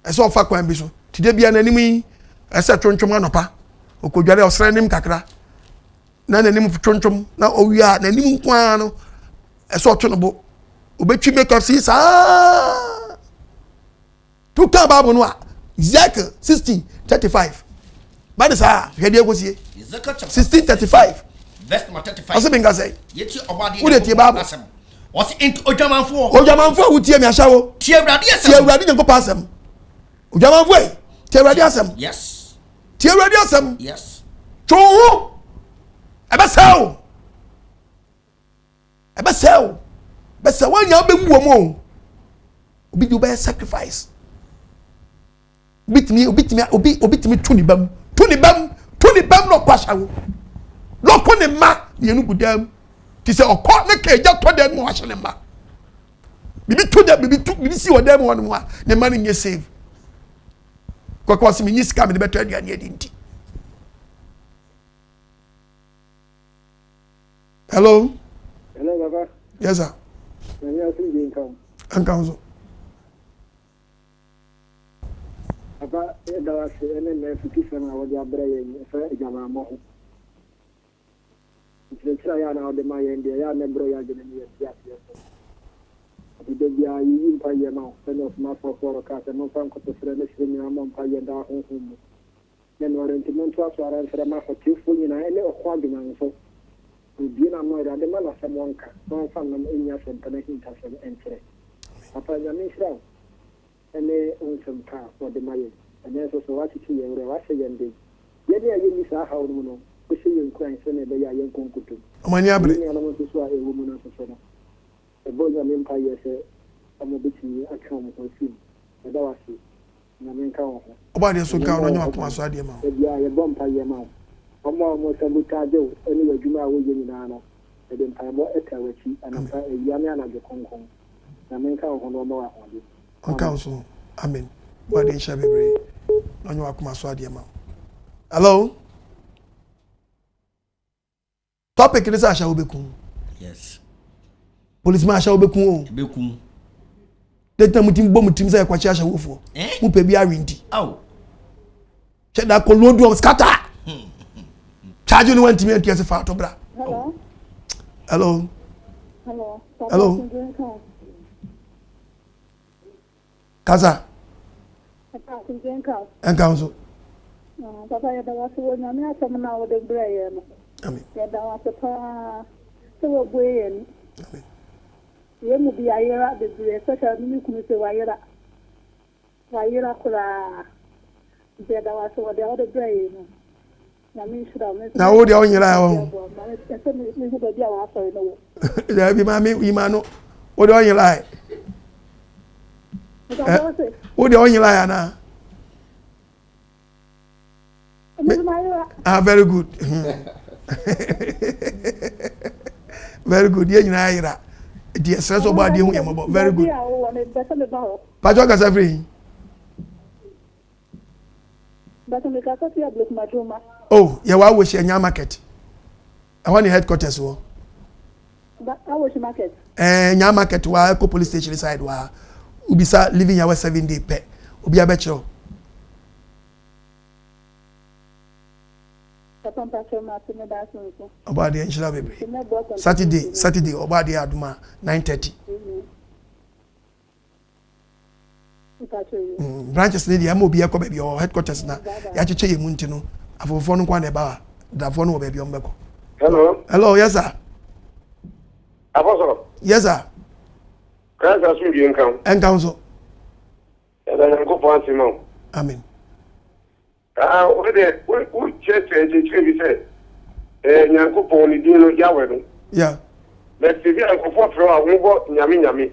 I saw fa kwan bi so. Today be an enemy. I said chonchoma no pa. Okodware osranim kakra. Na nanim chonchom na owia na nanim kwan no. I saw tonobo. Obetwi make up see sa. To come babu no Ezekiel 16:35. But is ah, hwede agosie. Ezekiel 16:35. Verse number 35. Ose benga say. Yeti obade. Wo de tie babu. Ose into ojamanfo. Ojamanfo wo tie me Ashawo. Tie awrade asem. Tie awrade nko pasem. Ojamanfo e. Tie awrade asem. Yes. Tie awrade asem. Yes. Cho. Ebesaw. Ebesaw. Besa wanya be wu omo. Obi do be sacrifice. Obitimi tuni bam no kwashawo. Loko ne ma ye nu gudam. Ti se okọ ne ka eja to dem wa hye ne ma. Bibi to dem bibi si odem won mo a ne ma ne nye save. Kwakwa si mi ni sika me de beto aduane adi nti. Hello. Hello, Baba. Yes sir. I'm here to Ankanzo. Papa, there was an execution of the brain for Jamamo. It's the China of the Mayan, the Yanabro Yagan, yes. The baby are in Payama, son of Marco Forecast, and no fan could friend among Payanda home. Then orientation to us are answered a matter of 2 full in any of Quagman. So, we do not know that the man of someone can don't find them in your center and enter. Papa Yamisha. Any some car for the Mayan, and then so what you see, and what say, and yet you miss our house, pushing you crying, so they are young conqueror. Omaniabre. I want to swear a woman as a son. A boy of empire said, I'm a bit a come for him. And that was it. And count. Obadi so ka no nyama kuma so ade ma. Yeah, a bump I am out. I'm almost a good cardio, anyway, you are waiting in Anna. And then I'm more equity, and I'm a Yamian of the Congo. And then count on more. Council. Amen. What in Shabby? No, you are come so ade ma. Hello. Topic is Ashawo Beku. Yes. Policeman Ashawo Beku Wo. Beku. Deta mutim bom tim say kwachi Ashawo fo. Mu pe bia windi. Aw. Che da ko lodu scatter. Charge you want me to get fa to bra. Hello. Hello. Hello. Hello. Kaza. And council. Papa, you don't want to win. I'm not coming out with the brain. Amen. You don't want to pass. So, brain. Amen. You will be a year at the brain, such as you can say, why you're a you don't want to the other brain. Now, what are you like? There be my Imano. What are you like? What are you like now? Ah, very good. Very good. Yeah, you know, the sense of body, very good. Patrick has everything. Oh, yeah, I wish in your market. I want the headquarters. But I wish market. And your market, where police station side, where Ubisa living our 7-day pet. Ubi a betcho. About the Angela baby. Saturday, about the Aduma 9:30. Branches lady, I'm be a baby or headquarters now. Yachiche Muntino. I've a phone one about the phone will be on Beko. Hello. Hello, yes, sir. Apostle. Yes, sir. Christ has been doing count. And council. And then go for Simon. Amen. We church and the said, Yanko Pony Dino Yawel. Yeah. Let's see, I go for a robot, Yami,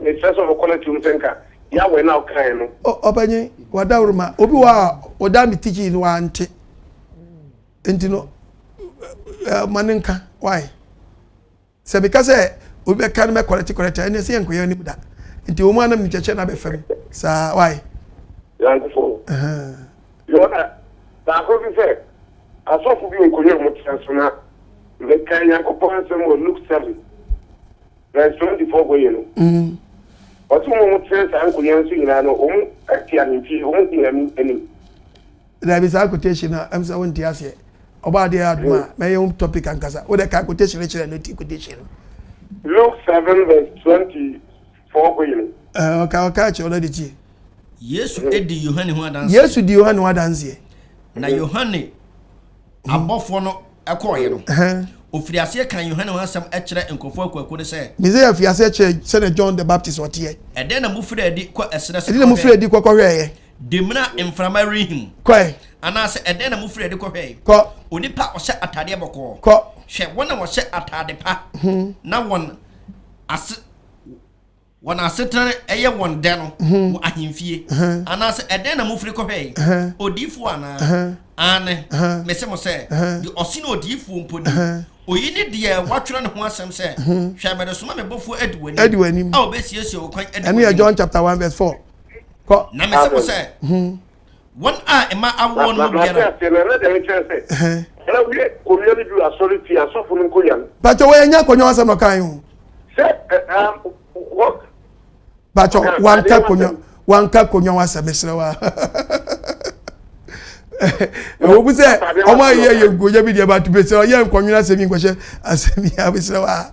it's just of quality of thinker. Yeah, we're now kind of. Oh, Obany, Wadaurma, Obiwa, Odami teaching one tea. Intino Manenka, why? So because we be can make quality correct and say and any that. Into woman of Michachana Befem. Sir, why? Young fool. You know that I said, I saw for you in Korea Motsana. The Kenya Copan will look 7. There's 24 way, you know. But you won't say Uncle Yancy and I know actually won't be any. There is a quotation. I'm so on Tiasia. About the Adma, my own topic and Casa. What a quotation and quotation. Luke 7 verse 24 way. Okay, I'll catch already. Yes, Eddie Yohane who dance. Yes, you do one dance. Na Yohane abofo no ekoye no. Ofiriase kan Yohane ho asem ekere enkofo akwaku ne se. Mizea fiase che Saint John the Baptist what here. E den na mufiri adi kwa esere se. E den na mufiri adi kwa hweye. Demna inframa rehim. Kwai. Anase e den na mufiri adi kwa hweye. Ko. Onipa ohye atade boko. Ko. Hwe wona wo hye atade pa. Na won ase wana asetane eye won de no wo ahemfie anase eden na mufiri kohwe odifu ana ane mesemo se di osino odifu mponi oyini de watwere ne ho asem se hwe mede soma me bofu adiwani a obesiesie okwan adiwani and John chapter 1 verse 4 ko na mesemo se one a ema awo no biara na we community do authority asofo no koyan but we nya konyo asem no kan hu what Bacho wanka konyo wasamesrewa obu se omo ye goja bi de ba tu besrewa ye konyo asemi kwese asemi abesrewa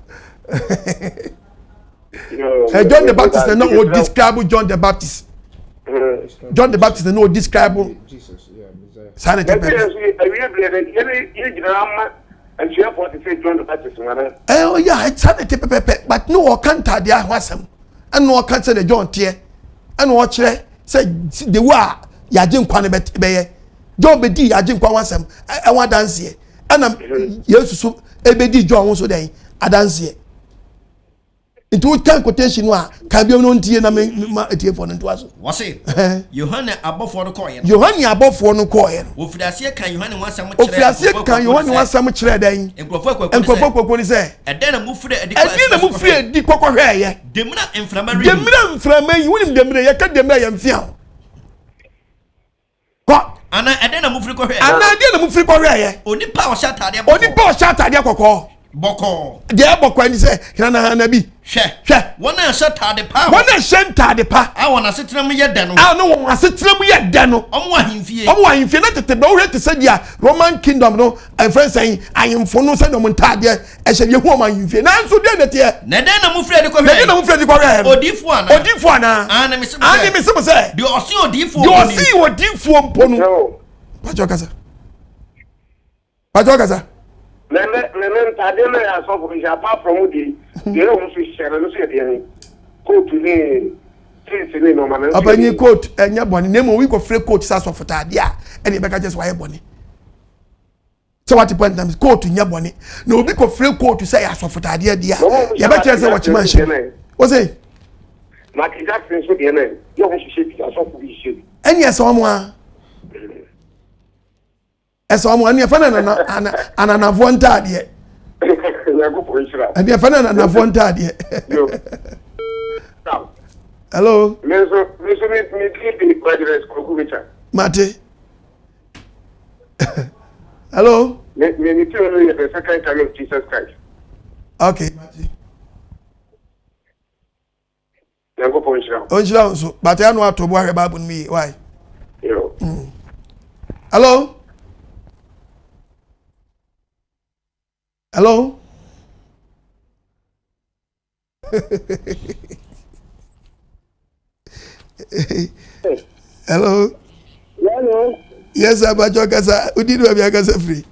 John the Baptist no o describe John the Baptist John the Baptist no describe Jesus, yeah, Messiah. Sanity and she have to say John the Baptist oh yeah it's sanity but no o kan tade ahwasem and no can say the John tier and watch say the wa yaje nkwa ne beye John bedi yaje nkwa wasem e wa dance here and yesu ebedi John so den adanse into time quotation wa can be no ntie na ma etie for no aso wase Yohane abofo no koye Yohane abofo no koye ofiriase kan Yohane wasam kire ofiriase kan Yohane wasam kire dan enkofo kwakwo ni se eden na mufiri edi kwakwo hweye demna inframa yi wonim demna ye ka demna ye mfia ko ana eden na mufiri ko hweye ana eden na mufiri ko hweye onipa o shatade boko boko de boko ni se na bi hwe wona shatade pa wona shatade pa a wona setram ye de no a no wona setram ye de no omo ahemfie na tete be wo hete se dia Roman kingdom no and friends saying ayemfo no se no montade e hye ye hu omo ahemfie na nso de na tie na den na mufiri de ko hwe odifu ana ana misemo se de osi odifu mpo no pacho kasa Nene tadena ya so for apart from the don't share no say dey coat ni say no man abani coat enya boni nemo we go free coat sa so for tade a e dey beka just why boni so what point time coat nya boni na obi go free coat say ya so for tade dia ya be tell say what man she o say Michael Jackson so dey na you want to shape ya so for be shape enya so mo a eso mo ania fana na ananafo ntade ya go for insira ania fana na ananafo ntade hello meso me keep the graduate school mecha mate hello me tell you the second time of Jesus Christ okay mate ya go for insira onjira so but ya no atobo ahwe babu mi why yo hello hello hello hello yes abajo kasa udidu abi akasa free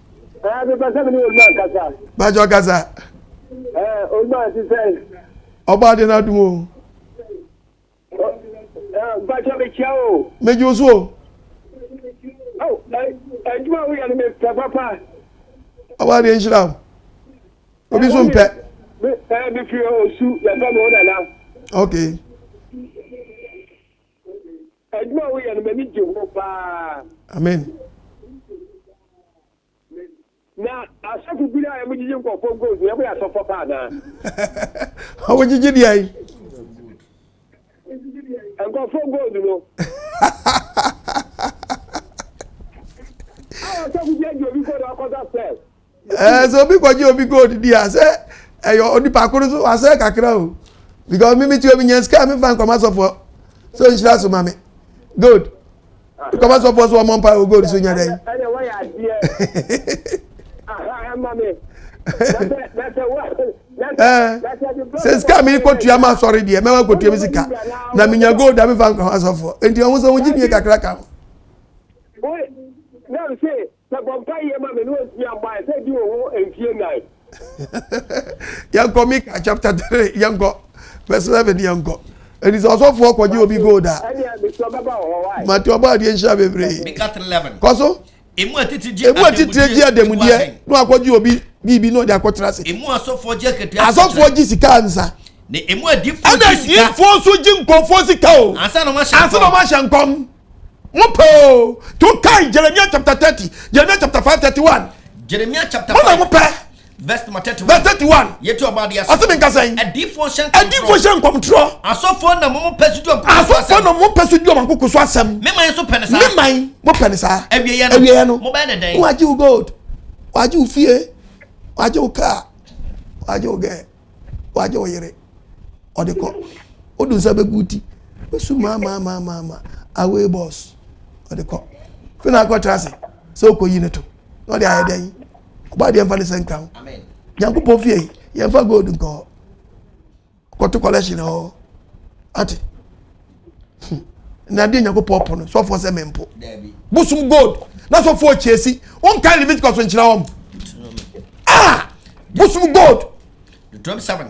be pasa mi olma kasa bajo kasa olma ti say oba de na dum o bajo be chao meju so ejuma we ya me papa oba de nshira obi so mpe be fi osu ya fa mo na okay Adwuma wo yɛ no mani gye ho paa. Amen. Na asɔfo bi a yɛmo gyigye nkɔfo goals yɛmo yɛ asɔfo paa na. Awo gyigye di ayi. Nkɔfo goals no. Asɔfo bi agye obi goal akɔda sɛ. So obi kwaji obi goal di a sɛ ɛyɔ onipa koro so asɛ kakra o. Because me ti obi nyanska me fan kɔma sɔfo. So nhyira so mame. Good. Kɔma sɔfo so ɔmɔ mpa o goal so nya dɛ. Ɛna wɔyɛ adeɛ. Mame. Since kami ko tuya ma sorry die me wa ko tuya sika na minya gold da me fan kan asofo enti o so wuji nie kakra ka boy na say na bompa ye ma me no tuya ba say di wo enfie nai yanko Mika chapter 3 yanko verse 7 yanko enti so asofo ko ji obi gold da mati oba die nsha bebre Mika 11 koso emu atiti ji ademudie no akwaji obi bibi no de akotra se emu asofo je ketua asofo ji sika ansa ne emu adifo ji sika ana difo so ji nkonfo sika o ansa no ma shankom mopo to kai Jeremiah chapter 30 Jeremiah chapter 5:31 Jeremiah chapter 5 verse 31 yetu obade aso asemi nkasan adifo shankom tro asofo na mo pesudio ankoko so asem me man so penisa me man mo penisa awiye no mo ba ne den waji u gold waji u fie waji u car waji u ge waji u yere odeko odun sa beguti besu mama away boss odeko fina ko trase so ko yineto no de ayeden oba de emfa ne senkan amen yankopon fie yemfa gold nko koto collection o ati na de yankopon pono so for se mempo busum gold na so for chesi on kan Leviticus nchira wom busum gold Deuteronomy 7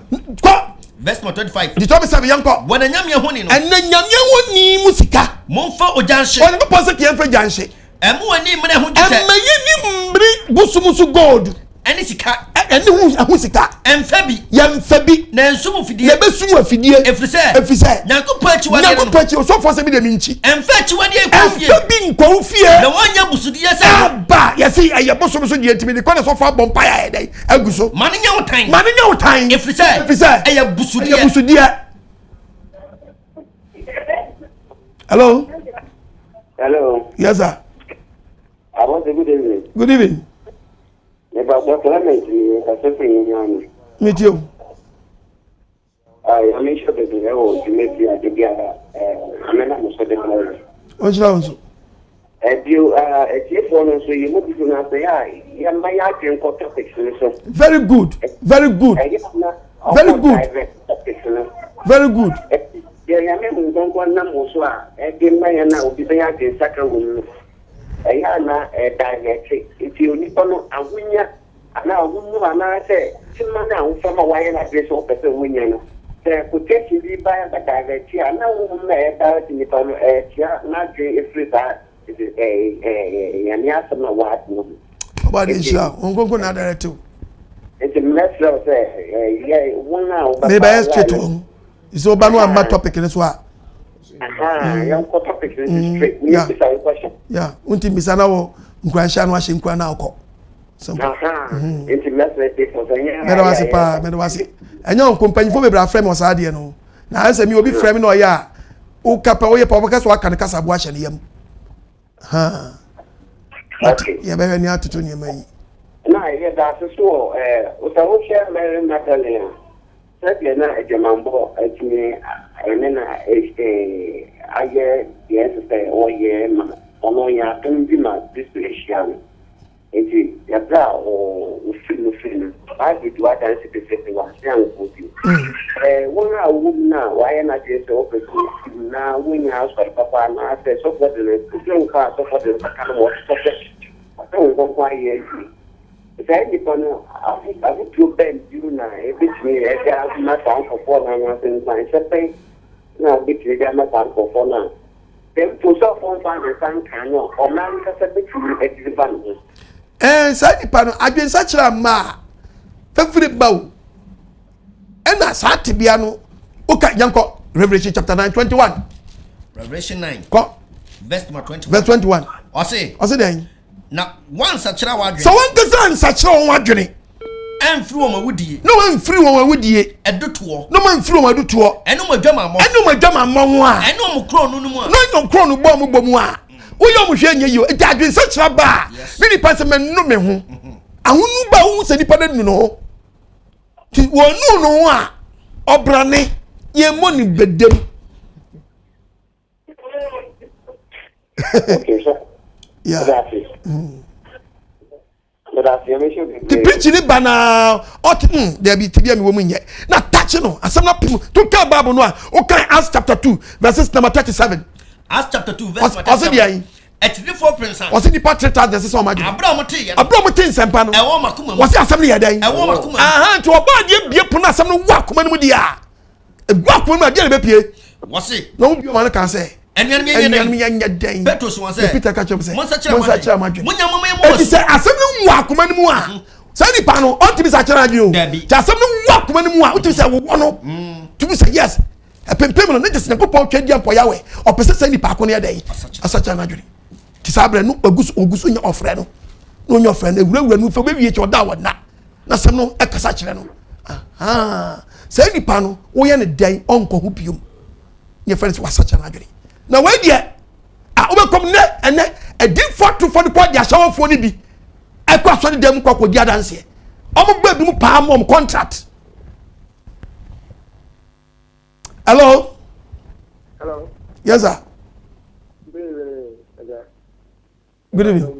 verse 25 Deuteronomy 7 yanko wona nyame honi no en nyame honi musika momfa ojanhye on ko pose ke enfa janhye emu ani mre ho tete emayi mbri busum su gold eni sika eni hu sika emfa bi yemfa bi na nsum afidie na besum afidie efise nyankopon achiwade nyankopon achi so for se bi de minchi emfa achiwade ekofie emfa bi nkofie na wonya busudie se ba yesi aye busum so die ntimi de kwa na so for bompa ya edai aguso mane nya wotan efise eye busudie hello yes sir I want to good evening about what Clement is suffering. Meet you. I am sure that the hell to make you together. I'm not so the what's wrong? If you so you move to not say, I am my acting for topics. Very good. Very good. Very good. Very good. Yeah, I mean, don't want numbers. I didn't know be the acting second. Ayana directly if you need to know awunya ana awunu ana say timana ufama why na dress o person wunya no say protection bi by the directly ana wo na directly ni to tia na dwe efrita yani asema what no about insha ongongo na directive it's a message say yeah wona o ba me ba straight on is oba no am topic ni so a young topic is straight me is a question unti misana wo nkwansha no ahye nkwa na akọ it's message for saying me do wase anya on kompanyifo bebra frame o saade no na ansa mi obi frame no ya o kapa o ye pa obaka so aka ne kasa bo ahye ne yam okay ya be ni atoto ni mai na ye da so o ta wo share me natalia sabe na AGYEMANG atini na aye yes say o ye ma ono ya tumbi ma display eti ya bra o ufinu ba di do ata specific wa sian ko bi wona wu na wa ye na je so pe na wunya asfar papa na se so ko de ku ka so ko de ka no so ko ko kwa ye sai di pano afi tu ben you na e bit me e ga na ta ko na na sen sai se na bit me ga na ta ko na dem to so fon fa na san kan no o man ka se bit me e di ban sai di pano adwensa kira ma fafiri bawo ena sa tebia no uka yanko Revelation chapter 9 21. Revelation 9. Ko. Verse number 21. Verse 21. Ose then. Now once a chira wadwe. So one person such a wadwe. Ɛmfiri wɔn awudie. No ɛmfiri wɔn awudie. Ɛdotoɔ. No ɛmfiri wɔn adotoɔ. Ɛno mo adwama mmɔ. Ɛno mo adwama mmɔ ho a. Ɛno mo kuro no mu a. No ɛno kuro no bɔ mo bɔ mu a. Woyɛ mo hwɛ nye yi o. Eti adwen sɛ kyerɛ ba. Me nipa sɛ me no me ho. Ahunu ba wo sɛ nipa de nu no. Ti wɔnu no a ɔbrane ye mo ni bedem. Okay, sir. Yeah. The preach ni bana there be tibia me wo munye na touch no asem na pim to ka bible no a okay Acts chapter 2 verses number 37. Acts chapter 2 verse 37. Ose dia yi Etidifo prince an. Ose di patrita de se ma dwene. Abra mo te ye. Abra mo te nsempa no. Ewo makoma mu. Ose asem ne yadan. Ewo makoma. Aha nti oba de bie pono asem no wa akoma no mu dia. Egwa akoma mu dia le bepie. Wose. Na wo bi o ma no kan say. Enuanum ye den. Petro so won say. Peter catch up say. Monsa kira ma dwene. Munya mama ye mo. Eti say asem no wa akoma no mu a. Say ni pa no on timi sa kira dwene o. Ta asem no wa akoma no mu a, o timi say wo no. Timi say yes. Epempem no na just na popon twa dia mpo yawe. Opese say ni pa ko ne yadan. Asacha na dwene. Ti sabre no ogusu nya ofre no. No nya ofre no ewura no fa be wie che oda wona. Na asem no e kasa kire no. Aha. Say ni pa no wo ye ne dan onko hu biom. Ye friends wasacha na dwene. Na we dia obekom ne ene edin foto for the kwa dia shawfo ni bi ekwa so de dem kwa dia dance omo gba bi mu pa mom contract. Hello. Yes sir. Good evening.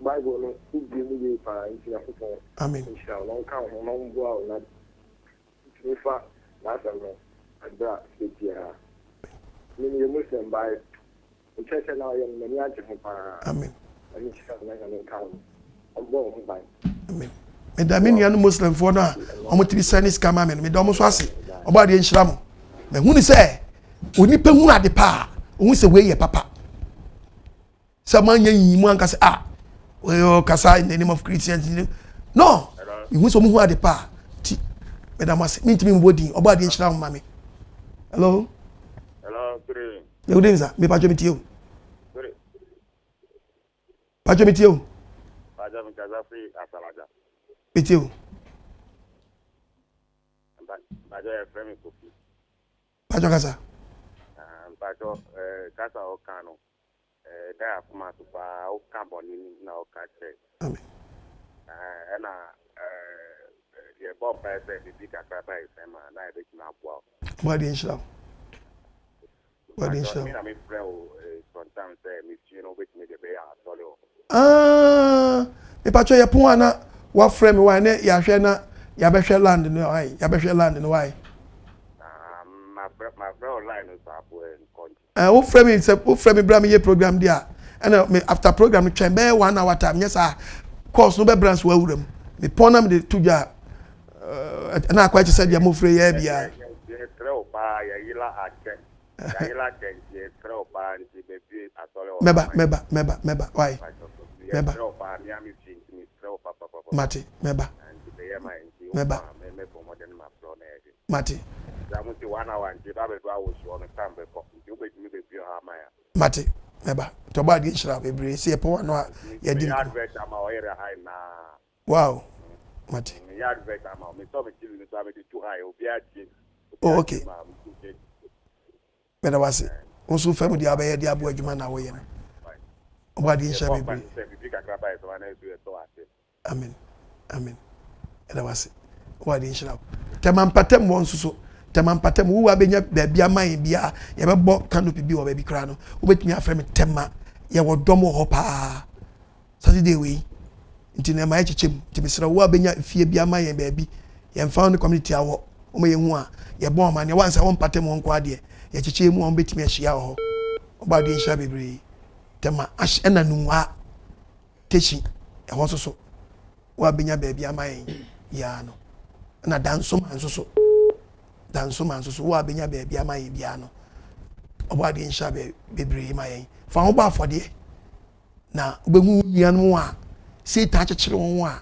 Bible no ubi mu ye pa nti akofo amen inshallah on kan ho no mbo a na tifa na asem adra setia ni ye muslim by church na ye mani age ho pa amen ani inshallah na kan ombo ho by amen me da me nua no muslim for na omo tibi sanis kama me da omo so ase oba de nhira mo me hu ni se oni pa hu ade pa hu se we ye papa se man yin mu anka se well, kasa in the name of Christians. No, you want some who are the pa. Madam, mean to me, body, or body, and mammy. Hello? Hello, good evening, sir. Me patch with you. Patch with you. With you. Patch Casa. Casa Ocano. There kuma to pa o carbon na o ka che amen na ye bo pa se bi ka ka pa se ma na e be na bo body inshallah me na me friend sometimes say me you know with me the be a solo me patcho ye pon ana wa frame wa ne ya hwe na ya be hwe land no ai ya be hwe land no why my friend online is up who frame me bra me ye program dia and after program me twen be 1 hour time yes course no be branch wa wuram me pon am de tuja na akwa che say dia mo free ya bia meba why mate meba mate mate meba to ba di shira bebre se po no ya di wow mate oh okay beda wase onso famu di abaye di abo adwuma na wo ye no ba di shira bebre amen amen beda wase wa di shira temampatem wonso so temampatem wo wa benya bia man bia ye bebo canopy bi wo ba bi kra no wo betumi afre me tema ye wo dom ho pa Saturday we nti na ma chechem ti bisra wo benya fie bia man ye ba bi ye found community awo o ma ye hu a ye bon man ye wansa wo mpatem wo nko ade ye cheche mu wo betumi ahia ho oba de nhia bebre tema na nunwa techi e ho so wo benya ba bia man ya no na danso man so danso man so wo abenya ba bia man bia no obo ade nhia bebre ma yen fa ho ba afode na obehu nuanu a sei ta chechire won a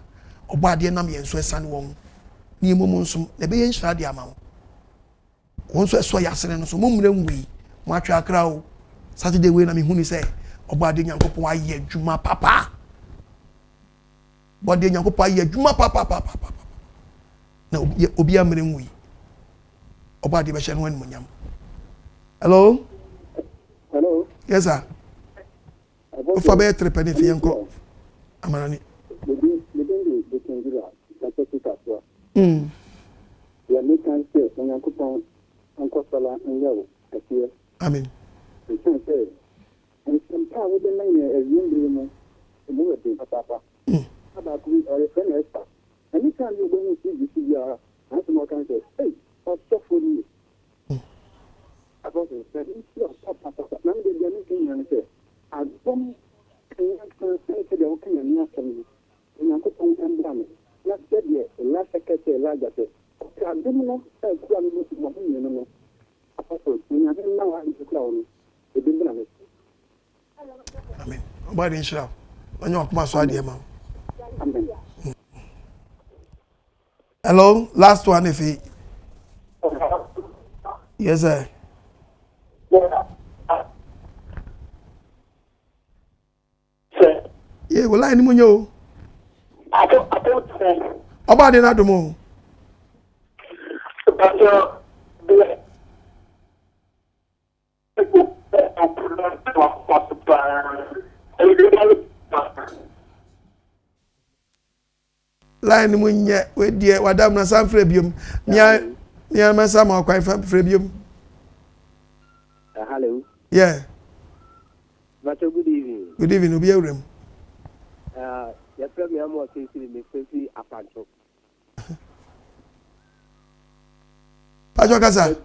obo ade nam yenso esane won ni emomu nso na be yen hira de ama won so eso yasene no so momure nwi mo atwa akra o Saturday we na me huni say obo ade Nyankopon aye adwuma papa bode Nyankopon aye adwuma papa na obi amere nwi obo ade be hye no animo nyam. Hello. Yes sir. Ofa be trepene fi enko amanani. Ya me kan se Nyankopon anko sala nyawo asie. Amen. Nti se nta wo de nan e yimbre mo mo de papa. Aba ku ore friend expert. Ani kan yo go mu si ya anso mo kan se hey o so for me. About the second papa na me de ni kan yan se agbom kan se de o kan yan ya sam Nyankopon embra me. Na se de la sekete la jate. Agbom no e ku an mo mo no. Apostle ni ade na wa ni kula onu. E de mbra me. Amen. Oba de nshira. Onyo akoma so ade ma. Amen. Hello, last one if he. Yes sir. Yeah, well I ni mo nyo. Oba de na do mo. Line mu nye we die wadam na san frebium nya ma sam akwai frebium. Hello. Yeah. But good evening. Good evening, obi awrem. Ya premier mo ke me fefi apanto. Pajo kasa.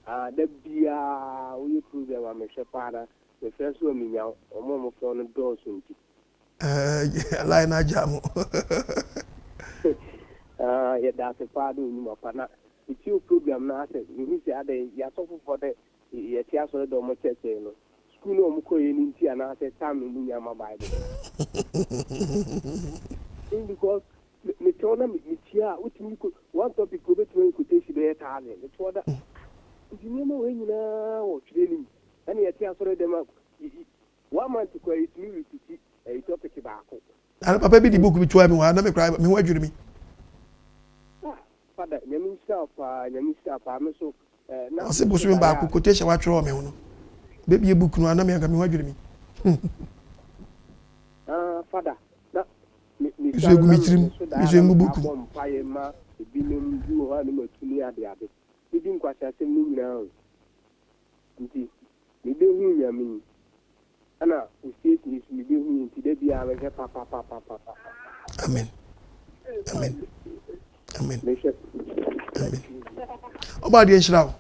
Da bia we prove wa me shepara the first one me nya omo mo fo no do so nti. Line ajamu. Ya da se pa do ni mo pa na iti program na ase you see ade ya so for the ya ti aso do mo cheche no school no mo ko ye ni nti ana ase time no nya ma bible. Because me tona me tia utimi ko one topic ko betwe ko teshi be ta ade me toda ntimi mo we nyina wo training ani ya ti aso de ma 1 month ko it me repeat a topic ba ko Ana papa bi di book bi tuwa mi wa na me cry me ho adwiri mi. Father nyami staff me so na se bosu mi ba ko quotation wa twere o me ho no. Be bi book no na me anga me ho adwiri mi. Father na Iso egu mi tirim, iso egu book. Paye ma ebi nem du ho ani matuni ade ade. Ebi nkwasa sem ni nyina o. Nti me be hu nyami. Ana o state ni me be hu nti de bia we papa. Amen. Amen. Amen. Amen. Oba de nshira o.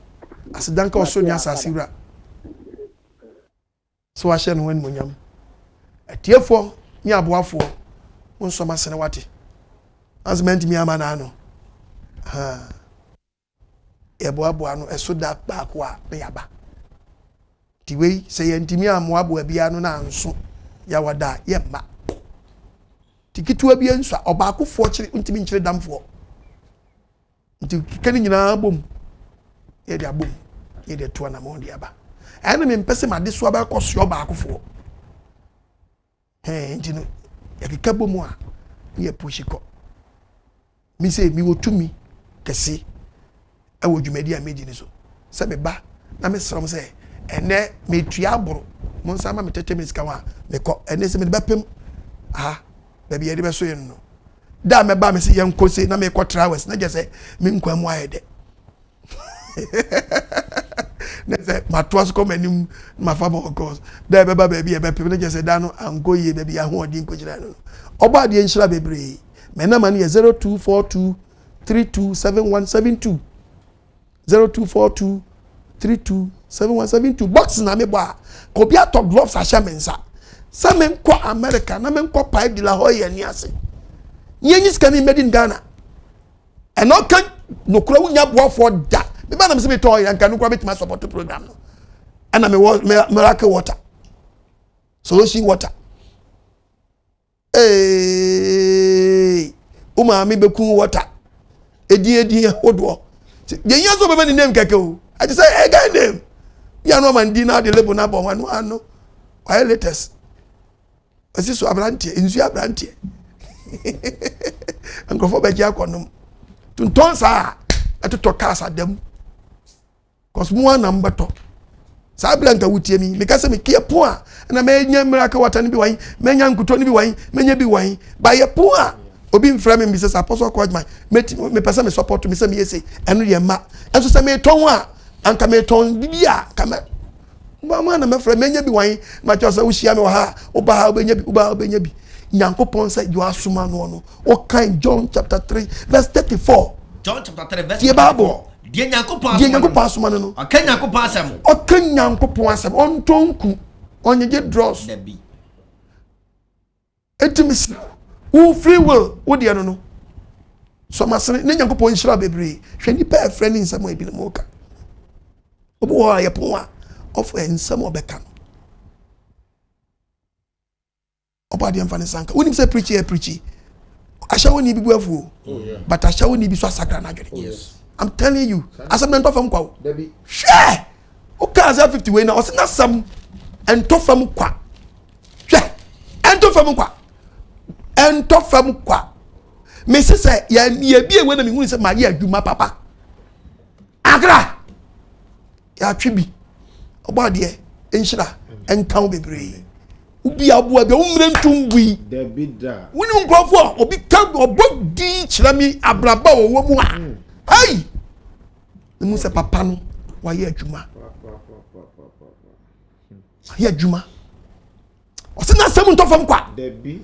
Asidanka oso ni asasira. So a hye no wan monyam. Atiefo ni aboafo. Wonso masene wate. Azment mi ama na no. Ebo ano eso da ba ko a be yaba. Tiwei se yentimi amoabo bia no na anso ya wada ye ma. Tikitu bia nso obaako fo kire ntimi nkire damfo. Nti kani nyina bom. Ye dia bom. Ye dia to na mo dia ba. Ana me mpese ma de so ba ko so obaako fo. Nti no ya keka bom a ye pushiko. Mi se mi wotumi kese awo dwumadi a meji ni so. Se me ba na me srom se ene me tua aboro mo nsa ma me tete me sika wa me ko ene se me be pem da bi ye de be so ye no da me ba me se ye nkose na me ko trawers na je se me nkwa mu ayede na se matwas ko manim ma fa bo cause da be ba be ye be pem na je se da no ango ye be bi aho odin ko jira no oba de nshira bebre me na ma ne 0242 327172 0242 327172 box na me boa ko bia to gloves a shamensa sa men ko America na men ko pipe de la hoye ni ase yenyi skani made in Ghana and no kan no kura wunya boa for da me ba na me se me to yan kan no kura support program no and na me miracle water solution water Ashawo Beku Wo water. Edi hodo. Ye nyaso be name keke o. I just say a guy name. Ya no man di na de lebo na bon wanu ano. Why latest? Asi so abrantie, enzu abrantie. Ankofo be ja konom. Tunton sa atoto kasa dem. Cause mu anam beto. Sa blanka wutie mi, me kase me kie po a na me nya miracle water ni bi wan, me nya nkuto ni bi wan, me nya bi wan. Ba ye po a obi mfra me Mrs. Apostle Kwajman, me pesa me support me say me yese eno ye ma. Enso say me ton a anka me ton bibia kama mama na me fra me nya bi wan ma cho say wo hia me wa ha oba ha obenya bi Nyankopon say you asuma no o kan John chapter 3 verse 34. John chapter 3 verse 34. Die Nyankopon asuma no akan Nyankopon asem ontonku onye dross debi etimis who free will wo de no so masene ne Nyankopon nhira bebre hwe ni pa friend nsam ebi mo ka obo wa ye pon a of nsam obeka no obadi amfane sanka woni say preach Ashawo ni bibu afu but Ashawo ni bi so asakra na adwene. Yes, I'm telling you, asam na ntofam kwa. Debi. Hwe. O ka za 50 we na o se na sam entofam kwa. Hwe. Entofam kwa. Me se ya bi ewe na me hunu se ma ye adwuma papa. Agra. Ya twibi. Obade enhira enkan bebre. Ubi abu be umre ntungui Debi da. Woni nkrofo obi ka obodi kirami abraba wo mu a. Hey! Mu se papa no wa ye adwuma. Ye adwuma. O se na sam ntofam kwa. Debi.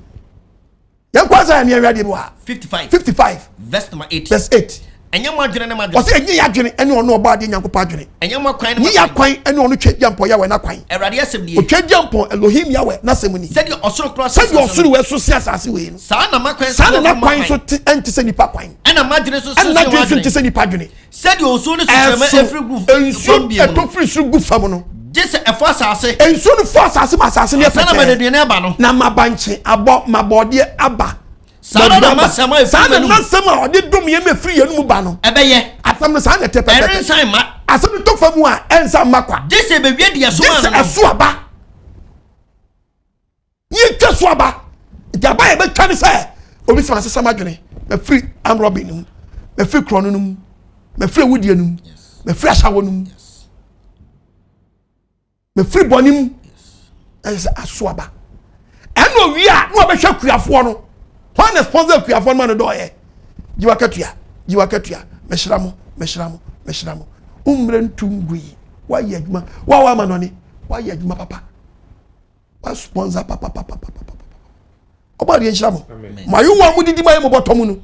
Yan kwa za na awade bi wa. 55 verse number 8. Verse 8. Enya mo adwene na ma adwene. O se enye ya adwene ene ono oba de Nyankopon adwene. Enya mo kwan na ni ya kwan ene ono twediampo ya we na kwan. Erade asem die. O twediampo Elohim ya we na semuni. Said you osoro cross. Said you osoro we so sia asase we no. Sa na ma kwan. Sa na kwan so enti se nipa kwan. Ena ma adwene so ena adwene so enti se nipa adwene. Said you osoro so chema every group. Enso eto free so gu fam no. Just a force asase. Enso no force asase ma asase ne fete. Na ma de ne ba no. Na mabanche abo mabode aba. Sana na masama e sana na masama ode dom ye me free yenu mu ba no ebeye afam no sana tepe erin san ma asem to famu a ensa makwa dese be wie de so ma no aso aba ye twa so aba dia ba ye be twa ne se obi se masesa madwene me free am robin num me free krono num me free wudie num me free Ashawo num me free bonim ensa aso aba eno wi a no be hwa kuafo no when the sponsor kuya for man do ye jiwa katua meshiramo umre ntungui wa ye adwuma wa ma no ne wa ye adwuma papa wa sponsor papa obari enshiramo ma yu wa mudidi ma ye mobotomu no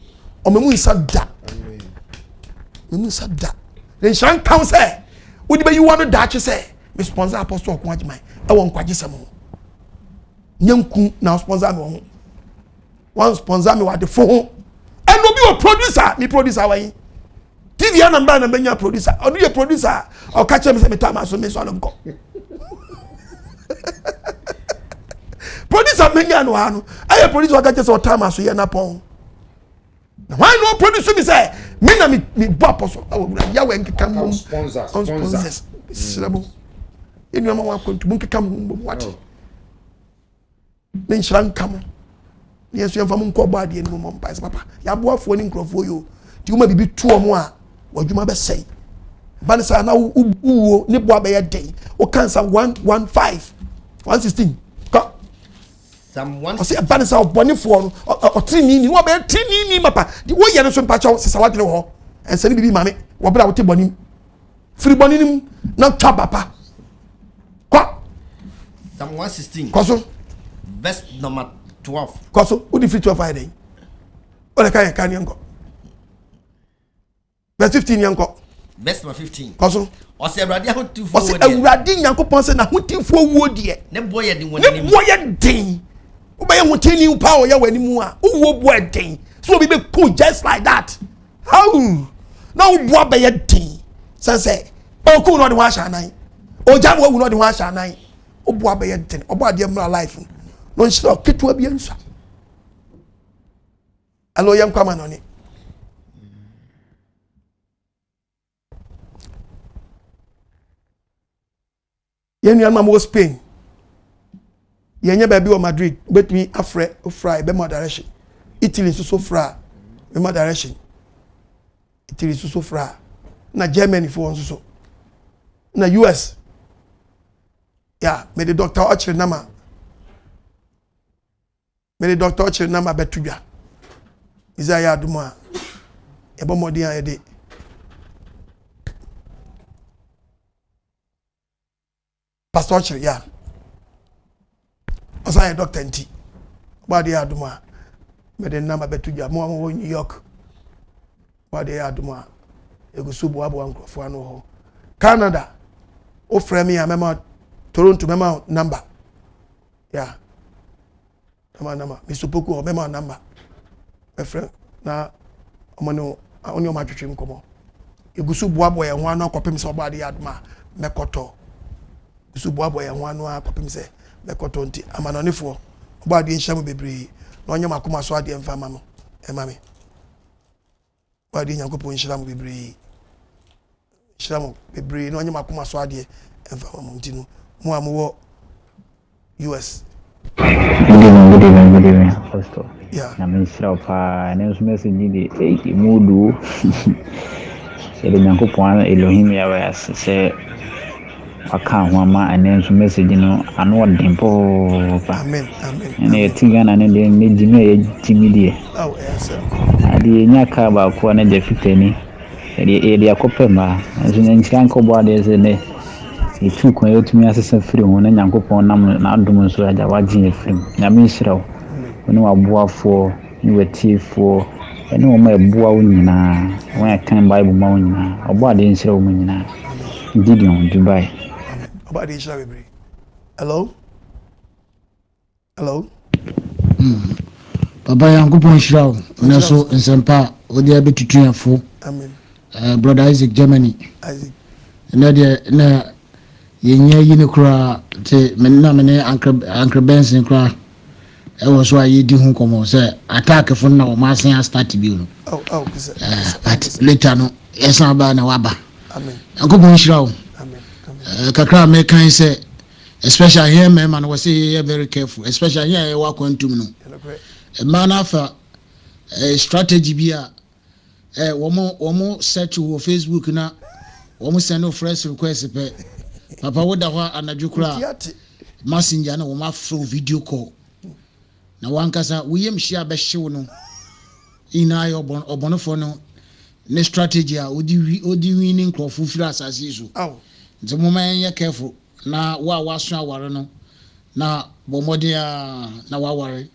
o memu nsada enshan council wodi be yu wa no da che se me sponsor apostle OKOH e won kwagesem nyanku na sponsor me won one sponsor me wa de fo ho and no be a producer me producer wa yin TV na mba na benya producer odu ye producer o ka che me se me tama so me so nko producer menya no ha no aye producer o ka che se o tama so ye na pon na why no producer me say me na me bo apostle ya we nkeka mo sponsors sirabo enu ama wa kontu nkeka mo what me nshran kamo yes you fam nko ba de ni mo mpa papa ya boafo ni nkrofo yo ti uma bibi tuo mo a wadwuma be sei ba ne sa na uwo ni boa be ye den o kan sa 115 116 ka sam 1 o se ba ne sa obonefo no o trini ni wo be trini ni papa di wo ye no so mpa cha se sawadene ho ense ni bibi mame wo bra wo te bonim free bonim na twa papa kwa sam 116 koso verse number 12 koso udi free 12 ayden ole kan yanko verse 15 yanko verse number 15 koso o se awrade ahotifo wo de o se awrade Nyankopon se na hotifo wuo de ne boye de woni ne boye den wo be hoteni upa o ya wani mu a wo bo den so obi be cool just like that how na wo bo be den say o cool no de wa sha nan o jam wo no de wa sha nan o bo be den o bo ade mra life no nshira ketwa bi ansa Allo yam kwa manoni. Yen yan mamo Spain. Yenye baby o Madrid, bet me afre o fry be my direction. Italy so fra be my direction. Italy so fra. Na Germany for one so. Na US. Yeah, me the doctor ochre nama. Me the doctor ochre nama betudwa. Isaiah aduma. Ebo modi an yede. Pastor ochre yeah. Osa doctor nti. Body aduma. Me the nama betudwa. Mo New York. Body aduma. Egusubu abo ankrofo ano ho. Canada. O frame me mema Toronto mema number. Yeah. Mema number. Misupoku mema number. My friend na omano oni o matwetwe mkomo. Egusubu abo ye ho ano akopem se obade aduma mekoto. Egusubu abo ye ho ano akopem se mekoto nti amanonefo obade nhyamu bebre na onye makoma so ade mfa mama. Emame. Obade nyankopon nhyamu bebre. Shiramu bebre na onye makoma so ade mfa mama nti no mo amuwo US. Good evening, Pastor. Yeah. Na ministra pa na nso message ni de mudu. Se de Nyankopon Elohim ya wa se aka ho ama ana nso message no ano odempo pa. Amen. Amen. Na yetinga na ne de ne jimi ye jimi de. Oh, yes. Ade nyaka ba ko na je fitani. Ede akopema nso nkyira nkobo ade se ne itu kwa yotumi asesa firi ho na Nyankopon nam na adom nso aja wagye firi na ministra woni waboafo ni wetifo ene wo ma eboa wo nyina won kan bible ma wo nyina obo ade nsira wo nyina Gideon Dubai. Obo ade nsira bebre. Hello. Papa Nyankopon nsira wo na so nsempa odi abetutuafo. Amen. Brother Isaac Germany. Isaac. Na yenye yini kura te menna mene Uncle Benson kura e wo so ayi di hu komo say attack fun na o ma sen start bi no. But later no yesa ba na waba. Amen. Akobon shira wo. Amen. Kakra me kan say especially here me man we say very careful especially here e wa kwantum no. Man afa strategy bi a womo search wo Facebook na womo send no fresh request pe papa woda ho anadwukura messenger na wo ma fro video call na wankasa woyem hia be hyew no ina yo obonofo no ne strategy a odi winning crop fira asase so nti mo man ye careful na waso aware no na bomode a na waware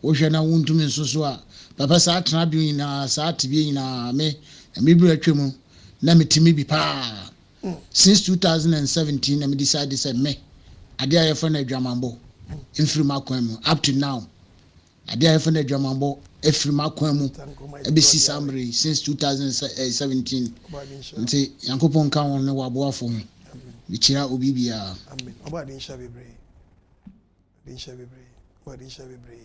wo hwe na wuntumi nsoso a papa sa atena bi na sa atibie na me bibira twemu na metimi bi pa since 2017 na me decide say me ade aye for na adwamambo infiri makwam up to now ade aye for na adwamambo efiri makwam ebesi samri since 2017 nti Yankopon kan won ne waboafo ho bichira obibia amen obade nsha bebre obade nsha bebre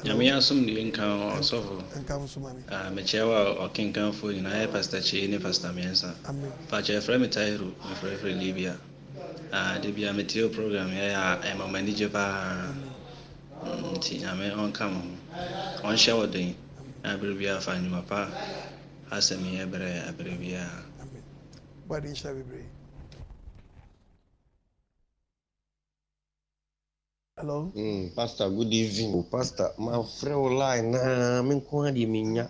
Yami asum di nkan osofo. Nkan so mami. Mechewa okinkan fo ina pastor Chi ni pastor Mensa. Amen. Pa che frame Tairu, me frame Libya. De bia meteo program ya ma manage pa. Nti yami on kam. On share den. Abribia fa nyuma pa. Asemi ebre abribia. Amen. Body shall be brave. Hello? Pastor, good evening. Pastor, my friend line na me ko adi minya.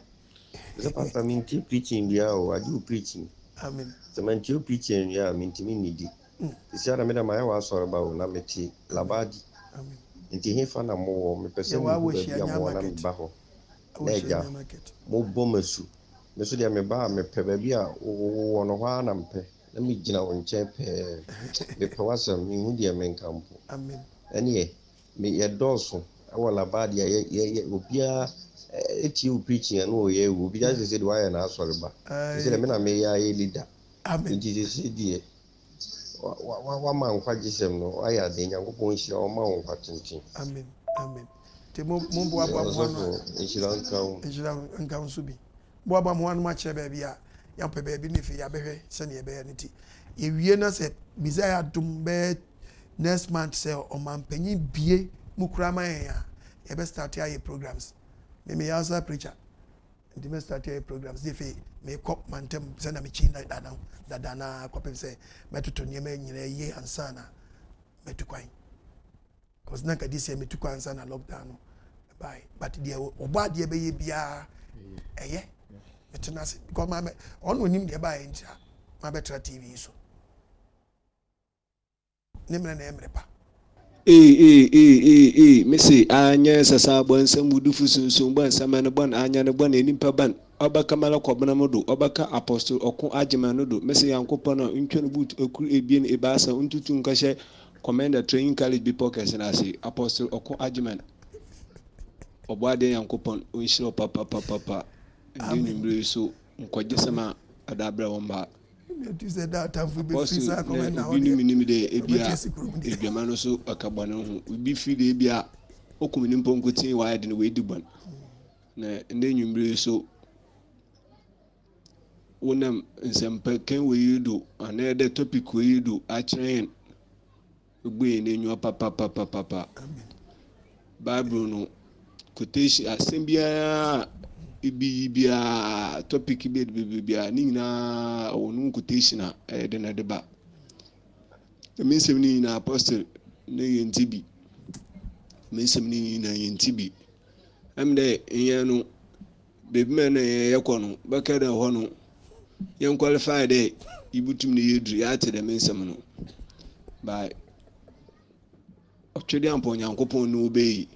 The pastor mean preaching dia o adi preaching. Amen. The man preaching ya mean timi nidi. Isi ara me da mai wa so ba o na meti labadi. Amen. Nti he fa na mo me pese mo ba bia mo na me ba ho. Na eja. Mo bo masu. Me so dia me ba me pe ba bia wo no ho na mpe. Na me gina wo nche pe. Me pe wasam mi hu dia men kampo. Amen. Anie me ye doso awala bad ye obia eti u preaching no ye obi just say the why na asori ba say me na me ya ye leader amen Jesus die wa man kwa gisem no aya de Nyankopon hia o ma won kwatintin amen amen te mo boa mo ano nka nso bi boa mo ano ma che baby a ya pe baby ne fi ya behwe se ne be ya ne ti ewie na se bizaya dum be next month say o man panyin bie mu kura man ya e be start ya programs me ya preacher ndi me start ya programs dey fe me cop mantem se na me chin da na cop say metoto ne me nyina ye ansana metukwan cause na ka this year metukwan ansana lockdown bye but there oba de be ye bia eye metuna se because ma on onim de ba enja ma betra TV so nemre na emrepa me say anya sasa bon samudu fusunsun bon samane bon anya ne bon enimpa ban obaka mala kwabna modo obaka apostle okun agyeman no do me say yankopon no ntwene boot ekuru ebien ebasa ntutu nkahye commander training college be pockets na say apostle okun agyeman obade yankopon onhiro papa ndi nimbre so nkwagyesema adabra womba you said that time we be free sa comment now minimi de ebia mano so akabana ho ubi free de ebia okumini mponkotin wa de we diban na ndi nyumbre so wonam nsempa kan we yido ana de topic we yido a kire ogbe ne nyu papa bible no quotation asembia bia topic bia ni na onu quotation de na deba mensem ni na apostle ne yentibi mensem ni na yentibi amde yenu de men yekono bakada ho no yen qualify de ibutum ne yedru ya te de mensem no by otwede ampo nyankopon no obey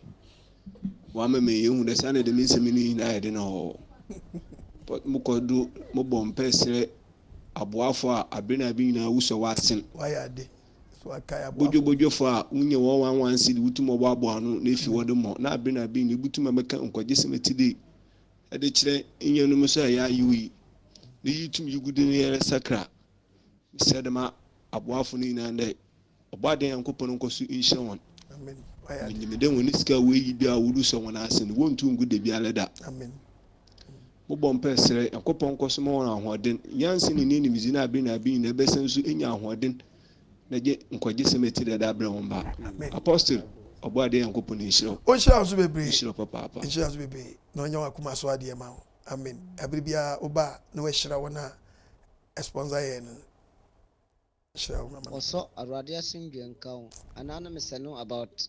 wama me yehu de sane de mensem ni na yede no but mukodu mo bompesre aboafo a abena bi na wuso wasen wayade so akaya bojo fo a unye 111 cedi wutum obo anu na efi wode mo na abena bi na butum meka nkwagyesem tide ade kire nyanu muso ya yiwi na yitum yigude ne yere sakra sedema aboafo ni na nde obade yankopon nkosu inshawon amen wayade me den woni sika we bia wudu so wona asen wontu ngude bia leda amen mo bompesre yankopon nkosu mo wona ahoden yansi ni ni mizi na abena bi na besensu enya ahoden na je nkwagyesem tide da abra womba apostle obade yankopon inshiro o shira so bebre inshiro papa inshira so bebre no nya wakuma so ade ma amen abribia oba na we shira wona sponsor ye no shira wona oso arade asindwe nkawo anana mesano about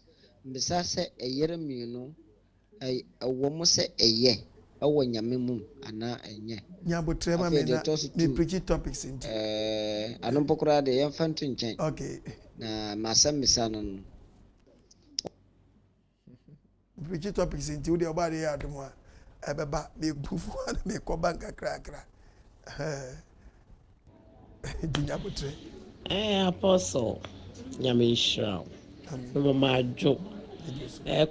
mbisa se eyere mienu wo mo se eye awo nyame mum ana enye nyabotre ma me na me preach topics into anompokura de yemfantu nchen okay na masam misano no preach topics into the oba de adom a ebeba me bufu na me ko banka krakra nyabotre apostle nyame shira no majo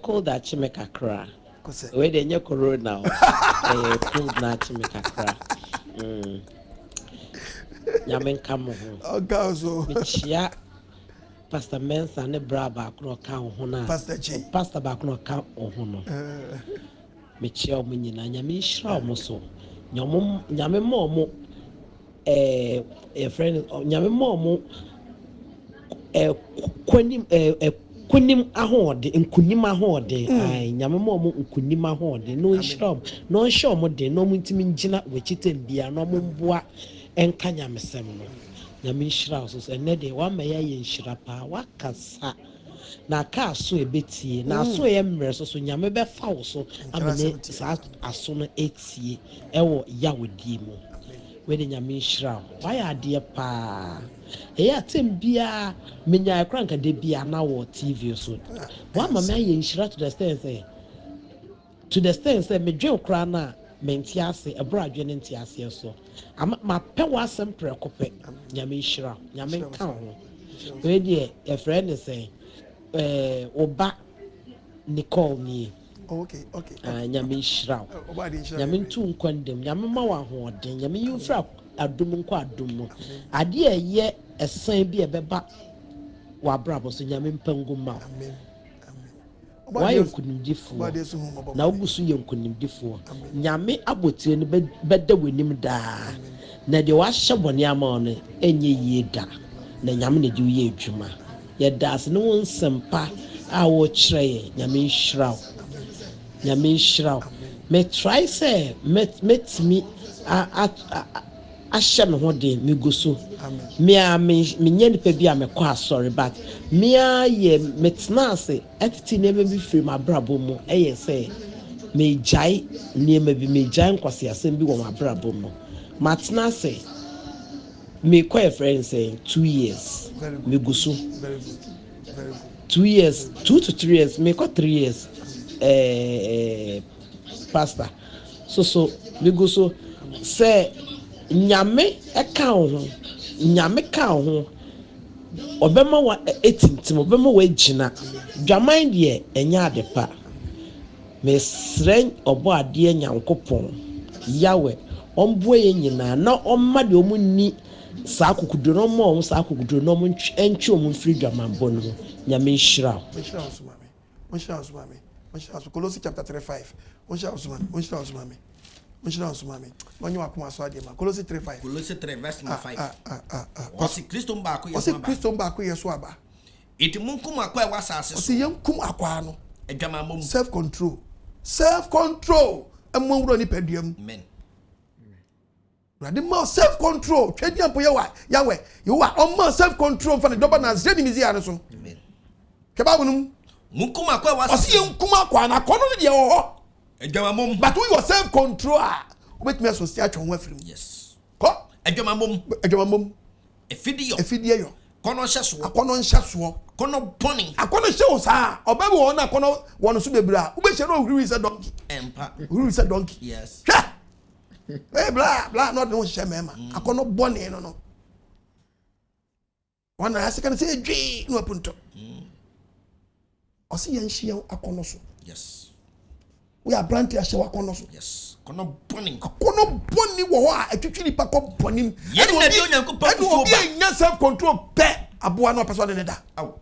cold that chimekakra we de nye corona cold na chimekakra nyame nkamo ho ogazo michia pastor Mensa ne braba akro ka ho na pastor ba akro ka ho no michia mo nyina nyame shira mo so nyame mo friend nyame mo kunim ahode nkunim ahode ai nyame mo nkunim ahode no shom de no mutimi ngina wechitem bia no momboa enka nyamesem no nyame nshira so ene de wa ma ya ye nshira pa wakasa na ka so ebetie na so ye mre so nyame be fa wo so amene sa aso no etie ewo yawodi mu we de nyame nshira wa ya de pa eya tembia menya kranka de bia na wo TV so wa mama ye nshira to the stand say me dwe kra na menti ase ebra adwe nti ase so ma pe wa asem prekope nyame nshira nyame ka ho we de e friend say oba Nicole ni okay nyame nshira nyame ntu nkwandem nyame ma wa ho de nyame yufra adum nko adum ade eye esan bi ebeba wa brabo so nyame mpanguma amen wayɛ nkonimdifoɔ na wogu so yɛ nkonimdifoɔ nyame abotire no bɛda w'anim daa na deɛ wahyɛ bɔne ama wo no ɛnyɛ yie da na nyame na de woyɛ adwuma yɛda ase ne wo nsɛmpa a wɔkyerɛ yɛ nyame nhyira wo me try sɛ metimi ahyɛ me ho de me go so mea menyɛ nipa bi a mekɔ asɔre but mea yɛ metena ase ɛtete nneɛma bi firi m'abrabɔ mu ɛyɛ sɛ megyae nneɛma bi megyae nkwaseasɛm bi wɔ m'abrabɔ mu matena ase mekɔ yɛ frɛ sɛ 2 years me go so 2 years 2 to 3 years mekɔ 3 years pastor so me go so say nyame eka ho nyame ka ho obema wa etintim obema wa agina dwaman de enya adepa me sren obo ade nyankopon yawe ombo ye nyina na omma de omunni saa kokudo no mo saa kokudo no mo entwe omun firi dwaman bo no nyame nhyira Colossians chapter 3:5. Onye wakuma so ade ma. Colossians 3:5. Colossians 3 verse 5. Osi Kristo mbako yeso aba. Osi Kristo mbako yeso aba. Iti munkum akwa e wasase so. Osi yenkum akwa no. Adwama mom. Self control. Amwuro ni peduam. Amen. Rade ma self control. Twediam po yawa. Yawe. Yowa on self control fa ne doba na zeni mizi ya no so. Amen. Keba wonum. Munkum akwa wasase. Osi yenkum akwa na kono ne de ho. Adwama mom. But we yourself control obetumi aso sti atwo ho afrim. Yes. Ko adwama mom. Efidie yo. Kono hyeso. Akono nhyeso. Kono poni. Akono hyeso sa. Obabe wo na akono wono so bebra. Ubehye no huri se donkey. Empa. Huri se donkey. Yes. Eh bla not no hye mema. Akono bone no. Wana asika say dwi no apunto. Osi yanhye akono so. Yes. We are brand to Ashawo Beku Wo. Yes. Kono boni wo ho a atwitwi nipa ko bonim. Yeni na bi onyankopɔn ko ba. Enya self control pe aboa no person ne da. Aw.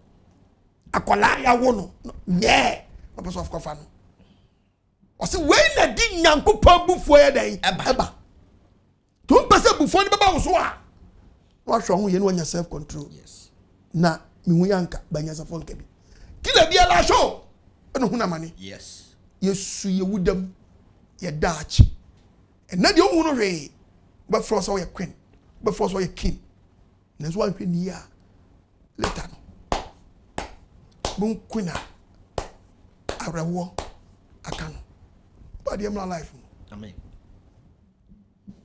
Akola ya wo no. Yeah. No person of kofa no. Osi we na di nyankopɔn bufuo ya dan. Eba. To pese bufuo ni baba wo so a. Wa hwe ho ye no nya self control. Yes. Na mi hu yanka banya self control bi. Kila bia la show. Eno hu na mane. Yes. Yesu ye wudam ye daach na de ohunu hwe ba froso ye queen ba froso ye king na so anhwe ni ya later no bun queen arewo aka no ba de mla life. Amen.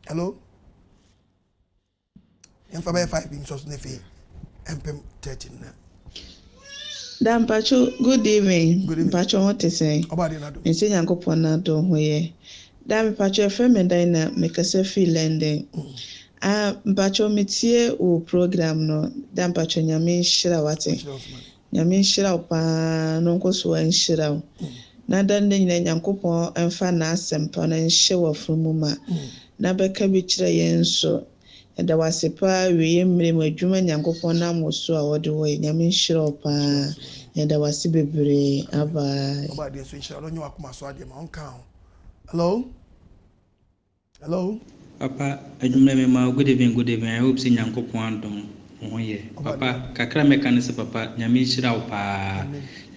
Hello en fa ba 5 bin so ne fe empem 13 na Dampacho, good evening. Mpacho what is saying? Nse Nyankopon na do hoye. Dampacho efeme dan na mekase feel ending. Mpacho metie o program no. Dampacho nyame nhyira wate. Nyame nhyira pa no nkoso nhyira. Na dan de nyina Nyankopon emfa na asempa na nhyɛ wafrumu ma. Na beka bi kyerɛ yen so. Eda wasepa wiye mmere mu adwuma Nyankopon na moso a wode hoye nyame nhyira pa. Eda wasi bebre aba. Oba de so nhyira no nyi wakoma so ade ma onka. Hello. Papa, adwuma me ma good evening. I hope say Nyankopon andom hoye. Papa, kakra meka ne se papa nyame nhyira wo pa.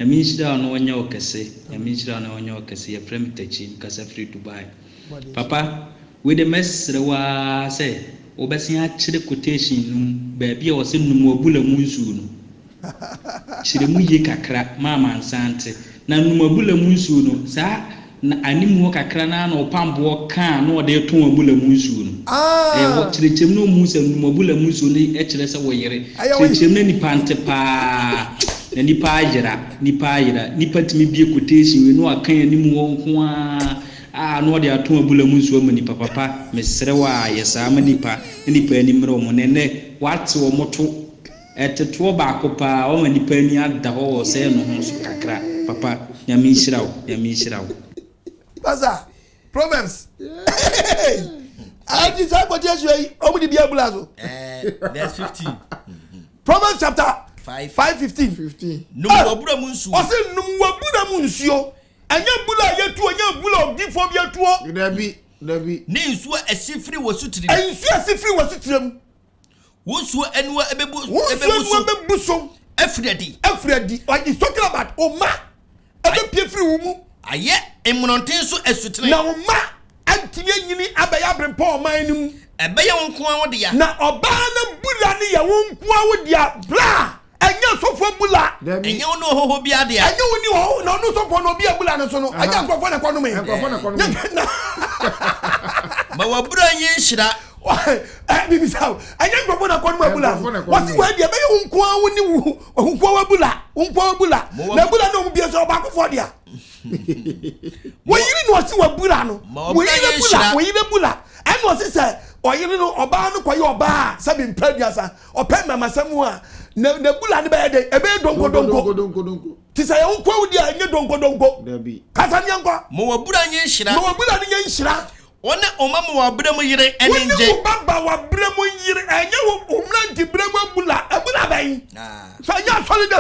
Nyame nhyira no wonya okese. Nyame nhyira no wonya okese ye frem tachi kasa free Dubai. Papa, we the message wa say obesia akire quotation num ba bia wo se num obula mu nsu no. Shire mu ye kakra mama nsante na num obula mu nsu no sa na animu kakra na na opambo kan na ode to obula mu nsu no. Wo chirechem no mu se num obula mu nsu ni e kire se wo yere. Chirechem na nipa nte pa na nipa ayira nipa timi bie quotation we no akan animu wo nko a no de ato abula mu nsuo mani papa mesere wa yesa manipa nipa ani mre mo ne wate wo moto eteto ba kopa o manipa ani ada ho se no ho so kakra papa nyame nhyirawo Baza Proverbs I quotation o mu di bia bula so verse 15 Proverbs chapter 5:15 numwabura mu nsuo ose numwabura mu nsuo anya bula yetu anya bula odifo bi yetuo dabi ne nsuo asifiri wasutiri nsuo asifiri wasutiram wonsuo enwa ebebu so Efredi. Like he's talking about Oma. Ebe piefri wumu. Aye, emunonten so esutene. Na Oma antime nyini abaya brempa Oma enim. Ebe ya wonko an wode ya. Na oba na bula ne ya wonko an wode ya. Bra. Enya sofo bula. Enya wono hoho bia de ya. Enya woni ho na no sofo no bia bula ne so no. Anya nkofo na kwano me. Ma wabura yin hira. Bibi saw anya nkofo na kwano bula. Wasi wa dia be wonko an woni wu. Wonko wa bula. Na bula no mu bia so ba kofo dia. Wo yiri no wasi wa bula no. Wo yiri bula. Ai no se say oyiri no oba no kwaye oba sabi mpraduasa. Ope mama samu a na bula ne be de ebe donko. Tisa ya wonko wudi anye donko. Dabi. Kasa nyanko. Mo wabura nye nhira. One omama wa bremu yire enenje. Wone baba wa bremu yire enye wo umranti bremu bula bayin. So nya solid.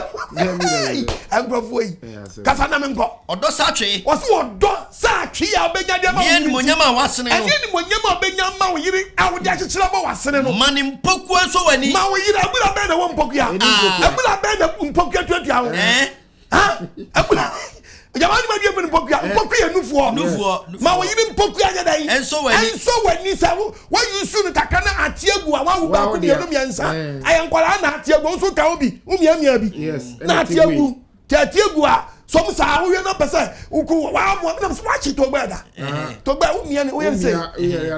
Angrofo yi. Kasa na menko. Odo satwe. Wose odo satwe ya obenya de ma. Ye ni monyama wasene no. Enye ni monyama obenya ma wo yire awode akyekere ba wasene no. Mani mpoku so wani. Ma wo yire abula be na wo mpoku ya. Abula be na mpoku atu awo. Abula Jamani ma die fen mpoku ya nufuo ma wo yiri mpoku ya nyada yi enso wani sa wo yusu no kakana atiegu a wa ba ko de no miensa ayankwala na atiegu so ka obi umia bi na atiegu a som sa wo na pese uku wa mo na so wachi to gbeda to gbe umia ni wo yen say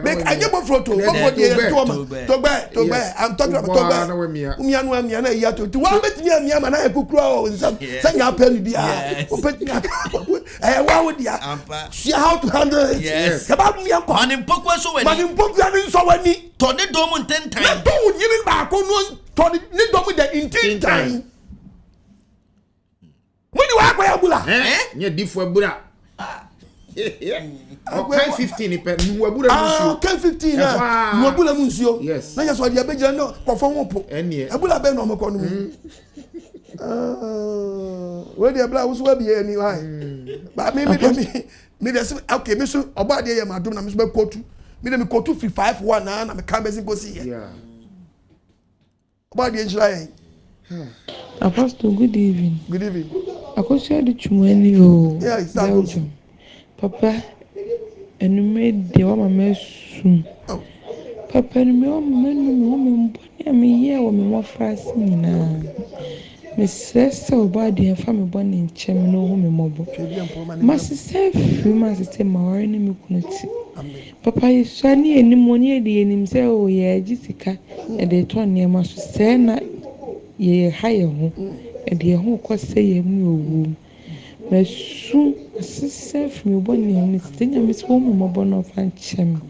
make anye bo froto bo de to gbe I'm talking about to gbe umia na ya to wa betimi amia ma na ekukura o sanya pen bi a o betimi wa wo dia see how to handle it about me anko mani mpokwa so wani to ne dom ntentan na to yiri ba ko no to ne dom de ntentan When you are going to Nye difu ebura. Okay 15 pe nuwabura musio. Okay 15 na nuwabura musio. Yes. Na yeso dia begira no kofo wopo. Ebula be no meko no mu. We dia bla wo so abi ani why. Ba me dey okay me so oba dey ya madum na me so be kotu. Me dey me kotu 5-1 na me kan bezin go see here. Yeah. Oba dey njira. Apostle, good evening. Good evening. Akosia de chumani o. Yeah, it's that good. Papa, and made the woman mesum. Papa, and me woman, me here, woman more fast na. Miss Sister body and family born in Chem no home mobile. My sister, my sister, my enemy couldn't. Papa is sunny and pneumonia, the enemy say, oh, yeah, Jessica, and they turn near my sister. Ye higher home, and the whole cost say ye no. My soon sister from your bonny Mr. Miss Woman Mobon of Anchem.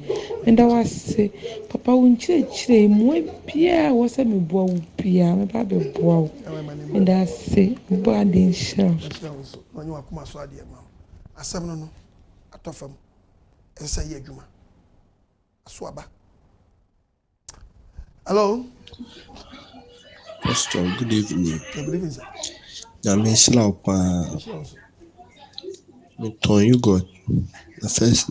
And I was say, Papa won't church, they more Pierre was a me bow, Pierre, my baby bow. And I say, body shell. When you are come so dear, ma'am. I said, no, I told him, and say, ye, Juma. Swabba. Hello. Pastor, good evening. Good evening, sir. I'm in Slaupa. You got the first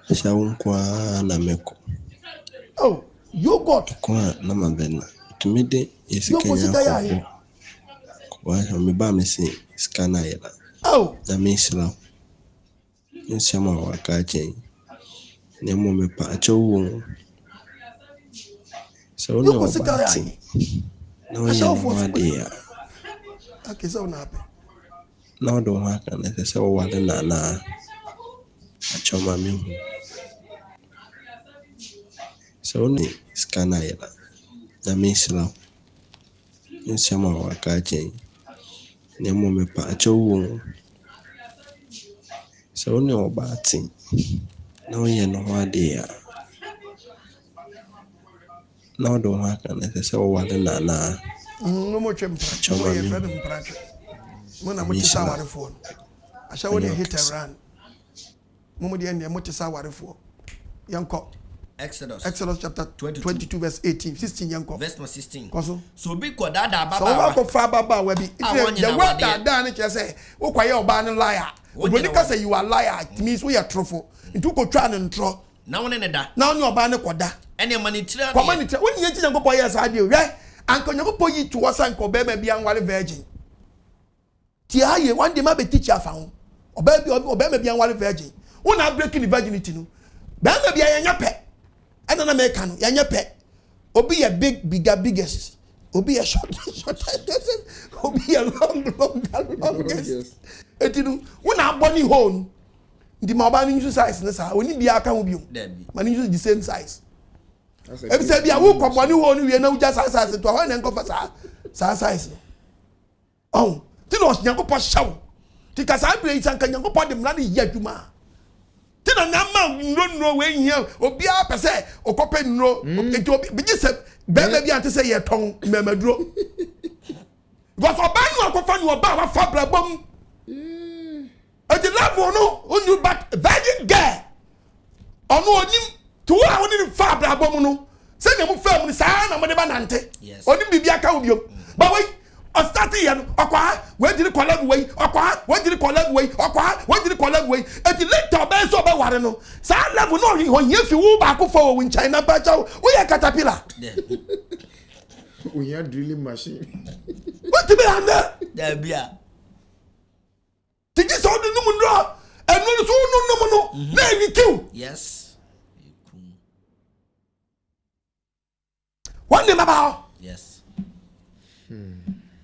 Ashawo Beku Oh, you got Kwa Namabena. To me, the is a Kenya. Why me ba me say scanner. Oh, the Misla. In Sama Wakaji. Nemo me Pacho. So no, no, idea. Okay, so happy. No, don't work on it. So what na choma mi. So ni scanner na misla. Nsema wakaje. Nemo me pa acho. So ni obati. No ye no idea. No, don't work on it. So what na no more chimpa. Choma ye friend mprache. Mona mutisa ware phone. Ashawo dey hit and run. Mumu dey end mutisa ware phone. Yanko. Exodus chapter 22 verse 18 16 yanko verse 16 koso so bi ko dada baba so ko fa baba we bi the word dada ne kese wo kwaye oba ne liar oboni ka say you are liar it means we are truthful ntu ko twa ne ntro na woni ne da na oni oba ne koda ene manitira ko manitira woni ye ti yanko po yes ade we anko yanko po yi to wasan ko be ma bi anwale virgin ti aye one day ma be teach afa ho oba ma bi anwale virgin una breaking the virginity no ba ma bi anya pe ena na make no anya pe obi a biggest obi a short obi a longest etinu una aboni hole ndi ma ba ni use size na sa oni bia aka ho biom ma ni use the same size e say bia wo kwaboni hole ni we na uja size to ho na nkofa sa size oh ti no nyankopɔ shaw ti ka sa bre isan ka nyankopɔ de mra ne yi adwuma ti na ma nro we hia obi a pese okope nro enti obi bi se be bi ante se ye ton memaduro because oba nu akofa nu oba wa fa brabom at the level no onu but virgin girl onu onim to wa oni fa brabom no se na mu fa mu sa na mo de ba nante oni bibia ka obiom but wait o start here okwa we did collect way okwa we did collect way okwa we did collect way at the later be so be ware no sa level no ho hia fi wo ba ko for wo China ba cha we ya caterpillar we ya drilling machine what be under there bia ti ji so do no eno so no na ni kill yes one day baba yes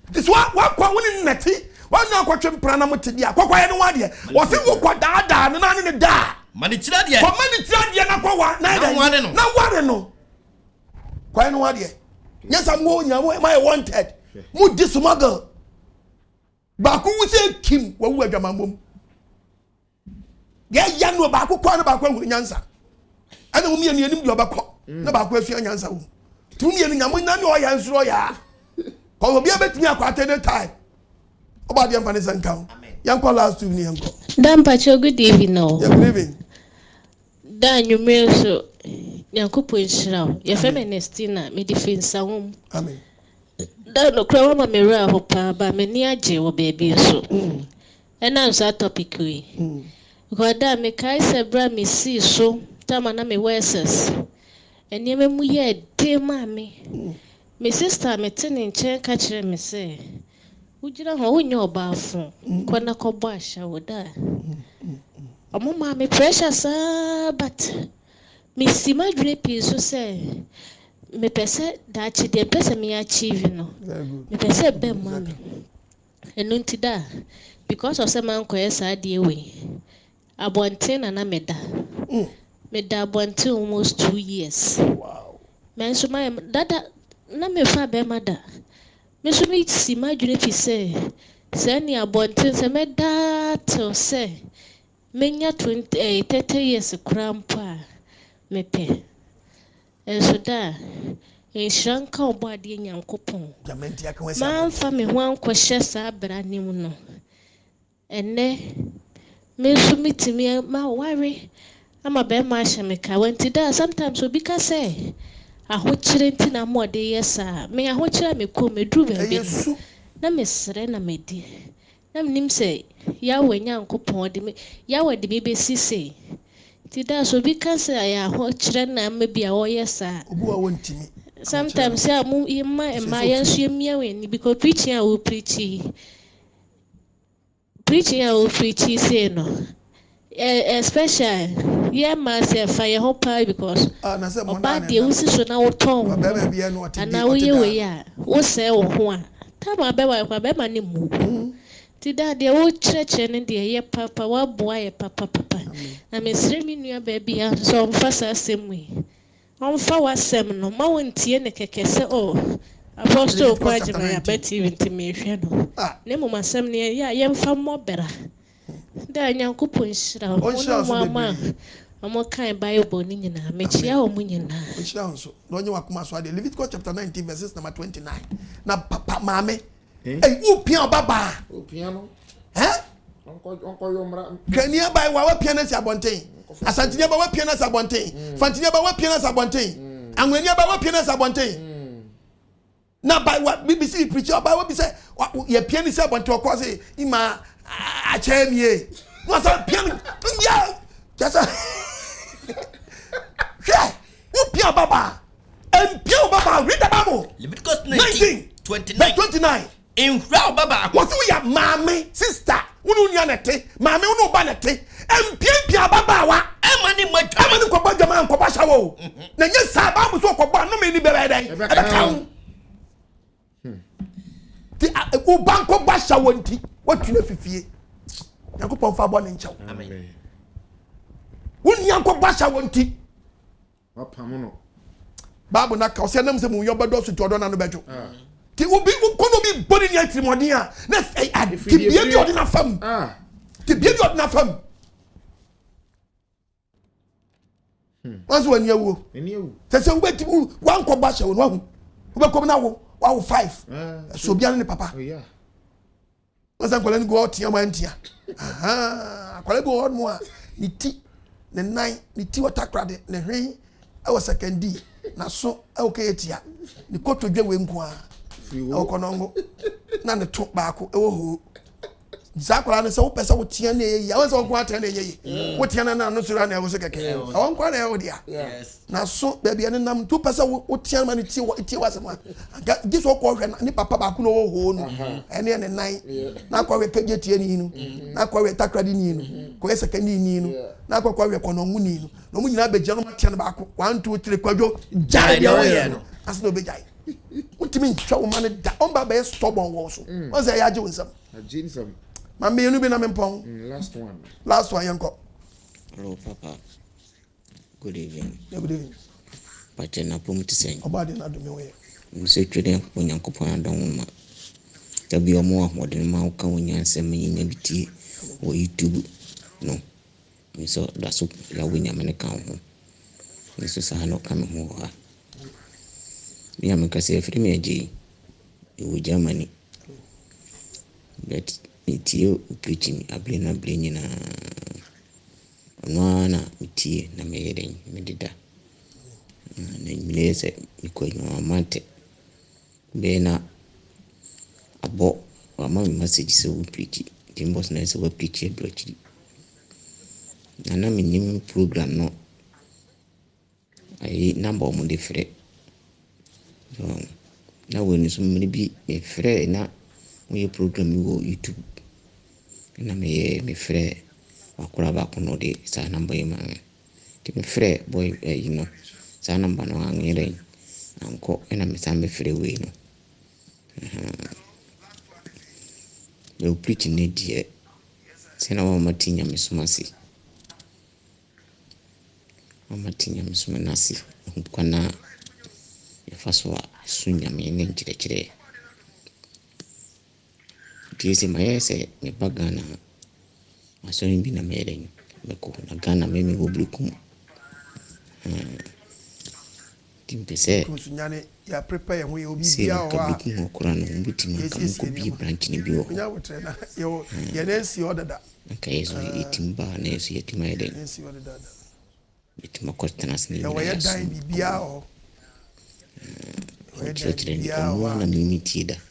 this what kwa woni nati one na kwatwe mpra na mutedi akwa ye no wade wo se wo kwa daada no na ne da mani tira de ko mani tira de na kwa wa na ware no kwa ye no wade nyesa mo nya my wanted mu dismuggle ba ku se kim wo wu adwamambom ya no ba ku kwa na ba kwa hu nyansa ana mu mienu anim de obakọ na ba kwa afia nyansa wo tu mienu nyamo na ne o ya nsuro ya ko obi abetimi akwata the time oba de mfane sankan yanko last two ni yanko Dampacho good evening no good evening da nwumre so yankopo nhyira ye feministina me defensa hom amen da no kra wa me ra ho pa ba me ni age wo baby so ena nsa topic we ko da me kai se bra me si so tama na me weses eni me mu ye de ma me sister me tene nche ka kire me se ujira ho onye obaafo ko na ko bo Ashawo da omo ma me pressure sa but me si madre pi so se me pese da chi de pese me achieve no me pese be ma me enu ntida because of some man ko esa de we abonte na me da abonte almost 2 years wow men so my dada na me fa be mada me so me si madwene fi se ni abonten se me da to se menya 30 years krampa me pe enso da enhranka obade nyankopon jamenti aka wese man fa me ho anko hye sa bra nim no enne me so mitimi ma ware ama be ma hye me ka wanti da sometimes obi ka say ahokyere ntina mo de yesa me ahokyere me ko me dru be na me sere na me di na nim se ya wanya nkopon de me ya wade me be sise ti da so bi ka se ya ahokyere na me bia wo yesa obu a wontimi sometimes ya mu imma yensu yemia we ni because preaching a wo preach say no especially yeah myself fire hopa because about the usi so na woton and now we ya wo se wo ho a tama be wa kwa be ma ni mu ti da de wo cheche ne de ye papa wa boa ye papa na me sire mi nua ba bia so mfasa semwe onfa wasem no ma wontie ne kekese apostle ko agyema ya beti winti me hwe no ne mo masem ne ya ye mfa mobera da nyankopon hyira wo mama amo kan bible ni nyina mechia wo nyina hyira nso no onye wakoma so ade Leviticus chapter 19 verses number 29 na papa mame u pia baba u pia no onko yomra kania bai wa piano si abonten asantinia ba wa piano si abonten fantinia ba wa piano si abonten anwenia ba wa piano si abonten na bai wa BBC preacher bai wa bi say ye piano si abonten o ko say ima a chemie no say piano ya just yeah who piano baba and piano baba read the Bible Leviticus 19:29 in Frau Baba what we are mama sister unu nya nete mama unu ba nete empia baba wa emani ko ba jama ko ba shawo na nye sa ba bu so ko ba no me ni bebe den e be kan ti u ban ko ba shawo nti watuna fifie yakopon fa bo ne nchaw amen unya ko ba shawo nti wapam no babu na ka o se nam se mu yoba do so ti odo na no bejo ti obi kono bi body ni atimodi a na ti bia bi odi na fam ti bia bi odi na fam wazo ani awu se we ti wan ko ba shawo no hu we ko na wo wa 5 so bia ne papa oh yeah wazo ko le go out ya man tia akwale go on mo a ni ti ne nine ni ti watakrade ne hwen e wo second na so e wo ketia ni koto dwe we nko a okonongo na ne to baako e wo ho zakora ne se wo pese wo tia na eyi awon se wo kwa tia na eyi wo tia na no sura na wo so keke awon kwa na e wo dia na so ba bia ne nam to pese wo tia ma ne tie wa se ma gi so ko hwe na ni papa baako no wo ho no ene ne nan na kwa we peje tie ni no na kwa we takradi ni no ko ese kan ni no na kwa we konongo ni no no mu nyina be gya no ma tia na baako 1 2 3 kwadwo jai de wo ye no aso be jai ultimi ntwa wo mane da on ba be stubborn wo so o say ya je wonsam ajinsam ma me yenu bi na me pon last one yanko hello papa good evening good evening pache na pomti sen obade na do me we mse twede onyankopon adon ma tabi omo ahmodin ma uka wonyansem yinya biti wo YouTube no miso daso la wonya me kan ho miso sa no kan ho ha mi amekase free me aji e Germany but itio preaching ablina na nwana itie na meyeden medida na milese ikoyo amate bena abo ama message se wo preach timbos na se wo preach e brochi na minim program no ai number mo de frɛ na woni so me bi e frɛ na mo program wo YouTube na me frɛ akura ba kono de sa number yema ti me frɛ boy you know sa number no angere anko ena me sa me frɛ we no yo preach ne die sena wa matinya mesumasi amatinya mesumanasi kwana yafaswa sunya me ne nkyerɛkyerɛ tiesi mayese me bagana asoni bi na meren meko na Ghana me oblikum timpese kusunyane ya prepare ho ye obi bia o wa okura no mbitima ka ko bi branch ni bi o nya wotre na yo ye na si odada nka yeso itimba na yeso yetima eden si odada bitima kortanas ni ya wa dai bibia o wa dai o na limitida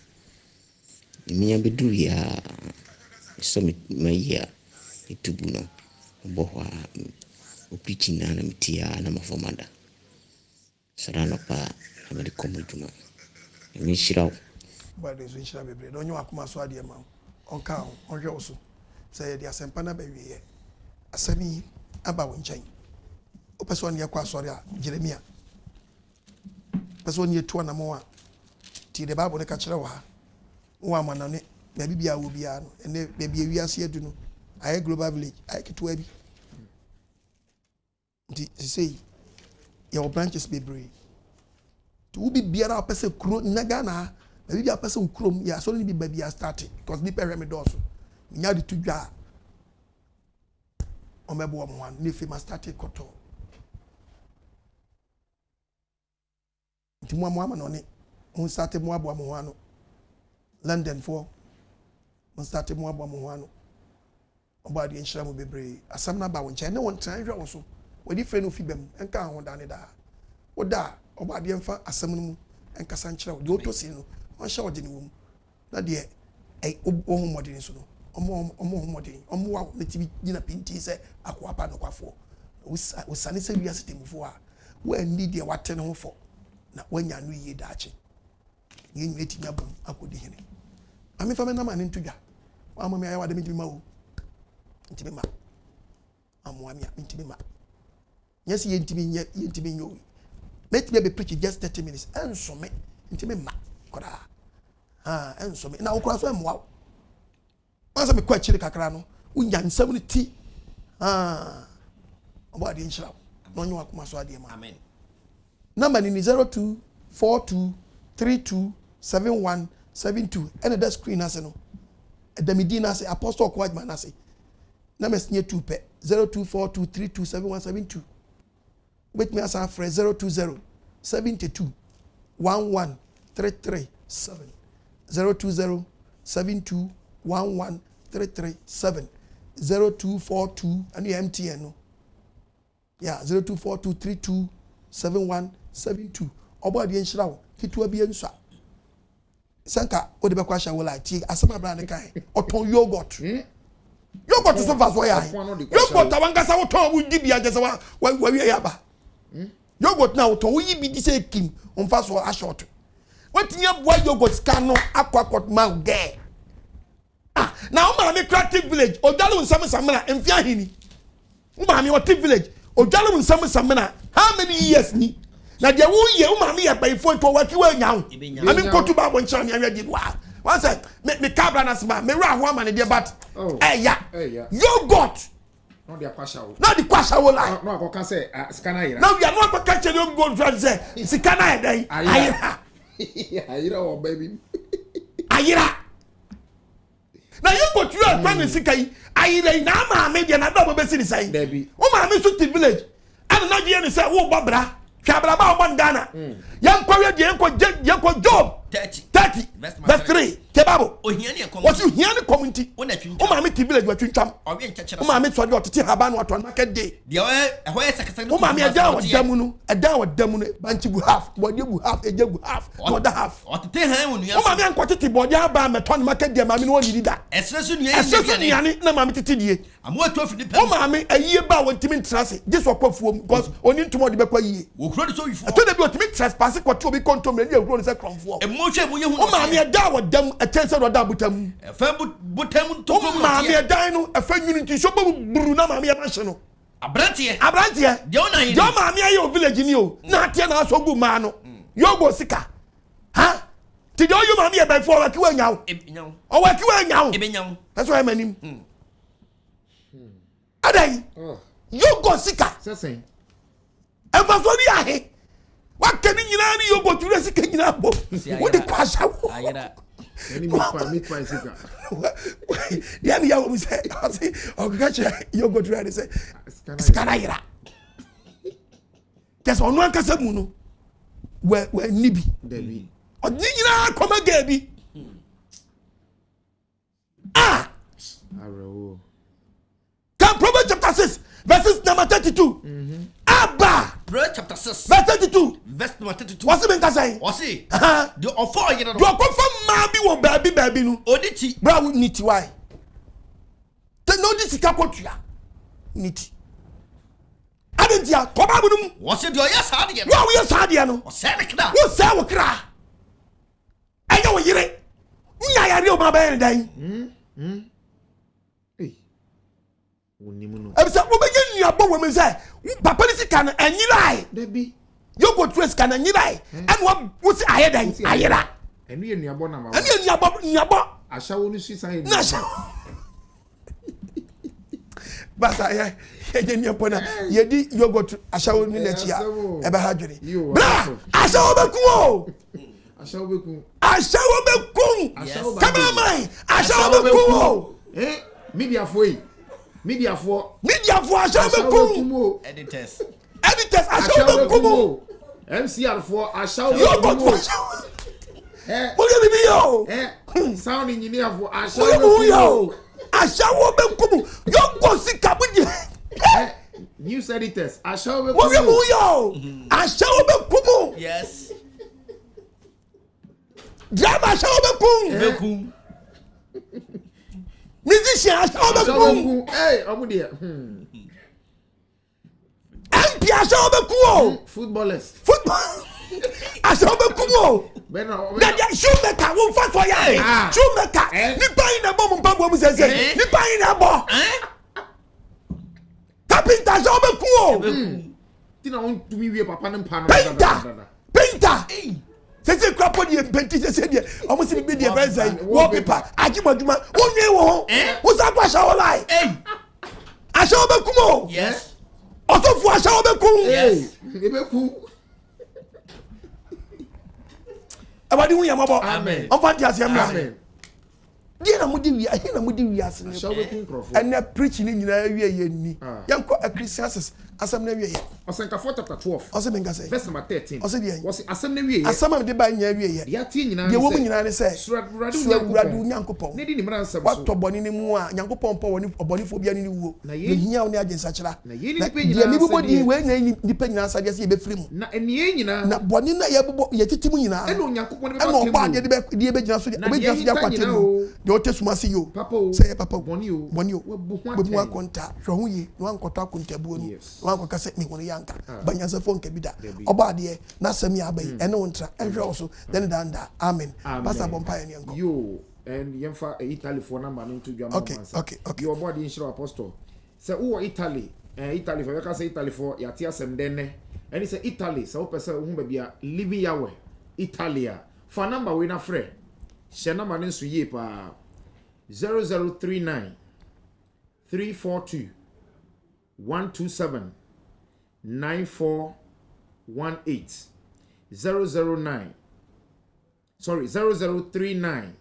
minya beduru ya so maya itubu no bohwa opichi na mitia na mafomada sarano pa ameli komujuma mi shiraw ba de so shira bebre no nyo akoma so ade ma onka onhwe wo so say de asempa na ba wiye asami aba wo nchen o person ye kwa sori a Jeremia person ye to na mo a ti de Bible ne ka kire wa wa manane na bibia wo bia no ene bibia wiase adu no aye global village aye kitwa bi ndi say your branches be brave to be biara pese kuro naga na bibia pese ukrom ya so ni bi bibia start because bi pere me doso nya de tudwa omebo mo wan ni fi ma start koto ti mo ama no ni mo start mo abo mo hanu London for mo start mo abo mo hanu oba de nhyira mo bebre asam na ba wo nche ne won tran hwe wo so wodi fe no fi bem enka ho da ne da oda oba de mfa asam no mu enka san kyerɛ wo de otosi no on hye wo de ne wo mu na de wo ho modern so no omo modern omo wa metibi gina pinti se akwa pa no kwafo usane se wi asitemufo a we need de wate ne ho fo na wanya no yie daache ye nyi etinya bom akodi hene ami fa me na ma ne ntudwa ama me ayi wa de ntimi ma o ntimi ma amu ami ntimi ma yes ye ntimi nyo let me preach just 30 minutes enso me ntimi ma koda enso me na okura so emwa once me kwa chiri kakra no unya nsam ne ti oba de nhyira no nyo akoma so ade ma amen number ni 0242327172 and the screen ase no the medina ase apostle OKOH ase na mesinye 2 pe 0242327172 with me as a friend 02072113337 02072113337 0242 and you MTN no yeah 0242327172 oba de nhyira wo kitua bi enso sanka o de be kwa Ashawo la ti asema bra ne kan oton yogurt yogurt so fast wa ya yogurt awangasa wo ton wo di bia jese wa wi ya ba yogurt na wo ton wo yi bi di se kim on fast wa short watinya boa yogurt kan no akwakot ma ge na o ma me creative village odalo nsam samna emfia hini o ma me what village odalo nsam samna how many years ni na de wo ye o ma me ya baifo to waki wa nyawo ami kotu ba bo nchira me anwa di wa one say me cabra na sma me ra ho ama ne de but yogurt no de Ashawo na de Ashawo la no akoka say scanner ira na we are no akoka chere yogurt friend say scanner dey ayira ayira o baby ayira na yogurt you are trying to sikai ayira na ma me de na do be si ni sai o ma me so ti village and na de ni say wo babra Kabra ba o Ghana. Yan kwawe de yanko job 30 verse 3 kebabo. What you hear the community? O ma me TV village watwintwam. O ma me so de otete haba no ato market day. De ahoye sekese no. O ma me ada o damu no banchi bu half, body bu half, eje bu half, other half. Otete han wonu ya. O ma me ankotete body aba me ton market day ma me no woni dida. Esresu nuye na ma me tete die. Amo atu fi ni pe. O ma me ayiye ba wontimi ntrase. Jesu akwafuom because oni ntomo de bekwa yiye. Okro de so wifo. To de bi otimi trespass kwato obi kontom na ni ekro ni se kromfo. Emoche mu ye hu. O ma me da wodam atense do da butam. Efa butam to ko ma me da no efa nwini nti so buru na ma me ma hye no. Abrantie. De ona yin. De ma me ayo village ni o. Na atie na so gu ma no. Yogo sika. Ha? Ti de oyo ma me e bai fo wa ki wa nyawo. Nyawo. O wa ki wa nyawo. Ebe nyawo. That's why manim. Adai. Yogo sika. Sesen. Efa so ni ahe. Wa kani nyina ni yogo ture sika nyina bo. Wo de kwa Ashawo. Ayira. Any meat pie sika. Yeah, me ya say, I say, catch yogo ture dey say. Skana ira. There's one kasa mu no. We nibi. Debi. Odi nyina koma gabi. Arawo. Can Proverbs chapter 6 verses number 32. Abba. Proverbs chapter 6 verse 32. Verse number 32. What's it say? What's it? The offer yena no. Do confirm ma bi wo baby no. Oditi. Bra wo niti why? Te no di sika kotua. Niti. Adentia ko ba bunum. What's it do yes hard again? Wo yes hard no. O se ne kra. Wo se wo kra. Anya wo yire. Nya yare o ma ba yen dan. Wonimuno. Ebisa wo be nya bo wo me say papa ni sika na anyirai. Debi. Yogo trace sika na anyirai. And what say ayedan ayera. Enu ye nuabo na ma. Enu ye nuabo. Ashawo ni suicide. Na Ashawo. Basa ye ni pona ye di yogurt Ashawo ni na chia e ba ha dwere. Bra Ashawo Beku Wo. Ashawo Beku. Ashawo Beku. Come on man. Ashawo Beku Wo. Media for Ashawo Beku. Editors Ashawo Beku Wo. MCR for Ashawo Beku Wo. Mo ye bi yo. Sound engineer for Ashawo Beku Wo. Ashawo Beku Wo. Yo go sika budi. News editors. Ashawo Beku Wo. Ashawo Beku Wo. Yes. Driver Ashawo Beku. Musician Ashawo Beku. Hey, Omudia. MP Ashawo Beku Wo. Footballers. Ashawo Beku Wo. That shoemaker won't fight for ya. Shoemaker. Nipa in a bomb pump was say. Nipa in a bomb. Carpenter Ashawo Beku Wo. Tina want to be papa and pan. Painter. Say crap on the painting. Say almost be the event. Wallpaper. Ajimajuma. One year. What's that? Ashawo lie. Ashawo Beku Wo. Yes. Also for Ashawo Beku. Yes. Beku. Abadi wu yamabo. Amen. On fanti asem na. Amen. Dia na mudi wi, ahi na mudi wi asem. Ashawo Beku nkrofo. Ene preach ni nyina wi ye ni. Yanko Ecclesiastes asem na wi ye. Osenkafo chapter 12. Ose menga say. Verse number 13. Ose dia. Wose asem na wi ye. Asem am de ba nya wi ye. Ya tie nyina. De wo mu nyina ne say. Suradu Nyankopon. Ne di ni mra nsem so. Wato boni ni mu a Nyankopon pon woni obonifo bia ni wuo. Na hia wo ne agensa kira. Na ye ni pe nyina. De mi bobo di we nya ni pe nyina asade se ye be firi mu. Na enie nyina. Na boni na ye bobo ye titimu nyina. E no Nyankopon be ba temu. E no ba de be gyina so de be gyina so de akwatemu. De o tesuma se yo. Say papa boni o. We bu akonta. Hwo hu ye. No ankota akontabuo no. No ankota se me hono yanka. Banyansa fo nka bida. Oba de na sami abai. E no ntra. Ehwe oso. Then danda. Amen. Pastor Bompa ye nko. Yo and yemfa Italy for na manu to dwama mansa. Okay. Your body in shiro apostle. Say wo Italy. Italy for you can say Italy for ya tia sem den ne. And he say Italy. So person hu ba bia living yawe. Italia. For number we na frɛ. She number nso ye pa. 0039 342 127 9418 009 sorry 0039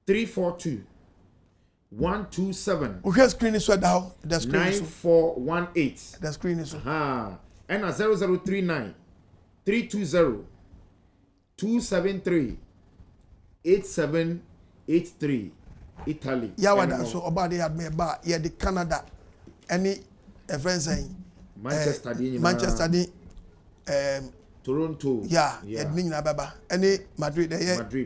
342 127 we screen is so down the screen 9418 the screen is so and 0039 320 273 8783 Italy. Yawada so obade had me ba ye the Canada any friends Manchester Toronto. Yeah. Ni nyina baba any Madrid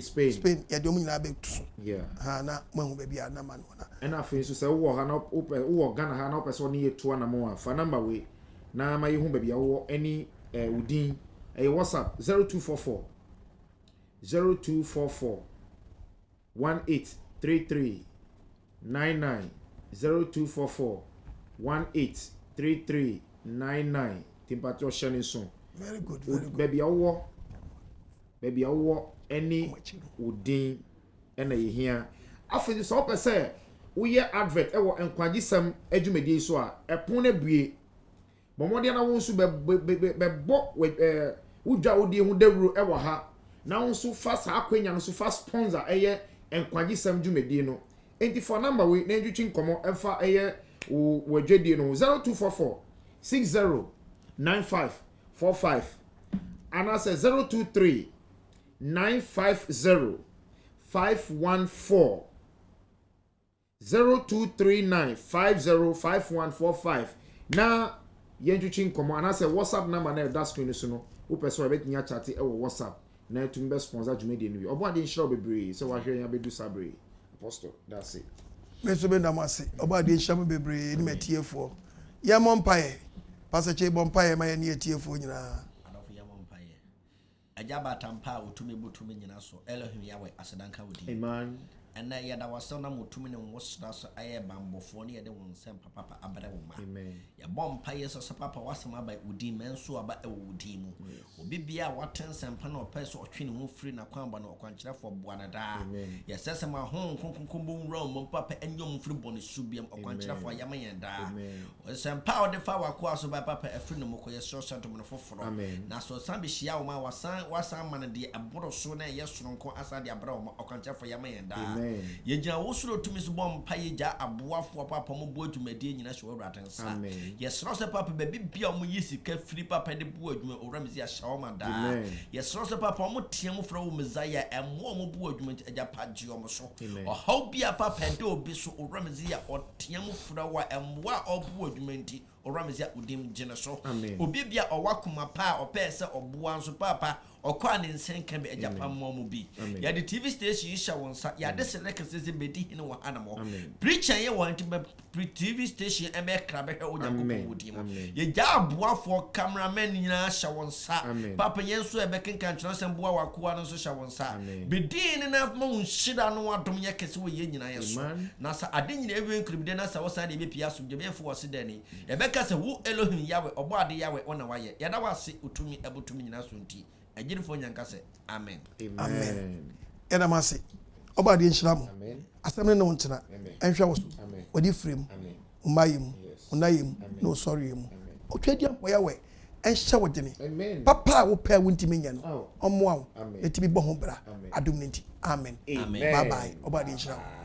Spain ye de mu nyina be to. Yeah. Ha na mahu ba bia na man na. And afin so say wo ha na wo Ghana ha na person ye to na mo fa number we na ma ye hu ba bia wo any udin WhatsApp 0244 183399 0244 183399 Timpatio Shannon so. Very good. Baby awo any udin ena ye hia afedi so pe say wo ye advert e wo NKWAGYESEM adwumedi so a epon na bue bomode na wo nso be bo wudwa wodi hu dawuro e wo ha na wo nso fa sa akwanya no so fa sponsor eye NKWAGYESEM dwumedi no enti for number we na edwitwi nkomo emfa eye wo dwedie no 0244 609545 and I say 023 950 514 0239505145 na yenjuchi nkomo and I say WhatsApp number na that screen so no wo person be nya chat e wo WhatsApp na to be sponsor jumedi no obo ade nshiro bebre so wa hwe ya bedu sabre apostle that's it me so be ndamase obo ade nshiro bebre ni metiefo ya mompae pastor che bompae ma ya ni etiefo nyina Ajaba tampa utumi butumi nyina so Elohim yawe asedanka wodi. Amen. And ya da wasona mutumi ne wosra so aye bambofo ne yede wonsem papa abere wo ma. Amen. Ya bompa yeso so papa wasema ba udi menso aba e wodi mu. Obi bia watensem pa na opeso otwene ho firi na kwamba na okwankyere fo boana da. Ya sese ma hon konkonkombo nwura mo papa enyom firi bone subiam okwankyere fo yama yen da. Osem pa ode fa wakwa so ba papa afiri no mokoye so so ntomo foforo. Na so san be hia wo ma wasan man de aboro so na yeso nko asa de abra wo okwankyere fo yama yen da. yɛgyina wo soro tumi so bɔ mpa yɛgya aboafoɔ papa mo bɔ adwumadie nyina hyɛ w'awurade nsa yɛserɛ sɛ papa baabi bia mo yi sika firi papa de bɔ adwuma owura mesi ahyɛwo ma daa yɛserɛ sɛ papa mo teɛ mo frɛ wo Messiah ɛmmoa mo bɔ adwuma nti agya pa gye ɔmo so ɔhaw bia papa de obi so owura mesi a ɔteɛ mo frɛ wo ɛmmoa ɔbɔ adwuma nti owura mesi a udim gyina so obi bia ɔwakoma pa ɔpɛ sɛ ɔboa nso papa ɔkɔ ne nsen kan be agya pa mo mo bi ya de TV station hyɛ wɔn sa ya de select sɛ bedi hene wɔ hanamo preacher yɛ wɔn nti TV station ebe krabe hɛ onyankopɔn wodi mu ye gya aboafo cameraman nyinaa hyɛ wɔn sa papa yɛn so ebe kenkan kyerɛ sɛ boa wakoa no so hyɛ wɔn sa bedi ne na mo nhyira no adom yɛ kɛse wɔ yɛ nyinaa yɛ so na sa ade nyinaa ebe nkribde na sa wɔsa de ebe pia so de be fo wɔse dani ebe ka sɛ wo Elohim Yahweh ɔbɔ ade Yahweh ona wayɛ yɛda wase utumi ebutumi nyinaa so nti agirifo nyanka sɛ amen ɛna mase ɔba de nhyira mo asɛm ne no ntena ɛnhwɛ wo so wɔde frem umayim unayim no sorry mu otwadi ampoya we ɛnhyɛ wo dene papa wo pɛ wo ntimi nya no ɔmoa wo etimi bɔ ho bra adom nti amen bye bye ɔba de nhyira